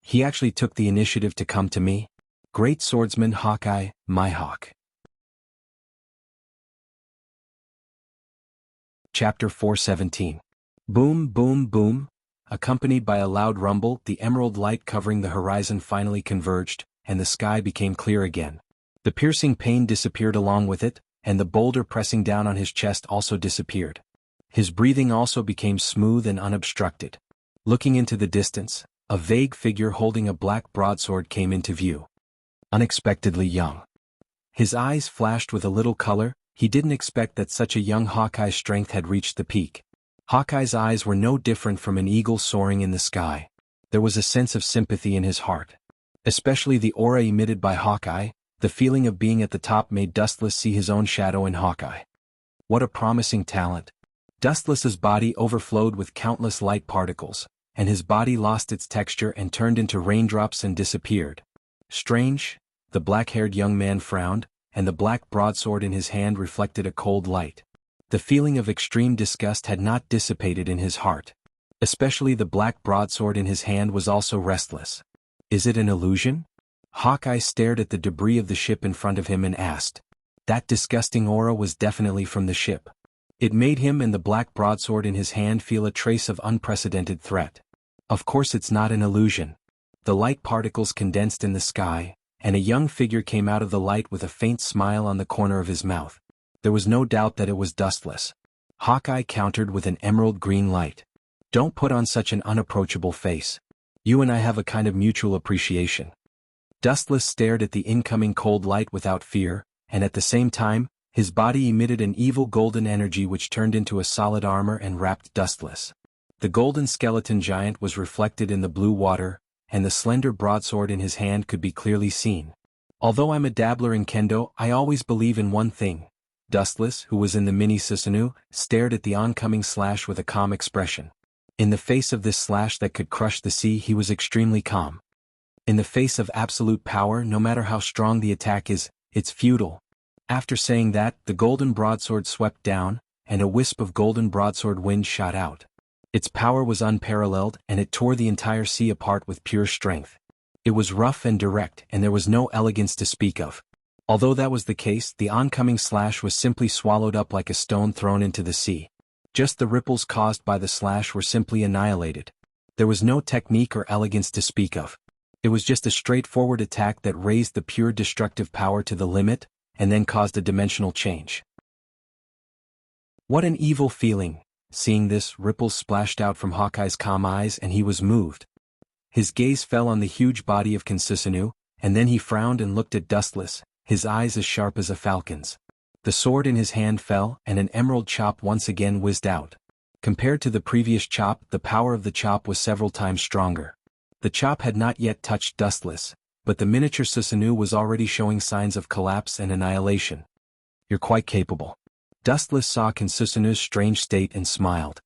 He actually took the initiative to come to me? Great swordsman Hawkeye, my hawk. Chapter 417. Boom, boom, boom. Accompanied by a loud rumble, the emerald light covering the horizon finally converged, and the sky became clear again. The piercing pain disappeared along with it, and the boulder pressing down on his chest also disappeared. His breathing also became smooth and unobstructed. Looking into the distance, a vague figure holding a black broadsword came into view. Unexpectedly young. His eyes flashed with a little color. He didn't expect that such a young Hawkeye's strength had reached the peak. Hawkeye's eyes were no different from an eagle soaring in the sky. There was a sense of sympathy in his heart. Especially the aura emitted by Hawkeye, the feeling of being at the top made Dustless see his own shadow in Hawkeye. What a promising talent. Dustless's body overflowed with countless light particles, and his body lost its texture and turned into raindrops and disappeared. Strange, the black-haired young man frowned, and the black broadsword in his hand reflected a cold light. The feeling of extreme disgust had not dissipated in his heart. Especially the black broadsword in his hand was also restless. Is it an illusion? Hawkeye stared at the debris of the ship in front of him and asked. That disgusting aura was definitely from the ship. It made him and the black broadsword in his hand feel a trace of unprecedented threat. Of course it's not an illusion. The light particles condensed in the sky, and a young figure came out of the light with a faint smile on the corner of his mouth. There was no doubt that it was Dustless. Hawkeye countered with an emerald green light. Don't put on such an unapproachable face. You and I have a kind of mutual appreciation. Dustless stared at the incoming cold light without fear, and at the same time, his body emitted an evil golden energy which turned into a solid armor and wrapped Dustless. The golden skeleton giant was reflected in the blue water, and the slender broadsword in his hand could be clearly seen. Although I'm a dabbler in kendo, I always believe in one thing. Dustless, who was in the mini Susanoo, stared at the oncoming slash with a calm expression. In the face of this slash that could crush the sea, he was extremely calm. In the face of absolute power, no matter how strong the attack is, it's futile. After saying that, the golden broadsword swept down, and a wisp of golden broadsword wind shot out. Its power was unparalleled, and it tore the entire sea apart with pure strength. It was rough and direct, and there was no elegance to speak of. Although that was the case, the oncoming slash was simply swallowed up like a stone thrown into the sea. Just the ripples caused by the slash were simply annihilated. There was no technique or elegance to speak of. It was just a straightforward attack that raised the pure destructive power to the limit, and then caused a dimensional change. What an evil feeling. Seeing this, ripples splashed out from Hawkeye's calm eyes and he was moved. His gaze fell on the huge body of Susanoo, and then he frowned and looked at Dustless, his eyes as sharp as a falcon's. The sword in his hand fell, and an emerald chop once again whizzed out. Compared to the previous chop, the power of the chop was several times stronger. The chop had not yet touched Dustless, but the miniature Susanoo was already showing signs of collapse and annihilation. You're quite capable. Dustless saw Susanoo's strange state and smiled.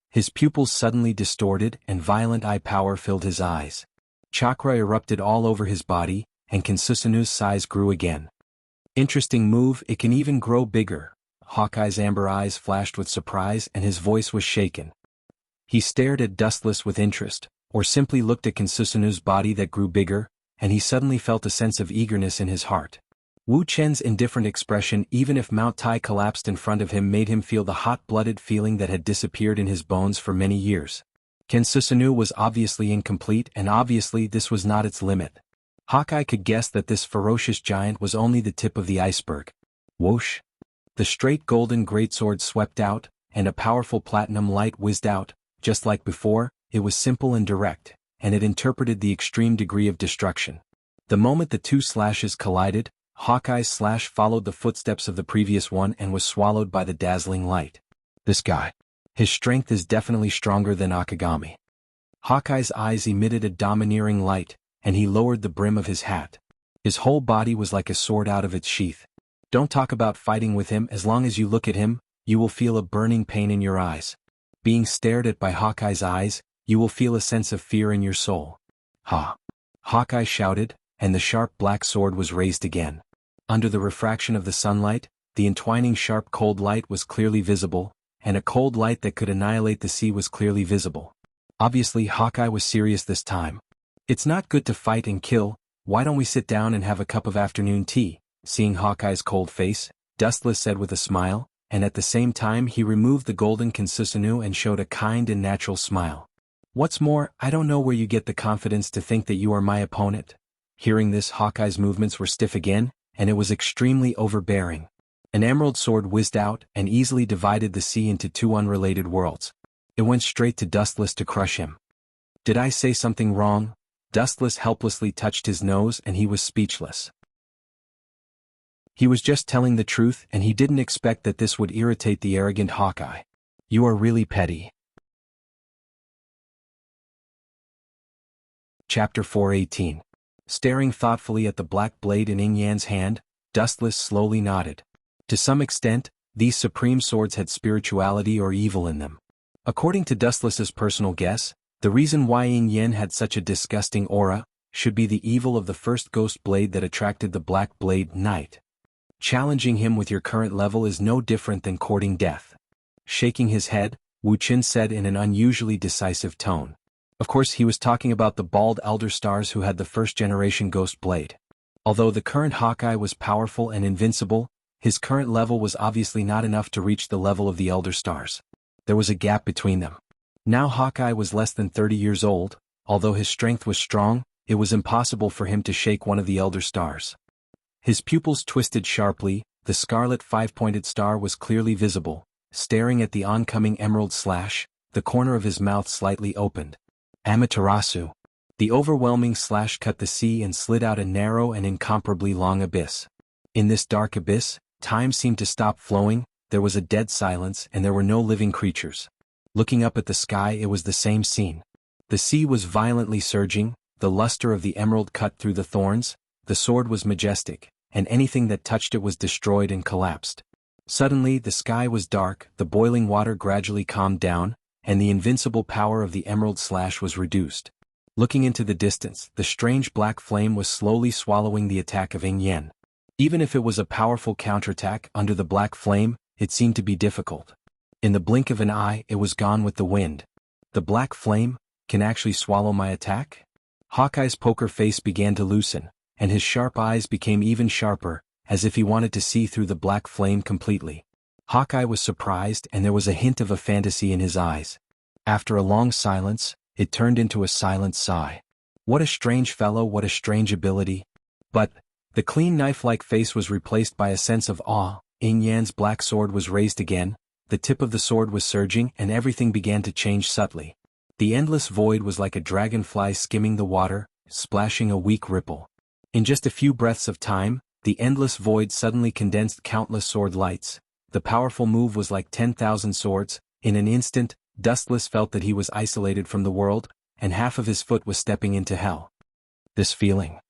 His pupils suddenly distorted and violent eye power filled his eyes. Chakra erupted all over his body, and Susanoo's size grew again. Interesting move, it can even grow bigger. Hawkeye's amber eyes flashed with surprise and his voice was shaken. He stared at Dustless with interest, or simply looked at Kinsusanu's body that grew bigger, and he suddenly felt a sense of eagerness in his heart. Wu Chen's indifferent expression, even if Mount Tai collapsed in front of him, made him feel the hot-blooded feeling that had disappeared in his bones for many years. Kinsusanu was obviously incomplete, and obviously this was not its limit. Hawkeye could guess that this ferocious giant was only the tip of the iceberg. Whoosh! The straight golden greatsword swept out, and a powerful platinum light whizzed out. Just like before, it was simple and direct, and it interpreted the extreme degree of destruction. The moment the two slashes collided, Hawkeye's slash followed the footsteps of the previous one and was swallowed by the dazzling light. This guy. His strength is definitely stronger than Akagami. Hawkeye's eyes emitted a domineering light, and he lowered the brim of his hat. His whole body was like a sword out of its sheath. Don't talk about fighting with him. As long as you look at him, you will feel a burning pain in your eyes. Being stared at by Hawkeye's eyes, you will feel a sense of fear in your soul. Ha! Hawkeye shouted, and the sharp black sword was raised again. Under the refraction of the sunlight, the entwining sharp cold light was clearly visible, and a cold light that could annihilate the sea was clearly visible. Obviously Hawkeye was serious this time. It's not good to fight and kill. Why don't we sit down and have a cup of afternoon tea? Seeing Hawkeye's cold face, Dustless said with a smile, and at the same time he removed the golden Kinsusanu and showed a kind and natural smile. What's more, I don't know where you get the confidence to think that you are my opponent. Hearing this, Hawkeye's movements were stiff again, and it was extremely overbearing. An emerald sword whizzed out and easily divided the sea into two unrelated worlds. It went straight to Dustless to crush him. Did I say something wrong? Dustless helplessly touched his nose and he was speechless. He was just telling the truth, and he didn't expect that this would irritate the arrogant Hawkeye. You are really petty. Chapter 418. Staring thoughtfully at the black blade in Yin Yan's hand, Dustless slowly nodded. To some extent, these supreme swords had spirituality or evil in them. According to Dustless's personal guess, the reason why Yin Yan had such a disgusting aura should be the evil of the first ghost blade that attracted the Black Blade Knight. Challenging him with your current level is no different than courting death. Shaking his head, Wu Qin said in an unusually decisive tone. Of course he was talking about the bald Elder Stars who had the first-generation Ghost Blade. Although the current Hawkeye was powerful and invincible, his current level was obviously not enough to reach the level of the Elder Stars. There was a gap between them. Now Hawkeye was less than 30 years old. Although his strength was strong, it was impossible for him to shake one of the Elder Stars. His pupils twisted sharply, the scarlet five-pointed star was clearly visible. Staring at the oncoming emerald slash, the corner of his mouth slightly opened. Amaterasu. The overwhelming slash cut the sea and slid out a narrow and incomparably long abyss. In this dark abyss, time seemed to stop flowing, there was a dead silence and there were no living creatures. Looking up at the sky, it was the same scene. The sea was violently surging, the luster of the emerald cut through the thorns, the sword was majestic, and anything that touched it was destroyed and collapsed. Suddenly the sky was dark, the boiling water gradually calmed down, and the invincible power of the emerald slash was reduced. Looking into the distance, the strange black flame was slowly swallowing the attack of Yin Yan. Even if it was a powerful counterattack under the black flame, it seemed to be difficult. In the blink of an eye, it was gone with the wind. The black flame can actually swallow my attack? Hawkeye's poker face began to loosen, and his sharp eyes became even sharper, as if he wanted to see through the black flame completely. Hawkeye was surprised and there was a hint of a fantasy in his eyes. After a long silence, it turned into a silent sigh. What a strange fellow, what a strange ability. But the clean knife-like face was replaced by a sense of awe. Yin Yan's black sword was raised again, the tip of the sword was surging and everything began to change subtly. The endless void was like a dragonfly skimming the water, splashing a weak ripple. In just a few breaths of time, the endless void suddenly condensed countless sword lights. The powerful move was like 10,000 swords. In an instant, Dustless felt that he was isolated from the world, and half of his foot was stepping into hell. This feeling.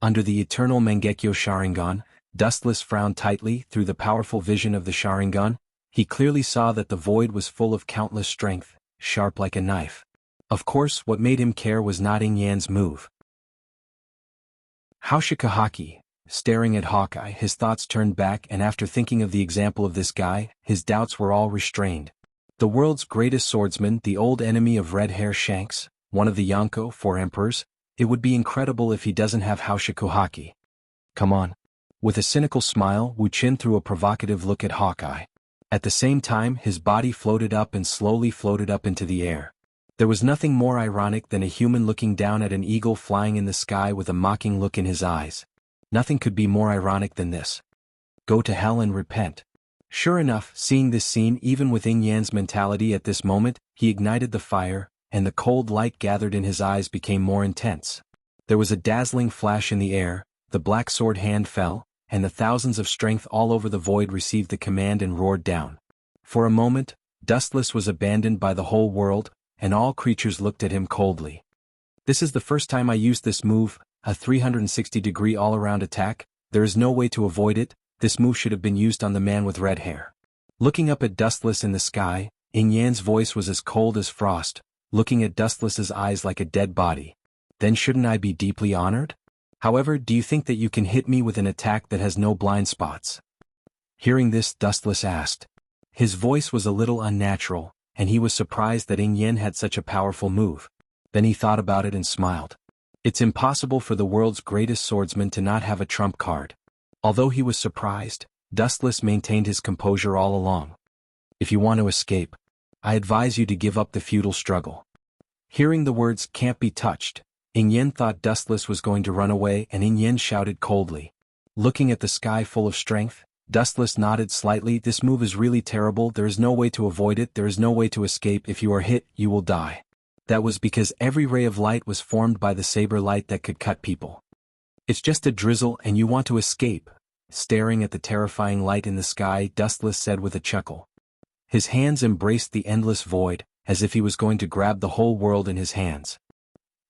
Under the eternal Mangekyo Sharingan, Dustless frowned tightly. Through the powerful vision of the Sharingan, he clearly saw that the void was full of countless strength, sharp like a knife. Of course, what made him care was not Yin Yan's move. Haushikahaki, staring at Hawkeye. His thoughts turned back, and after thinking of the example of this guy, his doubts were all restrained. The world's greatest swordsman, the old enemy of Red Hair Shanks, one of the Yonko 4 emperors, it would be incredible if he doesn't have Haushakuhaki. Come on. With a cynical smile, Wu Qin threw a provocative look at Hawkeye. At the same time, his body floated up and slowly floated up into the air. There was nothing more ironic than a human looking down at an eagle flying in the sky with a mocking look in his eyes. Nothing could be more ironic than this. Go to hell and repent. Sure enough, seeing this scene even with Yin Yan's mentality at this moment, he ignited the fire, and the cold light gathered in his eyes became more intense. There was a dazzling flash in the air, the black sword hand fell, and the thousands of strength all over the void received the command and roared down. For a moment, Dustless was abandoned by the whole world, and all creatures looked at him coldly. This is the first time I used this move, a 360-degree all-around attack. There is no way to avoid it. This move should have been used on the man with red hair. Looking up at Dustless in the sky, Yin Yan's voice was as cold as frost, looking at Dustless's eyes like a dead body. Then shouldn't I be deeply honored? However, do you think that you can hit me with an attack that has no blind spots? Hearing this, Dustless asked. His voice was a little unnatural, and he was surprised that Yin Yan had such a powerful move. Then he thought about it and smiled. It's impossible for the world's greatest swordsman to not have a trump card. Although he was surprised, Dustless maintained his composure all along. If you want to escape, I advise you to give up the futile struggle. Hearing the words "can't be touched," Yin Yan thought Dustless was going to run away, and Yin Yan shouted coldly. Looking at the sky full of strength, Dustless nodded slightly. This move is really terrible. There is no way to avoid it. There is no way to escape. If you are hit, you will die. That was because every ray of light was formed by the saber light that could cut people. It's just a drizzle and you want to escape. Staring at the terrifying light in the sky, Dustless said with a chuckle. His hands embraced the endless void, as if he was going to grab the whole world in his hands.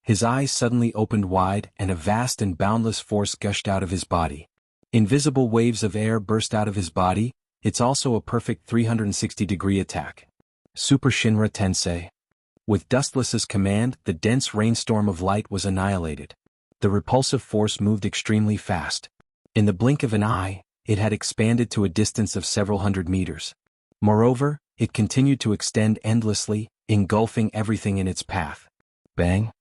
His eyes suddenly opened wide, and a vast and boundless force gushed out of his body. Invisible waves of air burst out of his body. It's also a perfect 360-degree attack. Super Shinra Tensei. With Dustless's command, the dense rainstorm of light was annihilated. The repulsive force moved extremely fast. In the blink of an eye, it had expanded to a distance of several hundred meters. Moreover, it continued to extend endlessly, engulfing everything in its path. Bang!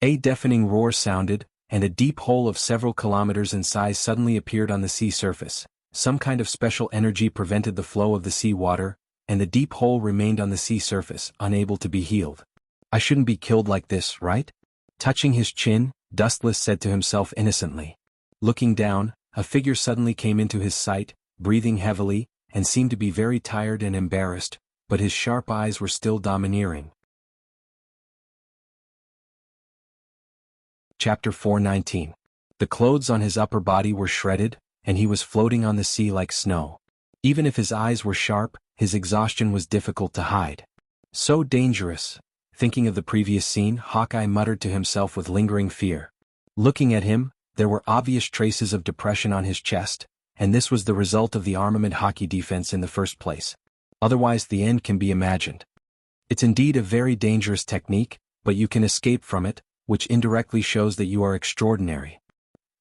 A deafening roar sounded, and a deep hole of several kilometers in size suddenly appeared on the sea surface. Some kind of special energy prevented the flow of the sea water, and the deep hole remained on the sea surface, unable to be healed. I shouldn't be killed like this, right? Touching his chin, Dustless said to himself innocently. Looking down, a figure suddenly came into his sight, breathing heavily, and seemed to be very tired and embarrassed, but his sharp eyes were still domineering. Chapter 419. The clothes on his upper body were shredded, and he was floating on the sea like snow. Even if his eyes were sharp, his exhaustion was difficult to hide. So dangerous. Thinking of the previous scene, Hawkeye muttered to himself with lingering fear. Looking at him, there were obvious traces of depression on his chest, and this was the result of the armament hockey defense in the first place. Otherwise the end can be imagined. It's indeed a very dangerous technique, but you can escape from it, which indirectly shows that you are extraordinary.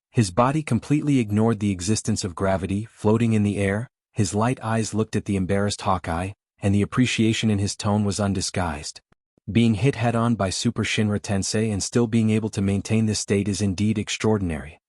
His body completely ignored the existence of gravity. Floating in the air, his light eyes looked at the embarrassed Hawkeye, and the appreciation in his tone was undisguised. Being hit head-on by Super Shinra Tensei and still being able to maintain this state is indeed extraordinary.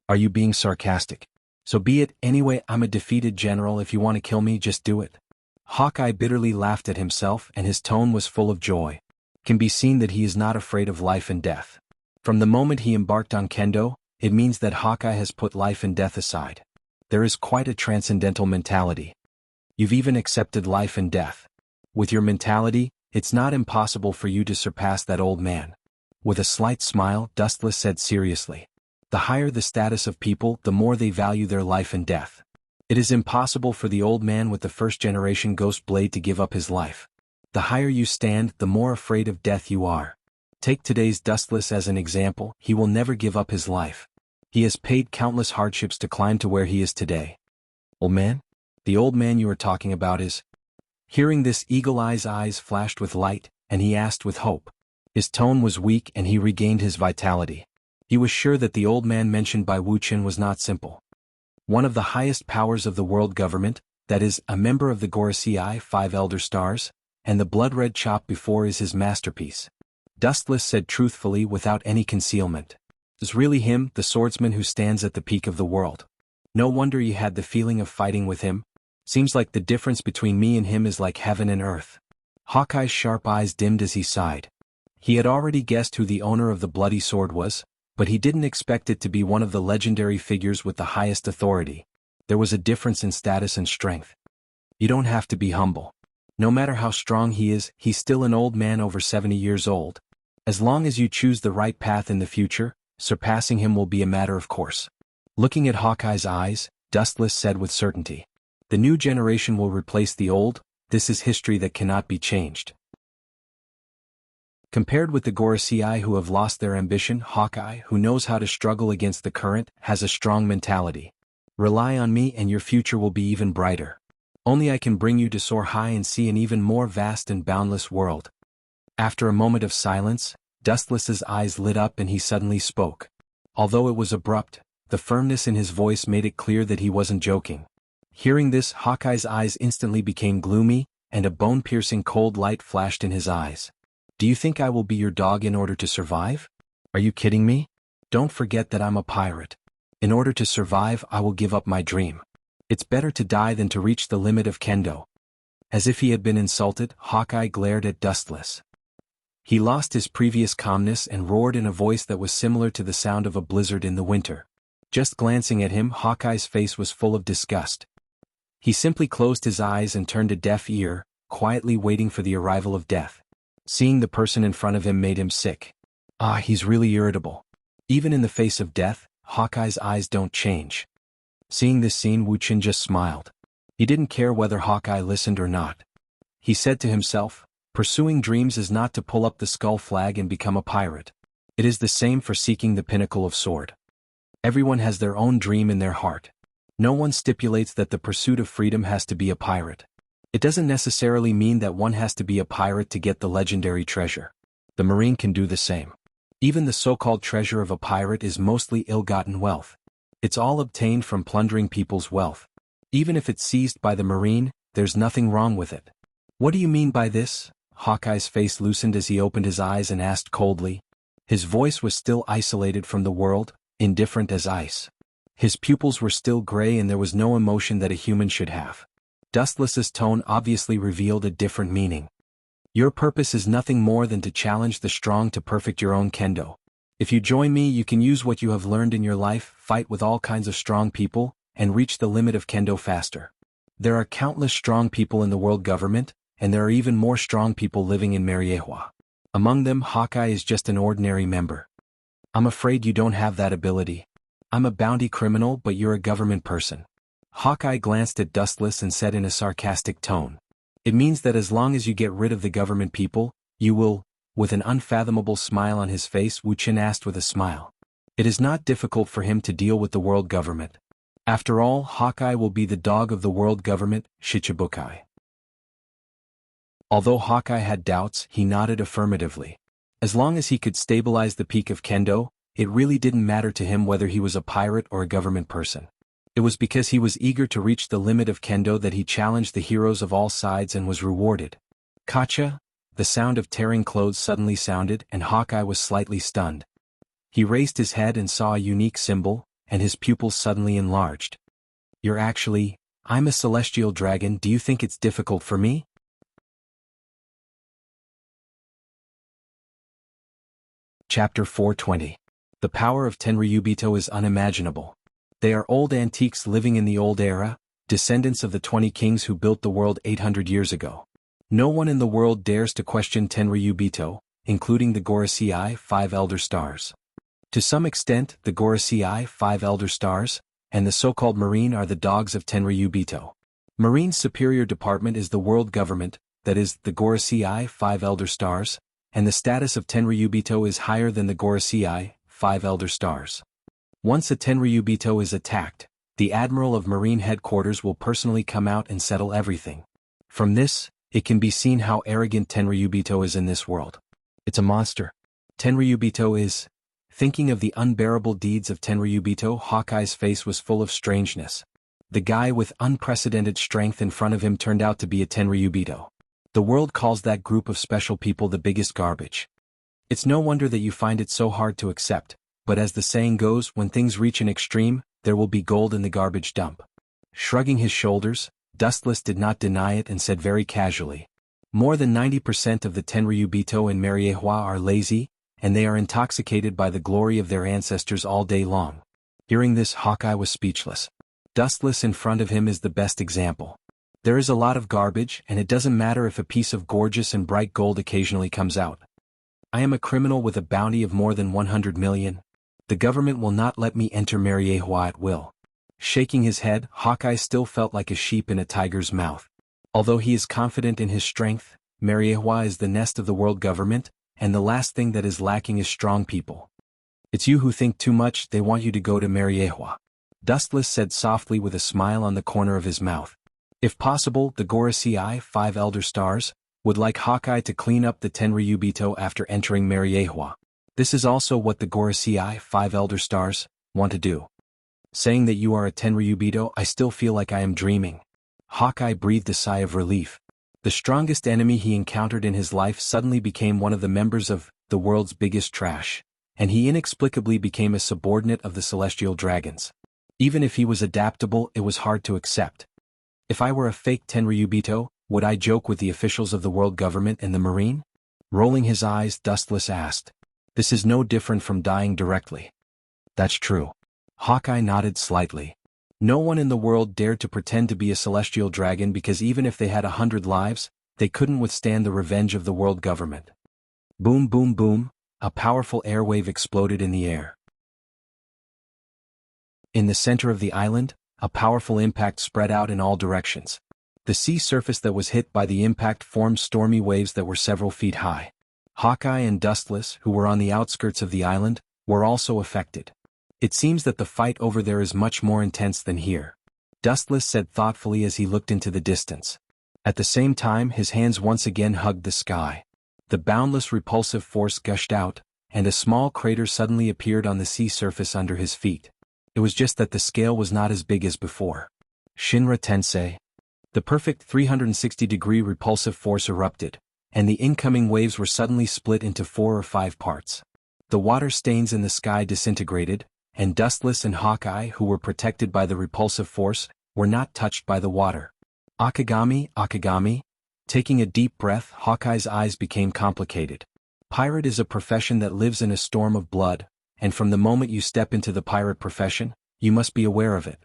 Are you being sarcastic? So be it. Anyway, I'm a defeated general. If you want to kill me, just do it. Hawkeye bitterly laughed at himself, and his tone was full of joy. Can be seen that he is not afraid of life and death. From the moment he embarked on Kendo, it means that Hawkeye has put life and death aside. There is quite a transcendental mentality. You've even accepted life and death. With your mentality, it's not impossible for you to surpass that old man. With a slight smile, Dustless said seriously. The higher the status of people, the more they value their life and death. It is impossible for the old man with the first-generation ghost blade to give up his life. The higher you stand, the more afraid of death you are. Take today's Dustless as an example. He will never give up his life. He has paid countless hardships to climb to where he is today. Old man? The old man you are talking about is... Hearing this, Eagle Eye's eyes flashed with light, and he asked with hope. His tone was weak and he regained his vitality. He was sure that the old man mentioned by Wuchen was not simple. One of the highest powers of the world government, that is, a member of the Gorosei 5 Elder Stars, and the blood-red chop before is his masterpiece. Dustless said truthfully without any concealment. It's really him, the swordsman who stands at the peak of the world. No wonder you had the feeling of fighting with him. Seems like the difference between me and him is like heaven and earth. Hawkeye's sharp eyes dimmed as he sighed. He had already guessed who the owner of the bloody sword was, but he didn't expect it to be one of the legendary figures with the highest authority. There was a difference in status and strength. You don't have to be humble. No matter how strong he is, he's still an old man over 70 years old. As long as you choose the right path in the future, surpassing him will be a matter of course. Looking at Hawkeye's eyes, Dustless said with certainty. The new generation will replace the old. This is history that cannot be changed. Compared with the Gorosei who have lost their ambition, Hawkeye, who knows how to struggle against the current, has a strong mentality. Rely on me and your future will be even brighter. Only I can bring you to soar high and see an even more vast and boundless world. After a moment of silence, Dustless's eyes lit up and he suddenly spoke. Although it was abrupt, the firmness in his voice made it clear that he wasn't joking. Hearing this, Hawkeye's eyes instantly became gloomy, and a bone-piercing cold light flashed in his eyes. Do you think I will be your dog in order to survive? Are you kidding me? Don't forget that I'm a pirate. In order to survive, I will give up my dream. It's better to die than to reach the limit of kendo. As if he had been insulted, Hawkeye glared at Dustless. He lost his previous calmness and roared in a voice that was similar to the sound of a blizzard in the winter. Just glancing at him, Hawkeye's face was full of disgust. He simply closed his eyes and turned a deaf ear, quietly waiting for the arrival of death. Seeing the person in front of him made him sick. He's really irritable. Even in the face of death, Hawkeye's eyes don't change. Seeing this scene, Wuchen just smiled. He didn't care whether Hawkeye listened or not. He said to himself, pursuing dreams is not to pull up the skull flag and become a pirate. It is the same for seeking the pinnacle of sword. Everyone has their own dream in their heart. No one stipulates that the pursuit of freedom has to be a pirate. It doesn't necessarily mean that one has to be a pirate to get the legendary treasure. The Marine can do the same. Even the so-called treasure of a pirate is mostly ill-gotten wealth. It's all obtained from plundering people's wealth. Even if it's seized by the Marine, there's nothing wrong with it. What do you mean by this? Hawkeye's face loosened as he opened his eyes and asked coldly. His voice was still isolated from the world, indifferent as ice. His pupils were still gray and there was no emotion that a human should have. Dustless's tone obviously revealed a different meaning. Your purpose is nothing more than to challenge the strong to perfect your own kendo. If you join me, you can use what you have learned in your life, fight with all kinds of strong people, and reach the limit of kendo faster. There are countless strong people in the world government, and there are even more strong people living in Mariehua. Among them, Hawkeye is just an ordinary member. I'm afraid you don't have that ability. I'm a bounty criminal, but you're a government person. Hawkeye glanced at Dustless and said in a sarcastic tone. It means that as long as you get rid of the government people, you will, with an unfathomable smile on his face, Wuchen asked with a smile. It is not difficult for him to deal with the world government. After all, Hawkeye will be the dog of the world government, Shichibukai. Although Hawkeye had doubts, he nodded affirmatively. As long as he could stabilize the peak of kendo, it really didn't matter to him whether he was a pirate or a government person. It was because he was eager to reach the limit of kendo that he challenged the heroes of all sides and was rewarded. Kacha! The sound of tearing clothes suddenly sounded and Hawkeye was slightly stunned. He raised his head and saw a unique symbol, and his pupils suddenly enlarged. I'm a celestial dragon. Do you think it's difficult for me? Chapter 420. The power of Tenryubito is unimaginable. They are old antiques living in the old era, descendants of the 20 kings who built the world 800 years ago. No one in the world dares to question Tenryubito, including the Gorosei 5 Elder Stars. To some extent, the Gorosei 5 Elder Stars, and the so-called Marine are the dogs of Tenryubito. Marine's superior department is the world government, that is, the Gorosei 5 Elder Stars, and the status of Tenryubito is higher than the Gorosei 5 Elder Stars. Once a Tenryubito is attacked, the Admiral of Marine Headquarters will personally come out and settle everything. From this, it can be seen how arrogant Tenryubito is in this world. It's a monster. Tenryubito is Thinking of the unbearable deeds of Tenryubito, Hawkeye's face was full of strangeness. The guy with unprecedented strength in front of him turned out to be a Tenryubito. The world calls that group of special people the biggest garbage. It's no wonder that you find it so hard to accept, but as the saying goes, when things reach an extreme, there will be gold in the garbage dump. Shrugging his shoulders, Dustless did not deny it and said very casually, "More than 90% of the Tenryubito in Mariehua are lazy, and they are intoxicated by the glory of their ancestors all day long." Hearing this, Hawkeye was speechless. Dustless in front of him is the best example. There is a lot of garbage, and it doesn't matter if a piece of gorgeous and bright gold occasionally comes out. I am a criminal with a bounty of more than 100 million. The government will not let me enter Mariehua at will. Shaking his head, Hawkeye still felt like a sheep in a tiger's mouth. Although he is confident in his strength, Mariehua is the nest of the world government, and the last thing that is lacking is strong people. It's you who think too much. They want you to go to Mariehua. Dustless said softly with a smile on the corner of his mouth. If possible, the Gorosei 5 Elder Stars would like Hawkeye to clean up the Tenryubito after entering Mariehua. This is also what the Gorosei 5 Elder Stars want to do. Saying that you are a Tenryubito, I still feel like I am dreaming. Hawkeye breathed a sigh of relief. The strongest enemy he encountered in his life suddenly became one of the members of the world's biggest trash, and he inexplicably became a subordinate of the celestial dragons. Even if he was adaptable, it was hard to accept. If I were a fake Tenryubito, would I joke with the officials of the world government and the Marine? Rolling his eyes, Dustless asked. This is no different from dying directly. That's true. Hawkeye nodded slightly. No one in the world dared to pretend to be a celestial dragon because even if they had 100 lives, they couldn't withstand the revenge of the world government. Boom, boom, boom, a powerful airwave exploded in the air. In the center of the island, a powerful impact spread out in all directions. The sea surface that was hit by the impact formed stormy waves that were several feet high. Hawkeye and Dustless, who were on the outskirts of the island, were also affected. It seems that the fight over there is much more intense than here, Dustless said thoughtfully as he looked into the distance. At the same time, his hands once again hugged the sky. The boundless repulsive force gushed out, and a small crater suddenly appeared on the sea surface under his feet. It was just that the scale was not as big as before. Shinra Tensei. The perfect 360-degree repulsive force erupted, and the incoming waves were suddenly split into 4 or 5 parts. The water stains in the sky disintegrated, and Dustless and Hawkeye, who were protected by the repulsive force, were not touched by the water. Akagami, Akagami. Taking a deep breath, Hawkeye's eyes became complicated. Pirate is a profession that lives in a storm of blood, and from the moment you step into the pirate profession, you must be aware of it.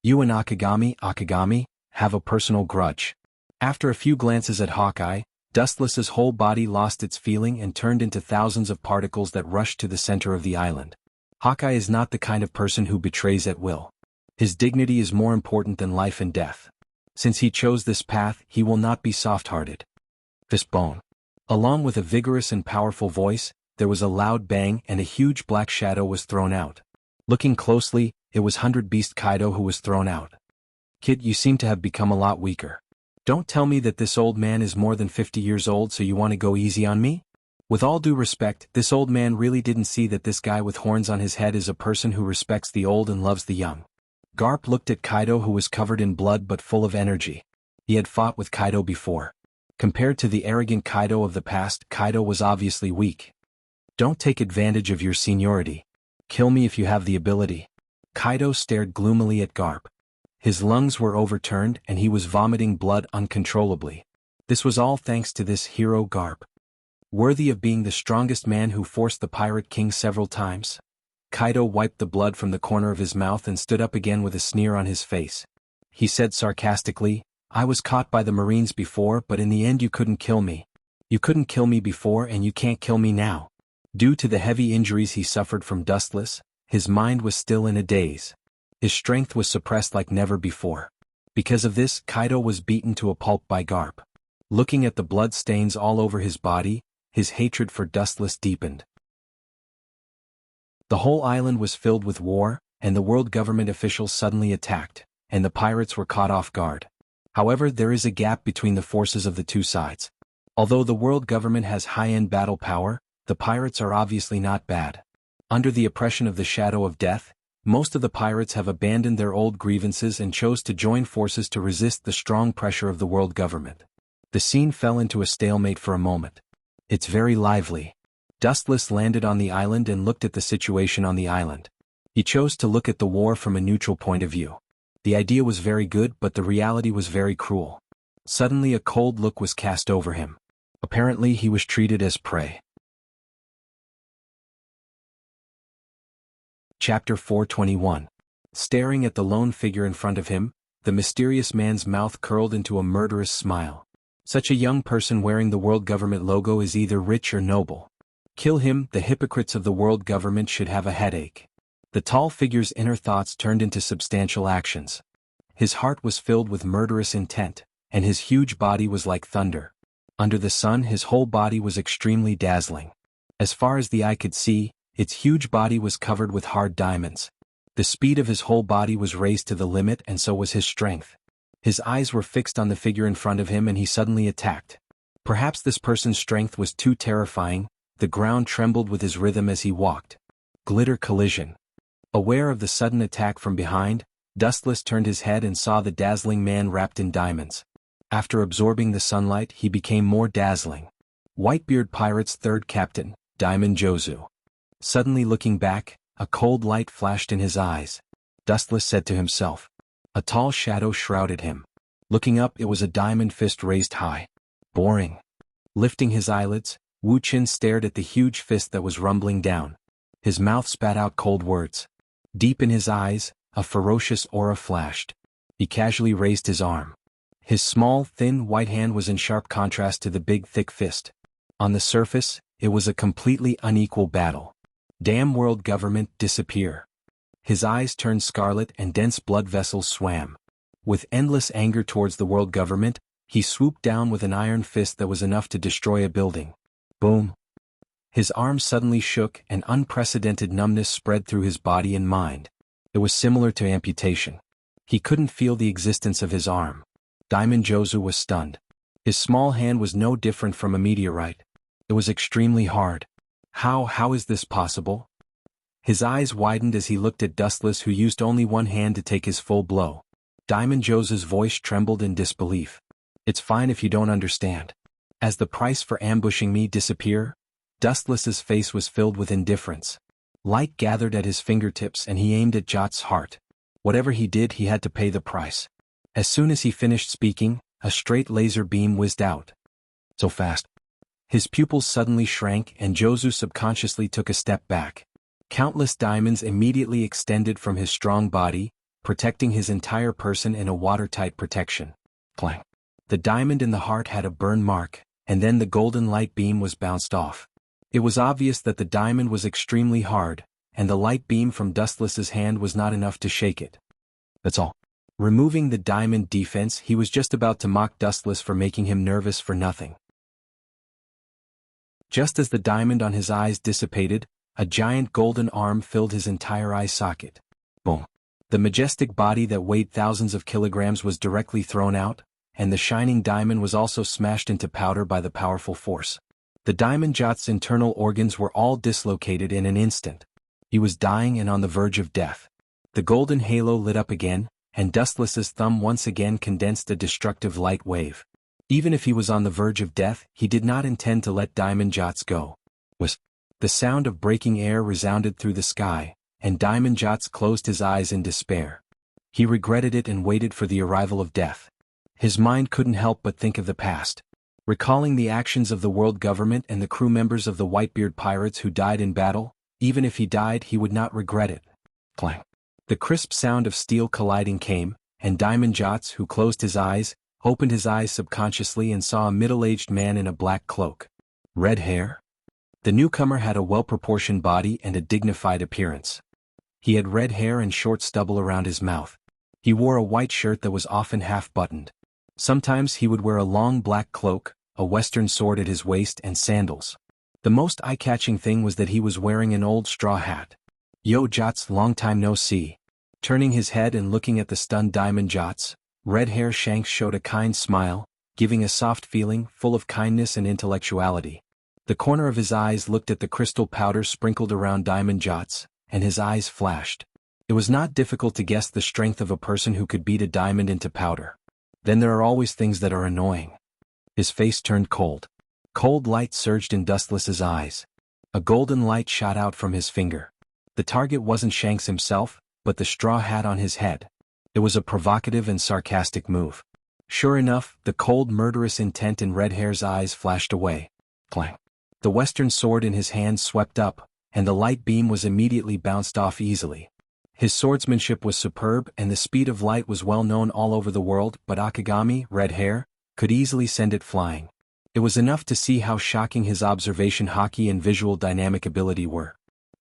You and Akagami, Akagami, have a personal grudge. After a few glances at Hawkeye, Dustless's whole body lost its feeling and turned into thousands of particles that rushed to the center of the island. Hawkeye is not the kind of person who betrays at will. His dignity is more important than life and death. Since he chose this path, he will not be soft-hearted. Fistbone. Along with a vigorous and powerful voice, there was a loud bang and a huge black shadow was thrown out. Looking closely, it was 100 Beast Kaido who was thrown out. Kid, you seem to have become a lot weaker. Don't tell me that this old man is more than 50 years old, so you want to go easy on me? With all due respect, this old man really didn't see that this guy with horns on his head is a person who respects the old and loves the young. Garp looked at Kaido, who was covered in blood but full of energy. He had fought with Kaido before. Compared to the arrogant Kaido of the past, Kaido was obviously weak. Don't take advantage of your seniority. Kill me if you have the ability. Kaido stared gloomily at Garp. His lungs were overturned and he was vomiting blood uncontrollably. This was all thanks to this hero Garp. Worthy of being the strongest man who forced the Pirate King several times. Kaido wiped the blood from the corner of his mouth and stood up again with a sneer on his face. He said sarcastically, I was caught by the Marines before, but in the end you couldn't kill me. You couldn't kill me before and you can't kill me now. Due to the heavy injuries he suffered from Dustless, his mind was still in a daze. His strength was suppressed like never before. Because of this, Kaido was beaten to a pulp by Garp. Looking at the blood stains all over his body, his hatred for Dustless deepened. The whole island was filled with war, and the world government officials suddenly attacked, and the pirates were caught off guard. However, there is a gap between the forces of the two sides. Although the world government has high-end battle power, the pirates are obviously not bad. Under the oppression of the shadow of death, most of the pirates have abandoned their old grievances and chose to join forces to resist the strong pressure of the world government. The scene fell into a stalemate for a moment. It's very lively. Dustless landed on the island and looked at the situation on the island. He chose to look at the war from a neutral point of view. The idea was very good, but the reality was very cruel. Suddenly a cold look was cast over him. Apparently he was treated as prey. Chapter 421. Staring at the lone figure in front of him, the mysterious man's mouth curled into a murderous smile. Such a young person wearing the world government logo is either rich or noble. Kill him, the hypocrites of the world government should have a headache. The tall figure's inner thoughts turned into substantial actions. His heart was filled with murderous intent, and his huge body was like thunder. Under the sun his whole body was extremely dazzling. As far as the eye could see, its huge body was covered with hard diamonds. The speed of his whole body was raised to the limit, and so was his strength. His eyes were fixed on the figure in front of him, and he suddenly attacked. Perhaps this person's strength was too terrifying. The ground trembled with his rhythm as he walked. Glitter collision. Aware of the sudden attack from behind, Dustless turned his head and saw the dazzling man wrapped in diamonds. After absorbing the sunlight, he became more dazzling. Whitebeard Pirate's third captain, Diamond Jozu. Suddenly looking back, a cold light flashed in his eyes. Dustless said to himself. A tall shadow shrouded him. Looking up, it was a diamond fist raised high. Boring. Lifting his eyelids, Wu Qin stared at the huge fist that was rumbling down. His mouth spat out cold words. Deep in his eyes, a ferocious aura flashed. He casually raised his arm. His small, thin white hand was in sharp contrast to the big, thick fist. On the surface, it was a completely unequal battle. Damn world government, disappear. His eyes turned scarlet and dense blood vessels swam. With endless anger towards the world government, he swooped down with an iron fist that was enough to destroy a building. Boom. His arm suddenly shook, and unprecedented numbness spread through his body and mind. It was similar to amputation. He couldn't feel the existence of his arm. Diamond Jozu was stunned. His small hand was no different from a meteorite. It was extremely hard. How is this possible? His eyes widened as he looked at Dustless, who used only one hand to take his full blow. Diamond Jozu's voice trembled in disbelief. It's fine if you don't understand. As the price for ambushing me disappear? Dustless's face was filled with indifference. Light gathered at his fingertips and he aimed at Jot's heart. Whatever he did, he had to pay the price. As soon as he finished speaking, a straight laser beam whizzed out. So fast. His pupils suddenly shrank and Jozu subconsciously took a step back. Countless diamonds immediately extended from his strong body, protecting his entire person in a watertight protection. Clang. The diamond in the heart had a burn mark, and then the golden light beam was bounced off. It was obvious that the diamond was extremely hard, and the light beam from Dustless's hand was not enough to shake it. That's all. Removing the diamond defense, he was just about to mock Dustless for making him nervous for nothing. Just as the diamond on his eyes dissipated, a giant golden arm filled his entire eye socket. Boom. The majestic body that weighed thousands of kilograms was directly thrown out, and the shining diamond was also smashed into powder by the powerful force. The Diamond Jot's internal organs were all dislocated in an instant. He was dying and on the verge of death. The golden halo lit up again, and Dustless's thumb once again condensed a destructive light wave. Even if he was on the verge of death, he did not intend to let Diamond Jots go. The sound of breaking air resounded through the sky, and Diamond Jots closed his eyes in despair. He regretted it and waited for the arrival of death. His mind couldn't help but think of the past. Recalling the actions of the world government and the crew members of the Whitebeard pirates who died in battle, even if he died he would not regret it. Clang. The crisp sound of steel colliding came, and Diamond Jots, who closed his eyes, opened his eyes subconsciously and saw a middle-aged man in a black cloak. Red hair? The newcomer had a well-proportioned body and a dignified appearance. He had red hair and short stubble around his mouth. He wore a white shirt that was often half-buttoned. Sometimes he would wear a long black cloak, a western sword at his waist and sandals. The most eye-catching thing was that he was wearing an old straw hat. Yo Jots, long time no see. Turning his head and looking at the stunned Diamond Jots, Red Hair Shanks showed a kind smile, giving a soft feeling full of kindness and intellectuality. The corner of his eyes looked at the crystal powder sprinkled around diamond jots, and his eyes flashed. It was not difficult to guess the strength of a person who could beat a diamond into powder. Then there are always things that are annoying. His face turned cold. Cold light surged in Dustless's eyes. A golden light shot out from his finger. The target wasn't Shanks himself, but the straw hat on his head. It was a provocative and sarcastic move. Sure enough, the cold murderous intent in Redhair's eyes flashed away. Clang. The western sword in his hand swept up, and the light beam was immediately bounced off easily. His swordsmanship was superb and the speed of light was well known all over the world, but Akagami, Redhair, could easily send it flying. It was enough to see how shocking his observation haki and visual dynamic ability were.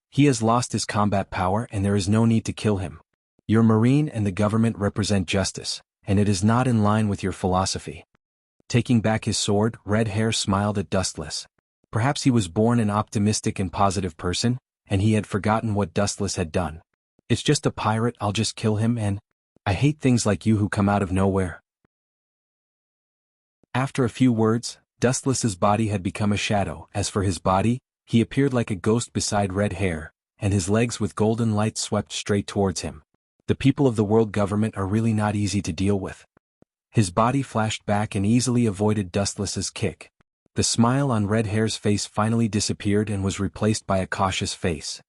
He has lost his combat power and there is no need to kill him. Your Marine and the government represent justice, and it is not in line with your philosophy. Taking back his sword, Redhair smiled at Dustless. Perhaps he was born an optimistic and positive person, and he had forgotten what Dustless had done. It's just a pirate, I'll just kill him and... I hate things like you who come out of nowhere. After a few words, Dustless's body had become a shadow. As for his body, he appeared like a ghost beside Redhair, and his legs with golden light swept straight towards him. The people of the world government are really not easy to deal with. His body flashed back and easily avoided Dustless's kick. The smile on Redhair's face finally disappeared and was replaced by a cautious face.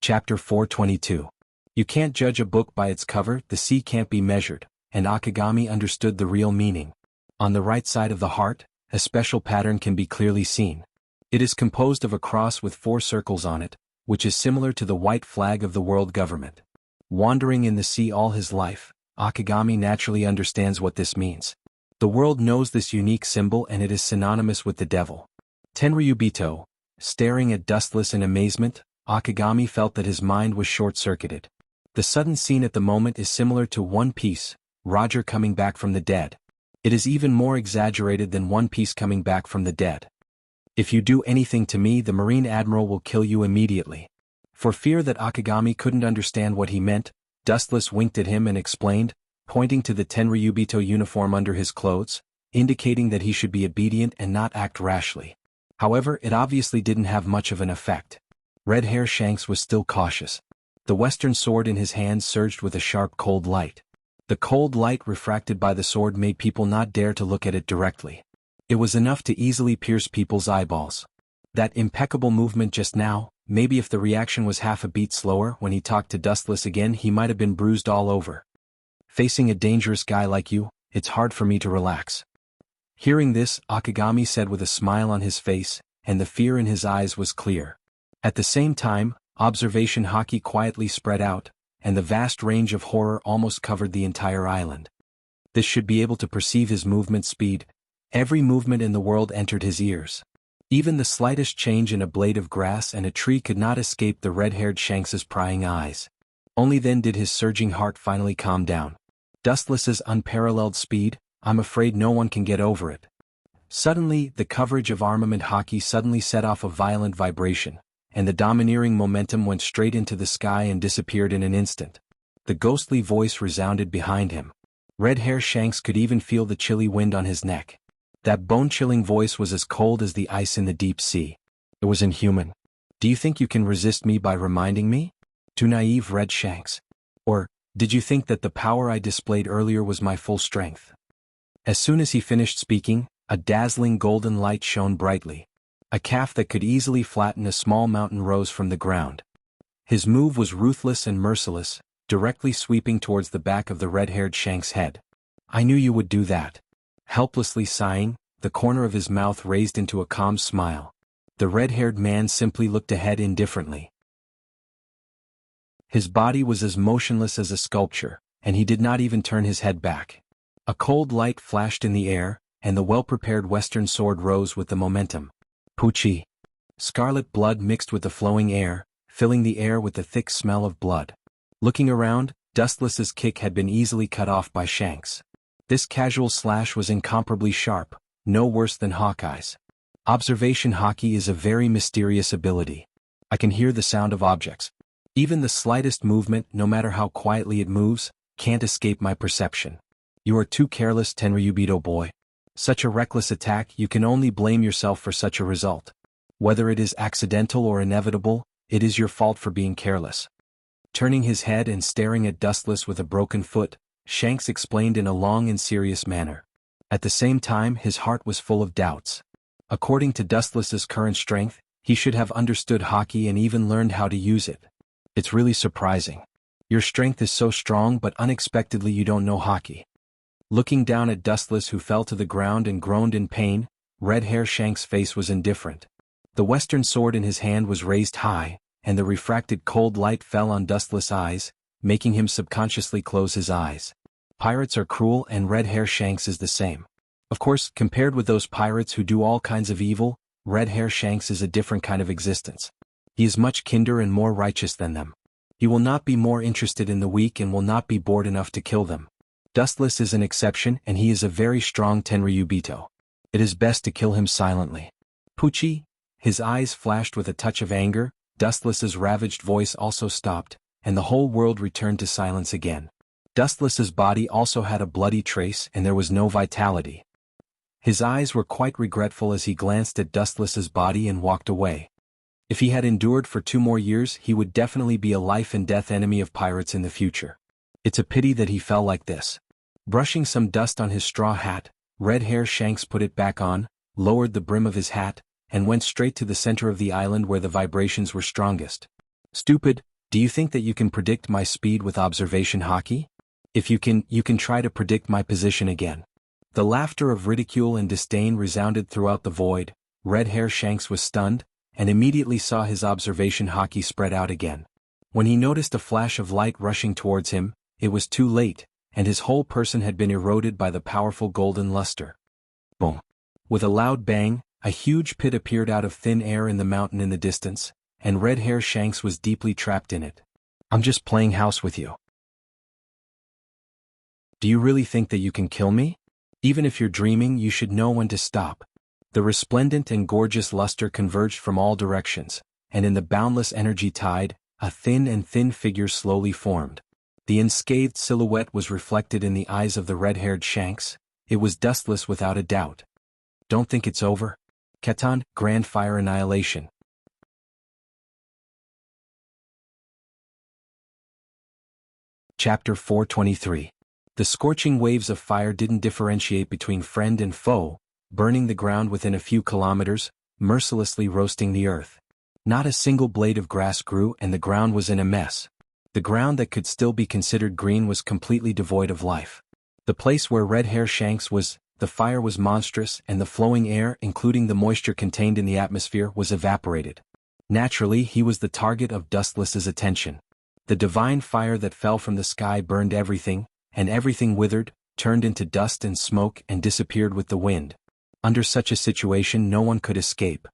Chapter 422. You can't judge a book by its cover, the sea can't be measured, and Akagami understood the real meaning. On the right side of the heart, a special pattern can be clearly seen. It is composed of a cross with 4 circles on it, which is similar to the white flag of the world government. Wandering in the sea all his life, Akagami naturally understands what this means. The world knows this unique symbol and it is synonymous with the devil. Tenryubito, staring at Dustless in amazement, Akagami felt that his mind was short-circuited. The sudden scene at the moment is similar to One Piece, Roger coming back from the dead. It is even more exaggerated than One Piece coming back from the dead. If you do anything to me, the Marine Admiral will kill you immediately. For fear that Akagami couldn't understand what he meant, Dustless winked at him and explained, pointing to the Tenryubito uniform under his clothes, indicating that he should be obedient and not act rashly. However, it obviously didn't have much of an effect. Redhair Shanks was still cautious. The western sword in his hand surged with a sharp cold light. The cold light refracted by the sword made people not dare to look at it directly. It was enough to easily pierce people's eyeballs. That impeccable movement just now, maybe if the reaction was half a beat slower when he talked to Dustless again, he might have been bruised all over. Facing a dangerous guy like you, it's hard for me to relax. Hearing this, Akagami said with a smile on his face, and the fear in his eyes was clear. At the same time, observation haki quietly spread out, and the vast range of horror almost covered the entire island. This should be able to perceive his movement speed. Every movement in the world entered his ears. Even the slightest change in a blade of grass and a tree could not escape the red-haired Shanks's prying eyes. Only then did his surging heart finally calm down. Dustless's unparalleled speed, I'm afraid no one can get over it. Suddenly, the coverage of armament haki suddenly set off a violent vibration, and the domineering momentum went straight into the sky and disappeared in an instant. The ghostly voice resounded behind him. Redhair Shanks could even feel the chilly wind on his neck. That bone-chilling voice was as cold as the ice in the deep sea. It was inhuman. Do you think you can resist me by reminding me? Too naive, Red Shanks. Or, did you think that the power I displayed earlier was my full strength? As soon as he finished speaking, a dazzling golden light shone brightly. A calf that could easily flatten a small mountain rose from the ground. His move was ruthless and merciless, directly sweeping towards the back of the red-haired Shanks' head. I knew you would do that. Helplessly sighing, the corner of his mouth raised into a calm smile. The red-haired man simply looked ahead indifferently. His body was as motionless as a sculpture, and he did not even turn his head back. A cold light flashed in the air, and the well-prepared western sword rose with the momentum. Poochie. Scarlet blood mixed with the flowing air, filling the air with the thick smell of blood. Looking around, Dustless's kick had been easily cut off by Shanks. This casual slash was incomparably sharp, no worse than Hawkeye's. Observation haki is a very mysterious ability. I can hear the sound of objects. Even the slightest movement, no matter how quietly it moves, can't escape my perception. You are too careless, Tenryubito boy. Such a reckless attack, you can only blame yourself for such a result. Whether it is accidental or inevitable, it is your fault for being careless. Turning his head and staring at Dustless with a broken foot, Shanks explained in a long and serious manner. At the same time, his heart was full of doubts. According to Dustless's current strength, he should have understood hockey and even learned how to use it. It's really surprising. Your strength is so strong, but unexpectedly you don't know hockey. Looking down at Dustless, who fell to the ground and groaned in pain, Red Hair Shank's face was indifferent. The western sword in his hand was raised high, and the refracted cold light fell on Dustless' eyes, making him subconsciously close his eyes. Pirates are cruel, and Red Hair Shanks is the same. Of course, compared with those pirates who do all kinds of evil, Red Hair Shanks is a different kind of existence. He is much kinder and more righteous than them. He will not be more interested in the weak and will not be bored enough to kill them. Dustless is an exception, and he is a very strong Tenryubito. It is best to kill him silently. Pucci? His eyes flashed with a touch of anger. Dustless's ravaged voice also stopped, and the whole world returned to silence again. Dustless's body also had a bloody trace, and there was no vitality. His eyes were quite regretful as he glanced at Dustless's body and walked away. If he had endured for 2 more years, he would definitely be a life-and-death enemy of pirates in the future. It's a pity that he fell like this. Brushing some dust on his straw hat, Red Hair Shanks put it back on, lowered the brim of his hat, and went straight to the center of the island where the vibrations were strongest. Stupid, do you think that you can predict my speed with observation hockey? If you can try to predict my position again. The laughter of ridicule and disdain resounded throughout the void. Red Hair Shanks was stunned, and immediately saw his observation hockey spread out again. When he noticed a flash of light rushing towards him, it was too late, and his whole person had been eroded by the powerful golden luster. Boom! With a loud bang, a huge pit appeared out of thin air in the mountain in the distance, and Red Hair Shanks was deeply trapped in it. I'm just playing house with you. Do you really think that you can kill me? Even if you're dreaming, you should know when to stop. The resplendent and gorgeous luster converged from all directions, and in the boundless energy tide, a thin figure slowly formed. The unscathed silhouette was reflected in the eyes of the red-haired Shanks. It was Dustless without a doubt. Don't think it's over? Ketan, Grand Fire Annihilation. Chapter 423. The scorching waves of fire didn't differentiate between friend and foe, burning the ground within a few kilometers, mercilessly roasting the earth. Not a single blade of grass grew, and the ground was in a mess. The ground that could still be considered green was completely devoid of life. The place where Red Hair Shanks was, the fire was monstrous, and the flowing air, including the moisture contained in the atmosphere, was evaporated. Naturally, he was the target of Dustless's attention. The divine fire that fell from the sky burned everything, and everything withered, turned into dust and smoke, and disappeared with the wind. Under such a situation, no one could escape.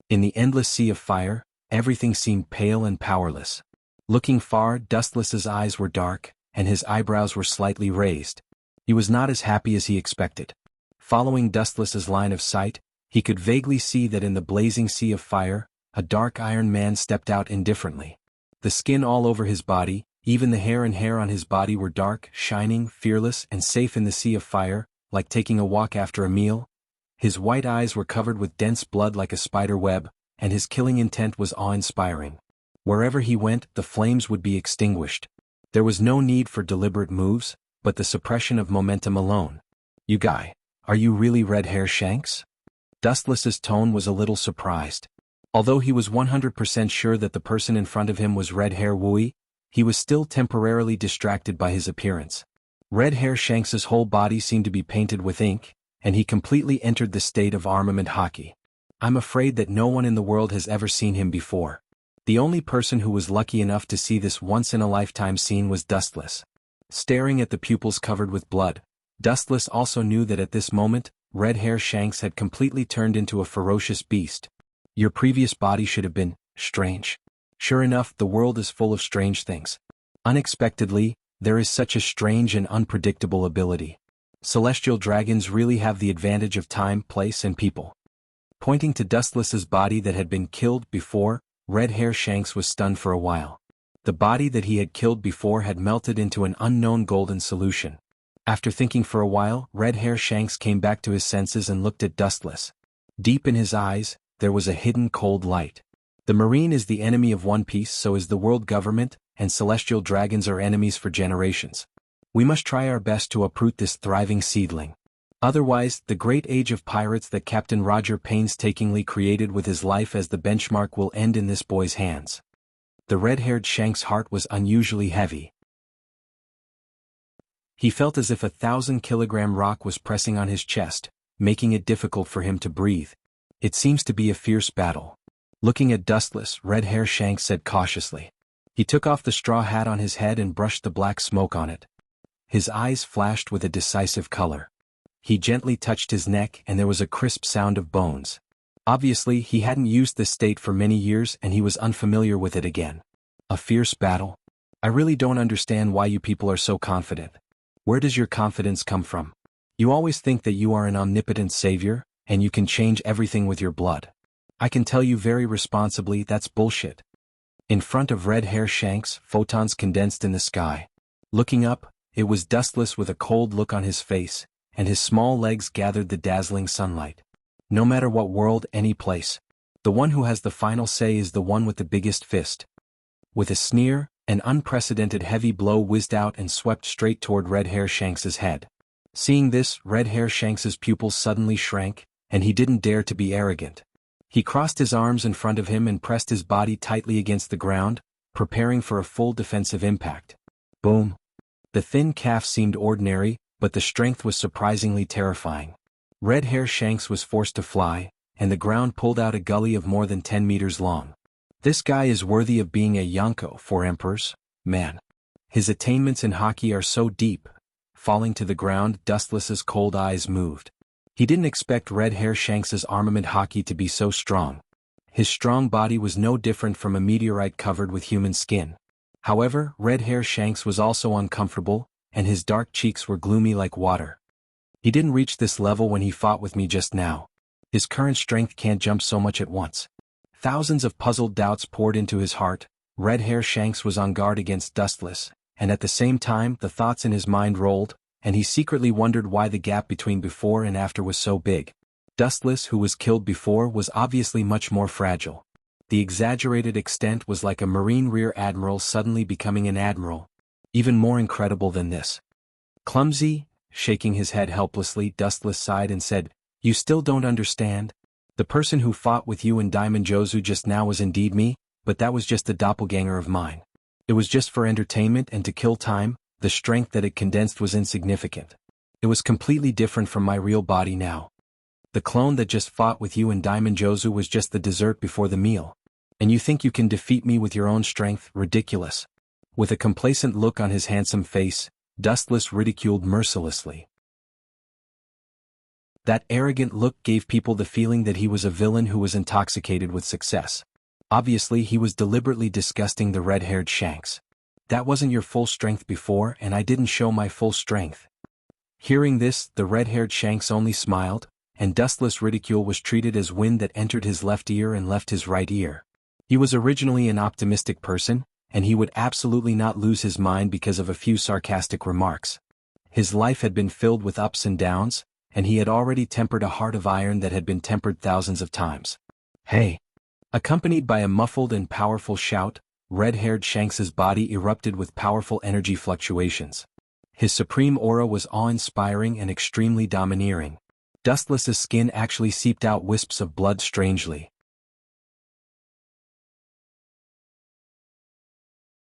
In the endless sea of fire, everything seemed pale and powerless. Looking far, Dustless's eyes were dark, and his eyebrows were slightly raised. He was not as happy as he expected. Following Dustless's line of sight, he could vaguely see that in the blazing sea of fire, a dark iron man stepped out indifferently. The skin all over his body, even the hair on his body were dark, shining, fearless, and safe in the sea of fire, like taking a walk after a meal. His white eyes were covered with dense blood like a spider web, and his killing intent was awe-inspiring. Wherever he went, the flames would be extinguished. There was no need for deliberate moves, but the suppression of momentum alone. You guy, are you really Red Hair Shanks? Dustless's tone was a little surprised. Although he was 100% sure that the person in front of him was Red Hair Wui, he was still temporarily distracted by his appearance. Red Hair Shanks's whole body seemed to be painted with ink, and he completely entered the state of armament hockey. I'm afraid that no one in the world has ever seen him before. The only person who was lucky enough to see this once-in-a-lifetime scene was Dustless. Staring at the pupils covered with blood, Dustless also knew that at this moment, Red Hair Shanks had completely turned into a ferocious beast. Your previous body should have been strange. Sure enough, the world is full of strange things. Unexpectedly, there is such a strange and unpredictable ability. Celestial dragons really have the advantage of time, place, and people. Pointing to Dustless's body that had been killed before, Red Hair Shanks was stunned for a while. The body that he had killed before had melted into an unknown golden solution. After thinking for a while, Red Hair Shanks came back to his senses and looked at Dustless. Deep in his eyes, there was a hidden cold light. The Marine is the enemy of One Piece, so is the world government, and celestial dragons are enemies for generations. We must try our best to uproot this thriving seedling. Otherwise, the great age of pirates that Captain Roger painstakingly created with his life as the benchmark will end in this boy's hands. The red-haired Shanks' heart was unusually heavy. He felt as if a 1,000-kilogram rock was pressing on his chest, making it difficult for him to breathe. It seems to be a fierce battle. Looking at Dustless, Red Hair Shanks said cautiously. He took off the straw hat on his head and brushed the black smoke on it. His eyes flashed with a decisive color. He gently touched his neck and there was a crisp sound of bones. Obviously, he hadn't used this state for many years and he was unfamiliar with it again. A fierce battle? I really don't understand why you people are so confident. Where does your confidence come from? You always think that you are an omnipotent savior, and you can change everything with your blood. I can tell you very responsibly that's bullshit. In front of Red Hair Shanks, photons condensed in the sky. Looking up, it was Dustless with a cold look on his face, and his small legs gathered the dazzling sunlight. No matter what world, any place, the one who has the final say is the one with the biggest fist. With a sneer, an unprecedented heavy blow whizzed out and swept straight toward Red Hair Shanks's head. Seeing this, Red Hair Shanks's pupils suddenly shrank, and he didn't dare to be arrogant. He crossed his arms in front of him and pressed his body tightly against the ground, preparing for a full defensive impact. Boom! The thin calf seemed ordinary, but the strength was surprisingly terrifying. Red Hair Shanks was forced to fly, and the ground pulled out a gully of more than 10 meters long. This guy is worthy of being a Yonko for emperors, man. His attainments in hockey are so deep. Falling to the ground, Dustless's cold eyes moved. He didn't expect Red Hair Shanks's armament hockey to be so strong. His strong body was no different from a meteorite covered with human skin. However, Red Hair Shanks was also uncomfortable, and his dark cheeks were gloomy like water. He didn't reach this level when he fought with me just now. His current strength can't jump so much at once. Thousands of puzzled doubts poured into his heart. Red Hair Shanks was on guard against Dustless, and at the same time the thoughts in his mind rolled, and he secretly wondered why the gap between before and after was so big. Dustless, who was killed before, was obviously much more fragile. The exaggerated extent was like a Marine rear admiral suddenly becoming an admiral. Even more incredible than this. Clumsy, shaking his head helplessly, Dustless sighed and said, "You still don't understand? The person who fought with you in Diamond Jozu just now was indeed me, but that was just a doppelganger of mine. It was just for entertainment and to kill time. The strength that it condensed was insignificant. It was completely different from my real body now. The clone that just fought with you in Diamond Jozu was just the dessert before the meal. And you think you can defeat me with your own strength? Ridiculous." With a complacent look on his handsome face, Dustless ridiculed mercilessly. That arrogant look gave people the feeling that he was a villain who was intoxicated with success. Obviously, he was deliberately disgusting the red-haired Shanks. "That wasn't your full strength before, and I didn't show my full strength." Hearing this, the red-haired Shanks only smiled, and Dustless' ridicule was treated as wind that entered his left ear and left his right ear. He was originally an optimistic person, and he would absolutely not lose his mind because of a few sarcastic remarks. His life had been filled with ups and downs, and he had already tempered a heart of iron that had been tempered thousands of times. "Hey!" Accompanied by a muffled and powerful shout, red-haired Shanks's body erupted with powerful energy fluctuations. His supreme aura was awe-inspiring and extremely domineering. Dustless's skin actually seeped out wisps of blood strangely.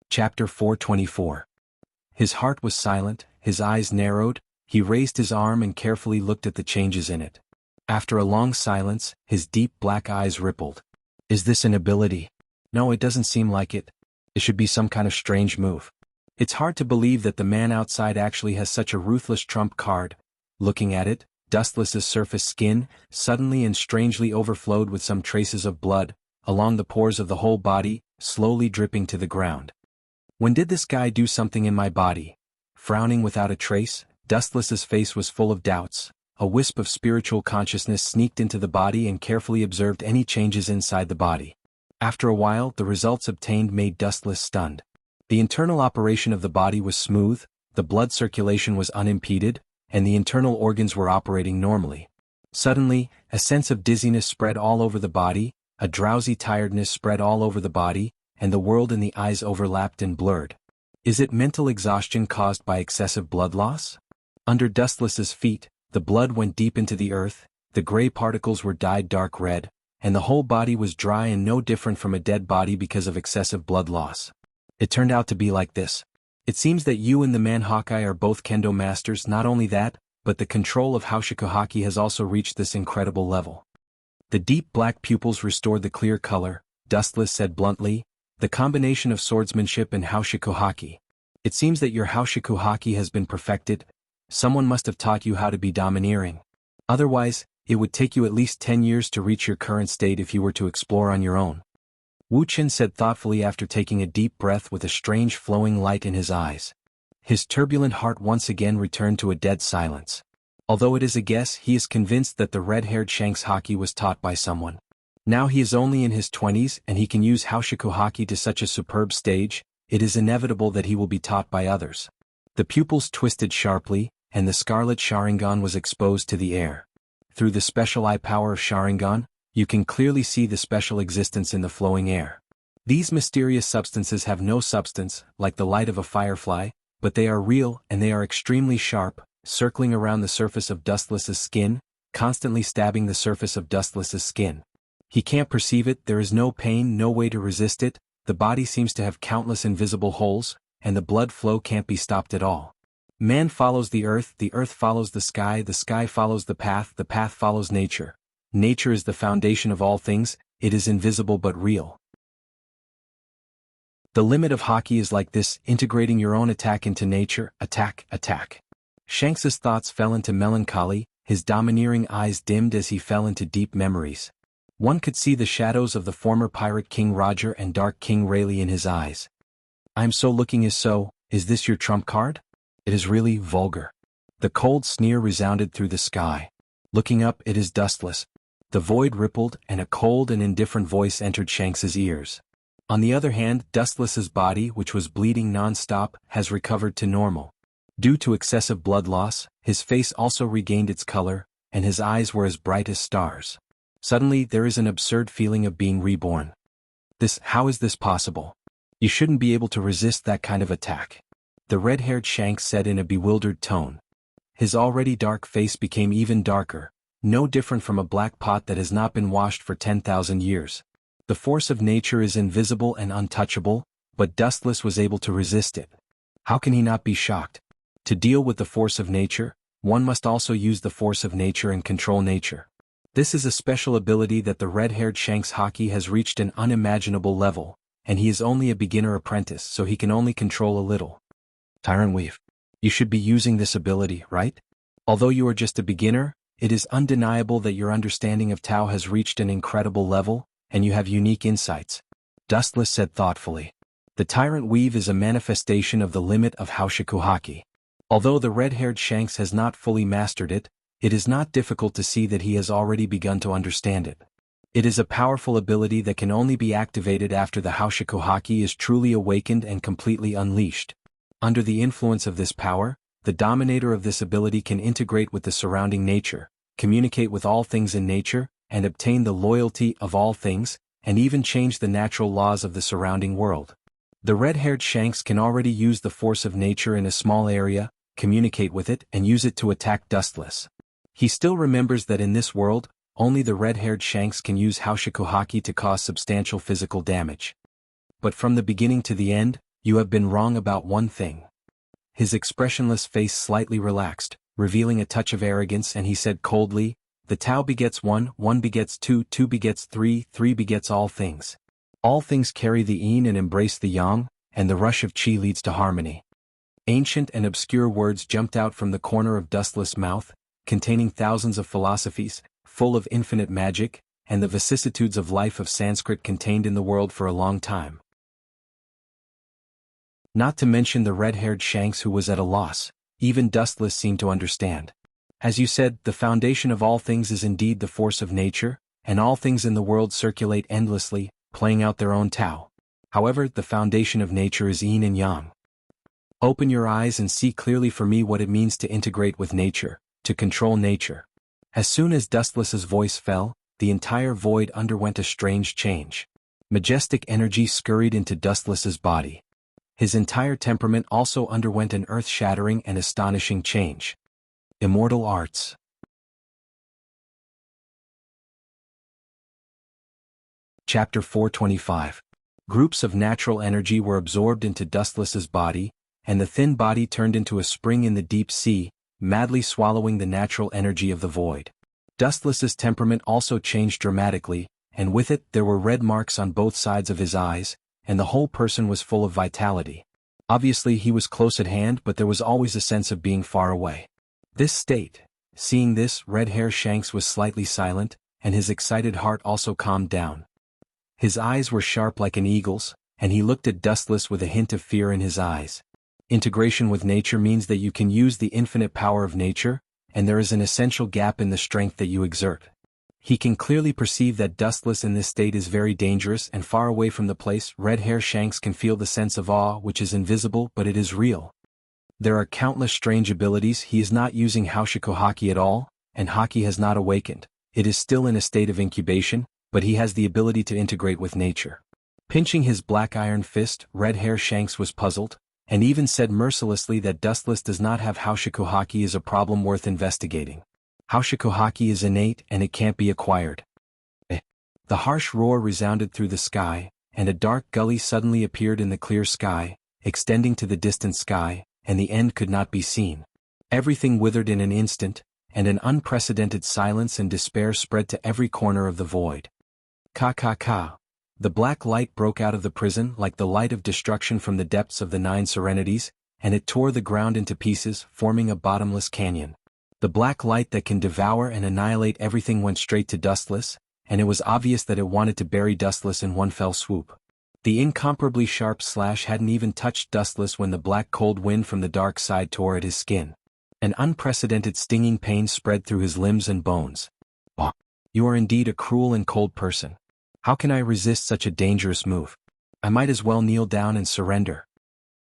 Chapter 424. His heart was silent, his eyes narrowed. He raised his arm and carefully looked at the changes in it. After a long silence, his deep black eyes rippled. "Is this an ability? No, it doesn't seem like it. It should be some kind of strange move. It's hard to believe that the man outside actually has such a ruthless trump card." Looking at it, Dustless's surface skin suddenly and strangely overflowed with some traces of blood, along the pores of the whole body, slowly dripping to the ground. "When did this guy do something in my body?" Frowning without a trace, Dustless's face was full of doubts. A wisp of spiritual consciousness sneaked into the body and carefully observed any changes inside the body. After a while, the results obtained made Dustless stunned. The internal operation of the body was smooth, the blood circulation was unimpeded, and the internal organs were operating normally. Suddenly, a sense of dizziness spread all over the body, a drowsy tiredness spread all over the body, and the world and the eyes overlapped and blurred. Is it mental exhaustion caused by excessive blood loss? Under Dustless's feet, the blood went deep into the earth, the gray particles were dyed dark red, and the whole body was dry and no different from a dead body because of excessive blood loss. It turned out to be like this. It seems that you and the man Hawkeye are both kendo masters. Not only that, but the control of Haushikuhaki has also reached this incredible level. The deep black pupils restored the clear color, Dustless said bluntly, the combination of swordsmanship and Haushikuhaki. It seems that your Haushikuhaki has been perfected. Someone must have taught you how to be domineering. Otherwise, it would take you at least 10 years to reach your current state if you were to explore on your own. Wu Qin said thoughtfully after taking a deep breath with a strange flowing light in his eyes. His turbulent heart once again returned to a dead silence. Although it is a guess, he is convinced that the red-haired Shanks Haki was taught by someone. Now he is only in his 20s and he can use Haushikuhaki to such a superb stage, it is inevitable that he will be taught by others. The pupils twisted sharply, and the scarlet Sharingan was exposed to the air. Through the special eye power of Sharingan, you can clearly see the special existence in the flowing air. These mysterious substances have no substance, like the light of a firefly, but they are real and they are extremely sharp, circling around the surface of Dustless's skin, constantly stabbing the surface of Dustless's skin. He can't perceive it, there is no pain, no way to resist it, the body seems to have countless invisible holes, and the blood flow can't be stopped at all. Man follows the earth follows the sky follows the path follows nature. Nature is the foundation of all things, it is invisible but real. The limit of Haki is like this, integrating your own attack into nature, attack. Shanks's thoughts fell into melancholy, his domineering eyes dimmed as he fell into deep memories. One could see the shadows of the former pirate King Roger and Dark King Rayleigh in his eyes. "I'm so looking is this your trump card? It is really vulgar." The cold sneer resounded through the sky. Looking up, it is Dustless. The void rippled, and a cold and indifferent voice entered Shanks's ears. On the other hand, Dustless's body, which was bleeding non-stop, has recovered to normal. Due to excessive blood loss, his face also regained its color, and his eyes were as bright as stars. Suddenly, there is an absurd feeling of being reborn. How is this possible? You shouldn't be able to resist that kind of attack. The red-haired Shanks said in a bewildered tone. His already dark face became even darker, no different from a black pot that has not been washed for 10,000 years. The force of nature is invisible and untouchable, but Dustless was able to resist it. How can he not be shocked? To deal with the force of nature, one must also use the force of nature and control nature. This is a special ability that the red-haired Shanks Haki has reached an unimaginable level, and he is only a beginner apprentice, so he can only control a little. Tyrant Weave. You should be using this ability, right? Although you are just a beginner, it is undeniable that your understanding of Tao has reached an incredible level, and you have unique insights. Dustless said thoughtfully. The Tyrant Weave is a manifestation of the limit of Haushikuhaki. Although the red-haired Shanks has not fully mastered it, it is not difficult to see that he has already begun to understand it. It is a powerful ability that can only be activated after the Haushikuhaki is truly awakened and completely unleashed. Under the influence of this power, the dominator of this ability can integrate with the surrounding nature, communicate with all things in nature, and obtain the loyalty of all things, and even change the natural laws of the surrounding world. The red-haired Shanks can already use the force of nature in a small area, communicate with it, and use it to attack Dustless. He still remembers that in this world, only the red-haired Shanks can use Haushikuhaki to cause substantial physical damage. But from the beginning to the end, you have been wrong about one thing. His expressionless face slightly relaxed, revealing a touch of arrogance, and he said coldly, "The Tao begets one, one begets two, two begets three, three begets all things. All things carry the yin and embrace the yang, and the rush of qi leads to harmony." Ancient and obscure words jumped out from the corner of Dustless' mouth, containing thousands of philosophies, full of infinite magic, and the vicissitudes of life of Sanskrit contained in the world for a long time. Not to mention the red-haired Shanks who was at a loss, even Dustless seemed to understand. As you said, the foundation of all things is indeed the force of nature, and all things in the world circulate endlessly, playing out their own Tao. However, the foundation of nature is yin and yang. Open your eyes and see clearly for me what it means to integrate with nature, to control nature. As soon as Dustless's voice fell, the entire void underwent a strange change. Majestic energy scurried into Dustless's body. His entire temperament also underwent an earth-shattering and astonishing change. Immortal Arts. Chapter 425. Groups of natural energy were absorbed into Dustless's body, and the thin body turned into a spring in the deep sea, madly swallowing the natural energy of the void. Dustless's temperament also changed dramatically, and with it there were red marks on both sides of his eyes, and the whole person was full of vitality. Obviously he was close at hand, but there was always a sense of being far away. Seeing this, Red Hair Shanks was slightly silent, and his excited heart also calmed down. His eyes were sharp like an eagle's, and he looked at Dustless with a hint of fear in his eyes. Integration with nature means that you can use the infinite power of nature, and there is an essential gap in the strength that you exert. He can clearly perceive that Dustless in this state is very dangerous and far away from the place. Red Hair Shanks can feel the sense of awe which is invisible but it is real. There are countless strange abilities. He is not using Haushiko Haki at all, and Haki has not awakened. It is still in a state of incubation, but he has the ability to integrate with nature. Pinching his black iron fist, Red Hair Shanks was puzzled, and even said mercilessly that Dustless does not have Haushiko Haki is a problem worth investigating. Haushiko Haki is innate and it can't be acquired. The harsh roar resounded through the sky, and a dark gully suddenly appeared in the clear sky, extending to the distant sky, and the end could not be seen. Everything withered in an instant, and an unprecedented silence and despair spread to every corner of the void. Ka. The black light broke out of the prison like the light of destruction from the depths of the Nine Serenities, and it tore the ground into pieces, forming a bottomless canyon. The black light that can devour and annihilate everything went straight to Dustless, and it was obvious that it wanted to bury Dustless in one fell swoop. The incomparably sharp slash hadn't even touched Dustless when the black cold wind from the dark side tore at his skin. An unprecedented stinging pain spread through his limbs and bones. Oh, you are indeed a cruel and cold person. How can I resist such a dangerous move? I might as well kneel down and surrender.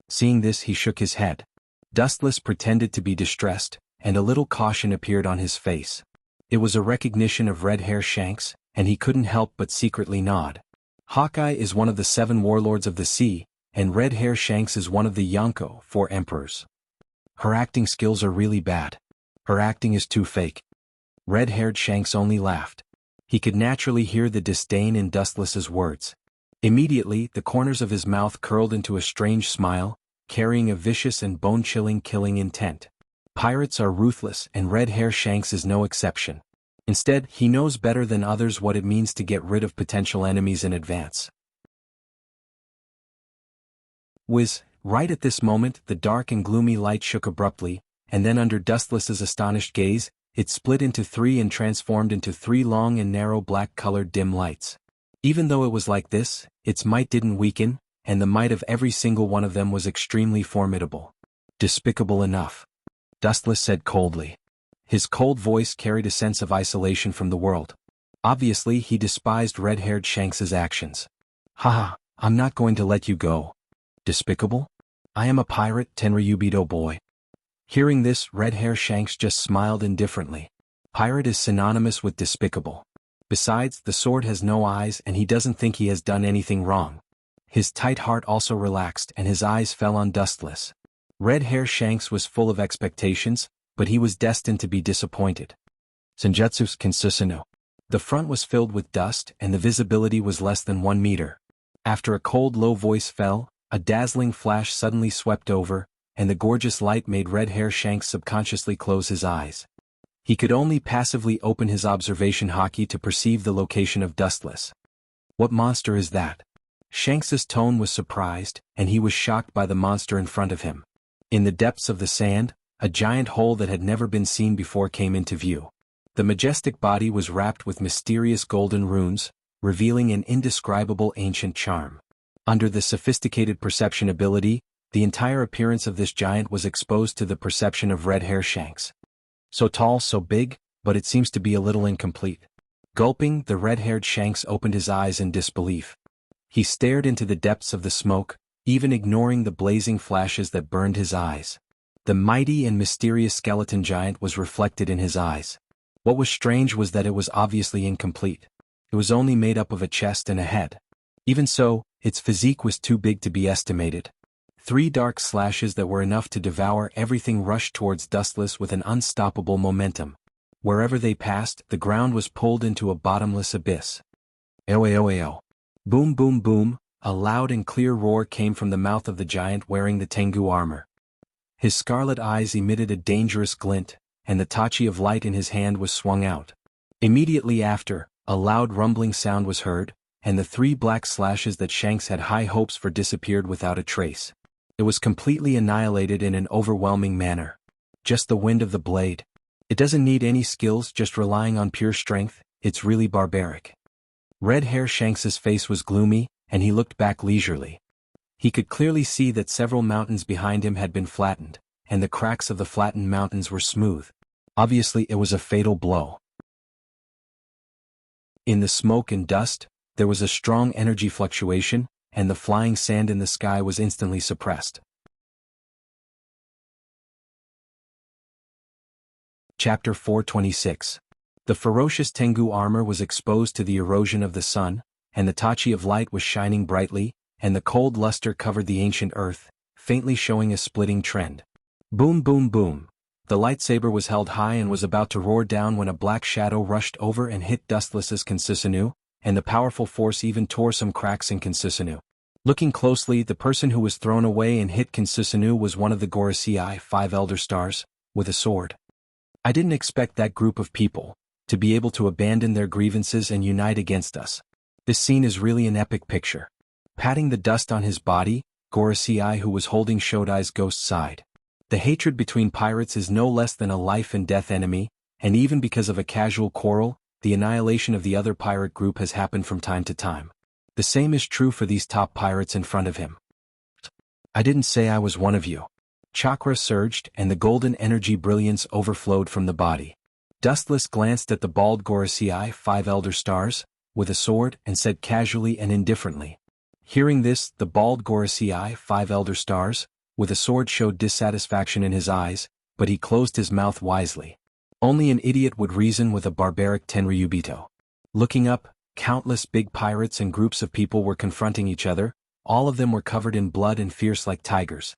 Seeing this, he shook his head. Dustless pretended to be distressed, and a little caution appeared on his face. It was a recognition of Red Hair Shanks, and he couldn't help but secretly nod. Hawkeye is one of the 7 warlords of the sea, and Red Hair Shanks is one of the Yonko 4 emperors. Her acting skills are really bad. Her acting is too fake. Red-haired Shanks only laughed. He could naturally hear the disdain in Dustless's words. Immediately, the corners of his mouth curled into a strange smile, carrying a vicious and bone-chilling killing intent. Pirates are ruthless, and Red Hair Shanks is no exception. Instead, he knows better than others what it means to get rid of potential enemies in advance. Whiz! Right at this moment, the dark and gloomy light shook abruptly, and then under Dustless's astonished gaze, it split into 3 and transformed into 3 long and narrow black-colored dim lights. Even though it was like this, its might didn't weaken, and the might of every single one of them was extremely formidable. Despicable enough. Dustless said coldly. His cold voice carried a sense of isolation from the world. Obviously, he despised Red-haired Shanks's actions. Haha, I'm not going to let you go. Despicable? I am a pirate, Tenryubido boy. Hearing this, Red Hair Shanks just smiled indifferently. Pirate is synonymous with despicable. Besides, the sword has no eyes and he doesn't think he has done anything wrong. His tight heart also relaxed and his eyes fell on Dustless. Red Hair Shanks was full of expectations, but he was destined to be disappointed. Senjutsu's Kinsusuno. The front was filled with dust and the visibility was less than 1 meter. After a cold low voice fell, a dazzling flash suddenly swept over, and the gorgeous light made Red Hair Shanks subconsciously close his eyes. He could only passively open his observation haki to perceive the location of Dustless. What monster is that? Shanks's tone was surprised, and he was shocked by the monster in front of him. In the depths of the sand, a giant hole that had never been seen before came into view. The majestic body was wrapped with mysterious golden runes, revealing an indescribable ancient charm. Under the sophisticated perception ability, the entire appearance of this giant was exposed to the perception of Red Hair Shanks. So tall, so big, but it seems to be a little incomplete. Gulping, the red-haired Shanks opened his eyes in disbelief. He stared into the depths of the smoke, even ignoring the blazing flashes that burned his eyes. The mighty and mysterious skeleton giant was reflected in his eyes. What was strange was that it was obviously incomplete. It was only made up of a chest and a head. Even so, its physique was too big to be estimated. 3 dark slashes that were enough to devour everything rushed towards Dustless with an unstoppable momentum. Wherever they passed, the ground was pulled into a bottomless abyss. Oeo. Boom boom boom, a loud and clear roar came from the mouth of the giant wearing the Tengu armor. His scarlet eyes emitted a dangerous glint, and the tachi of light in his hand was swung out. Immediately after, a loud rumbling sound was heard, and the 3 black slashes that Shanks had high hopes for disappeared without a trace. It was completely annihilated in an overwhelming manner. Just the wind of the blade. It doesn't need any skills, just relying on pure strength. It's really barbaric. Red Hair Shanks's face was gloomy, and he looked back leisurely. He could clearly see that several mountains behind him had been flattened, and the cracks of the flattened mountains were smooth. Obviously it was a fatal blow. In the smoke and dust, there was a strong energy fluctuation, and the flying sand in the sky was instantly suppressed. Chapter 426. The ferocious Tengu armor was exposed to the erosion of the sun, and the tachi of light was shining brightly, and the cold luster covered the ancient earth, faintly showing a splitting trend. Boom boom boom. The lightsaber was held high and was about to roar down when a black shadow rushed over and hit Dustless's Consisinu, and the powerful force even tore some cracks in Consisinu. Looking closely, the person who was thrown away and hit Consisinu was one of the Gorosei 5 Elder Stars, with a sword. I didn't expect that group of people to be able to abandon their grievances and unite against us. This scene is really an epic picture. Patting the dust on his body, Gorosei, who was holding Shodai's ghost, sighed. The hatred between pirates is no less than a life-and-death enemy, and even because of a casual quarrel, the annihilation of the other pirate group has happened from time to time. The same is true for these top pirates in front of him. I didn't say I was one of you. Chakra surged, and the golden energy brilliance overflowed from the body. Dustless glanced at the bald Gorosei 5 Elder Stars, with a sword, and said casually and indifferently. Hearing this, the bald Gorosei 5 Elder Stars, with a sword, showed dissatisfaction in his eyes, but he closed his mouth wisely. Only an idiot would reason with a barbaric Tenryubito. Looking up, countless big pirates and groups of people were confronting each other. All of them were covered in blood and fierce like tigers.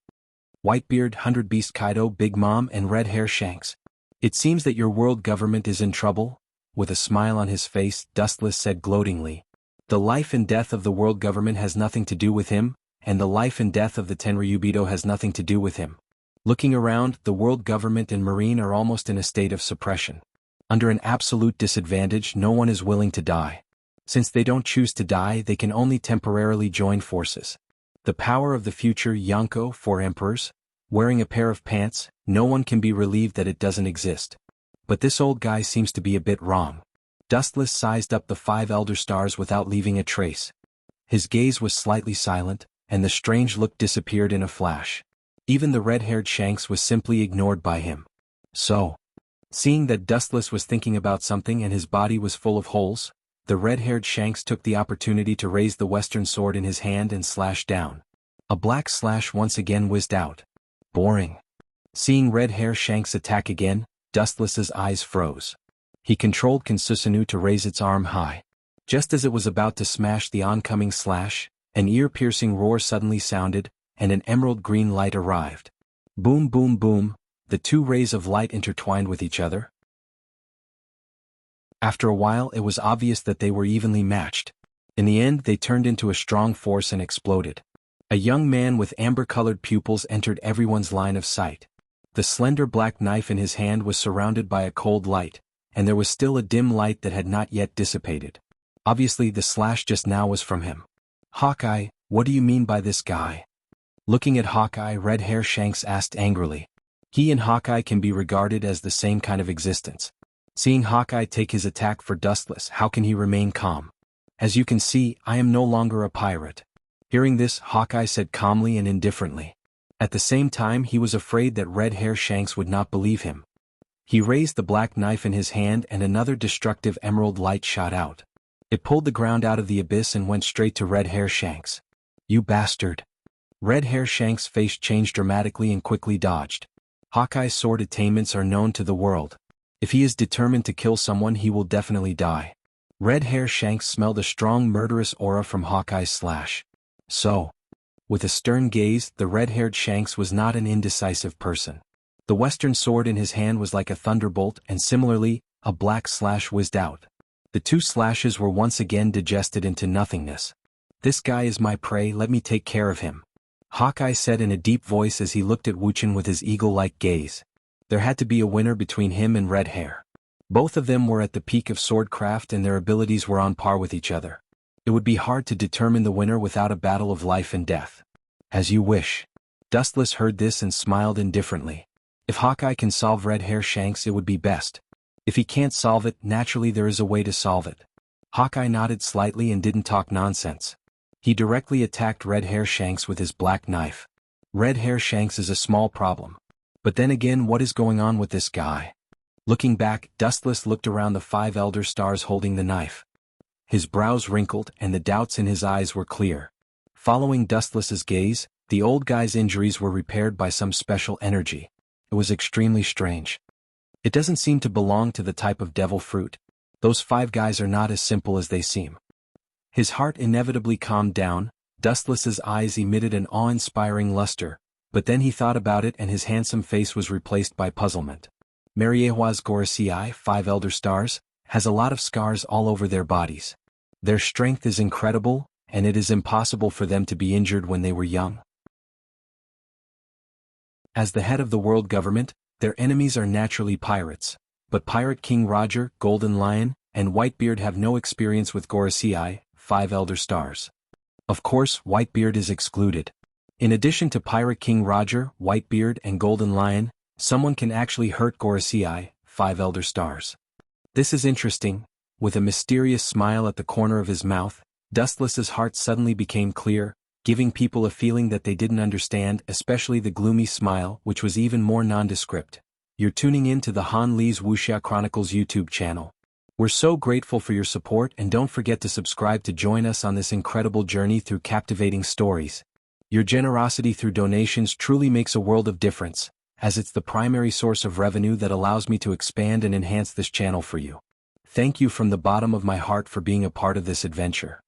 Whitebeard, 100 Beast Kaido, Big Mom, and Red Hair Shanks. It seems that your world government is in trouble. With a smile on his face, Dustless said gloatingly. The life and death of the world government has nothing to do with him, and the life and death of the Tenryubito has nothing to do with him. Looking around, the world government and Marine are almost in a state of suppression. Under an absolute disadvantage, no one is willing to die. Since they don't choose to die, they can only temporarily join forces. The power of the future Yonko, 4 emperors, wearing a pair of pants, no one can be relieved that it doesn't exist. But this old guy seems to be a bit wrong. Dustless sized up the 5 Elder Stars without leaving a trace. His gaze was slightly silent, and the strange look disappeared in a flash. Even the red-haired Shanks was simply ignored by him. So, seeing that Dustless was thinking about something and his body was full of holes, the red-haired Shanks took the opportunity to raise the western sword in his hand and slash down. A black slash once again whizzed out. Boring. Seeing Red Hair Shanks attack again, Dustless's eyes froze. He controlled Consusinu to raise its arm high. Just as it was about to smash the oncoming slash, an ear-piercing roar suddenly sounded, and an emerald green light arrived. Boom boom boom, the 2 rays of light intertwined with each other. After a while it was obvious that they were evenly matched. In the end they turned into a strong force and exploded. A young man with amber-colored pupils entered everyone's line of sight. The slender black knife in his hand was surrounded by a cold light, and there was still a dim light that had not yet dissipated. Obviously the slash just now was from him. Hawkeye, what do you mean by this guy? Looking at Hawkeye, Red Hair Shanks asked angrily. He and Hawkeye can be regarded as the same kind of existence. Seeing Hawkeye take his attack for Dustless, how can he remain calm? As you can see, I am no longer a pirate. Hearing this, Hawkeye said calmly and indifferently. At the same time he was afraid that Red Hair Shanks would not believe him. He raised the black knife in his hand and another destructive emerald light shot out. It pulled the ground out of the abyss and went straight to Red Hair Shanks. You bastard. Red Hair Shank's face changed dramatically and quickly dodged. Hawkeye's sword attainments are known to the world. If he is determined to kill someone, he will definitely die. Red Hair Shanks smelled a strong murderous aura from Hawkeye's slash. So, with a stern gaze, the red-haired Shanks was not an indecisive person. The western sword in his hand was like a thunderbolt, and similarly, a black slash whizzed out. The two slashes were once again digested into nothingness. "This guy is my prey, let me take care of him," Hawkeye said in a deep voice as he looked at Wuchen with his eagle-like gaze. There had to be a winner between him and Red Hair. Both of them were at the peak of swordcraft and their abilities were on par with each other. It would be hard to determine the winner without a battle of life and death. "As you wish." Dustless heard this and smiled indifferently. If Hawkeye can solve Red Hair Shanks, it would be best. If he can't solve it, naturally there is a way to solve it. Hawkeye nodded slightly and didn't talk nonsense. He directly attacked Red Hair Shanks with his black knife. Red Hair Shanks is a small problem. But then again, what is going on with this guy? Looking back, Dustless looked around the 5 elder stars holding the knife. His brows wrinkled and the doubts in his eyes were clear. Following Dustless's gaze, the old guy's injuries were repaired by some special energy. It was extremely strange. It doesn't seem to belong to the type of devil fruit. Those 5 guys are not as simple as they seem. His heart inevitably calmed down. Dustless's eyes emitted an awe-inspiring luster, but then he thought about it and his handsome face was replaced by puzzlement. Mariehua's Gorosei, 5 elder stars, has a lot of scars all over their bodies. Their strength is incredible, and it is impossible for them to be injured when they were young. As the head of the world government, their enemies are naturally pirates, but Pirate King Roger, Golden Lion, and Whitebeard have no experience with Gorosei, 5 elder stars. Of course, Whitebeard is excluded. In addition to Pirate King Roger, Whitebeard, and Golden Lion, someone can actually hurt Gorosei, 5 elder stars. This is interesting. With a mysterious smile at the corner of his mouth, Dustless's heart suddenly became clear, giving people a feeling that they didn't understand, especially the gloomy smile, which was even more nondescript. You're tuning in to the Han Lee's Wuxia Chronicles YouTube channel. We're so grateful for your support, and don't forget to subscribe to join us on this incredible journey through captivating stories. Your generosity through donations truly makes a world of difference, as it's the primary source of revenue that allows me to expand and enhance this channel for you. Thank you from the bottom of my heart for being a part of this adventure.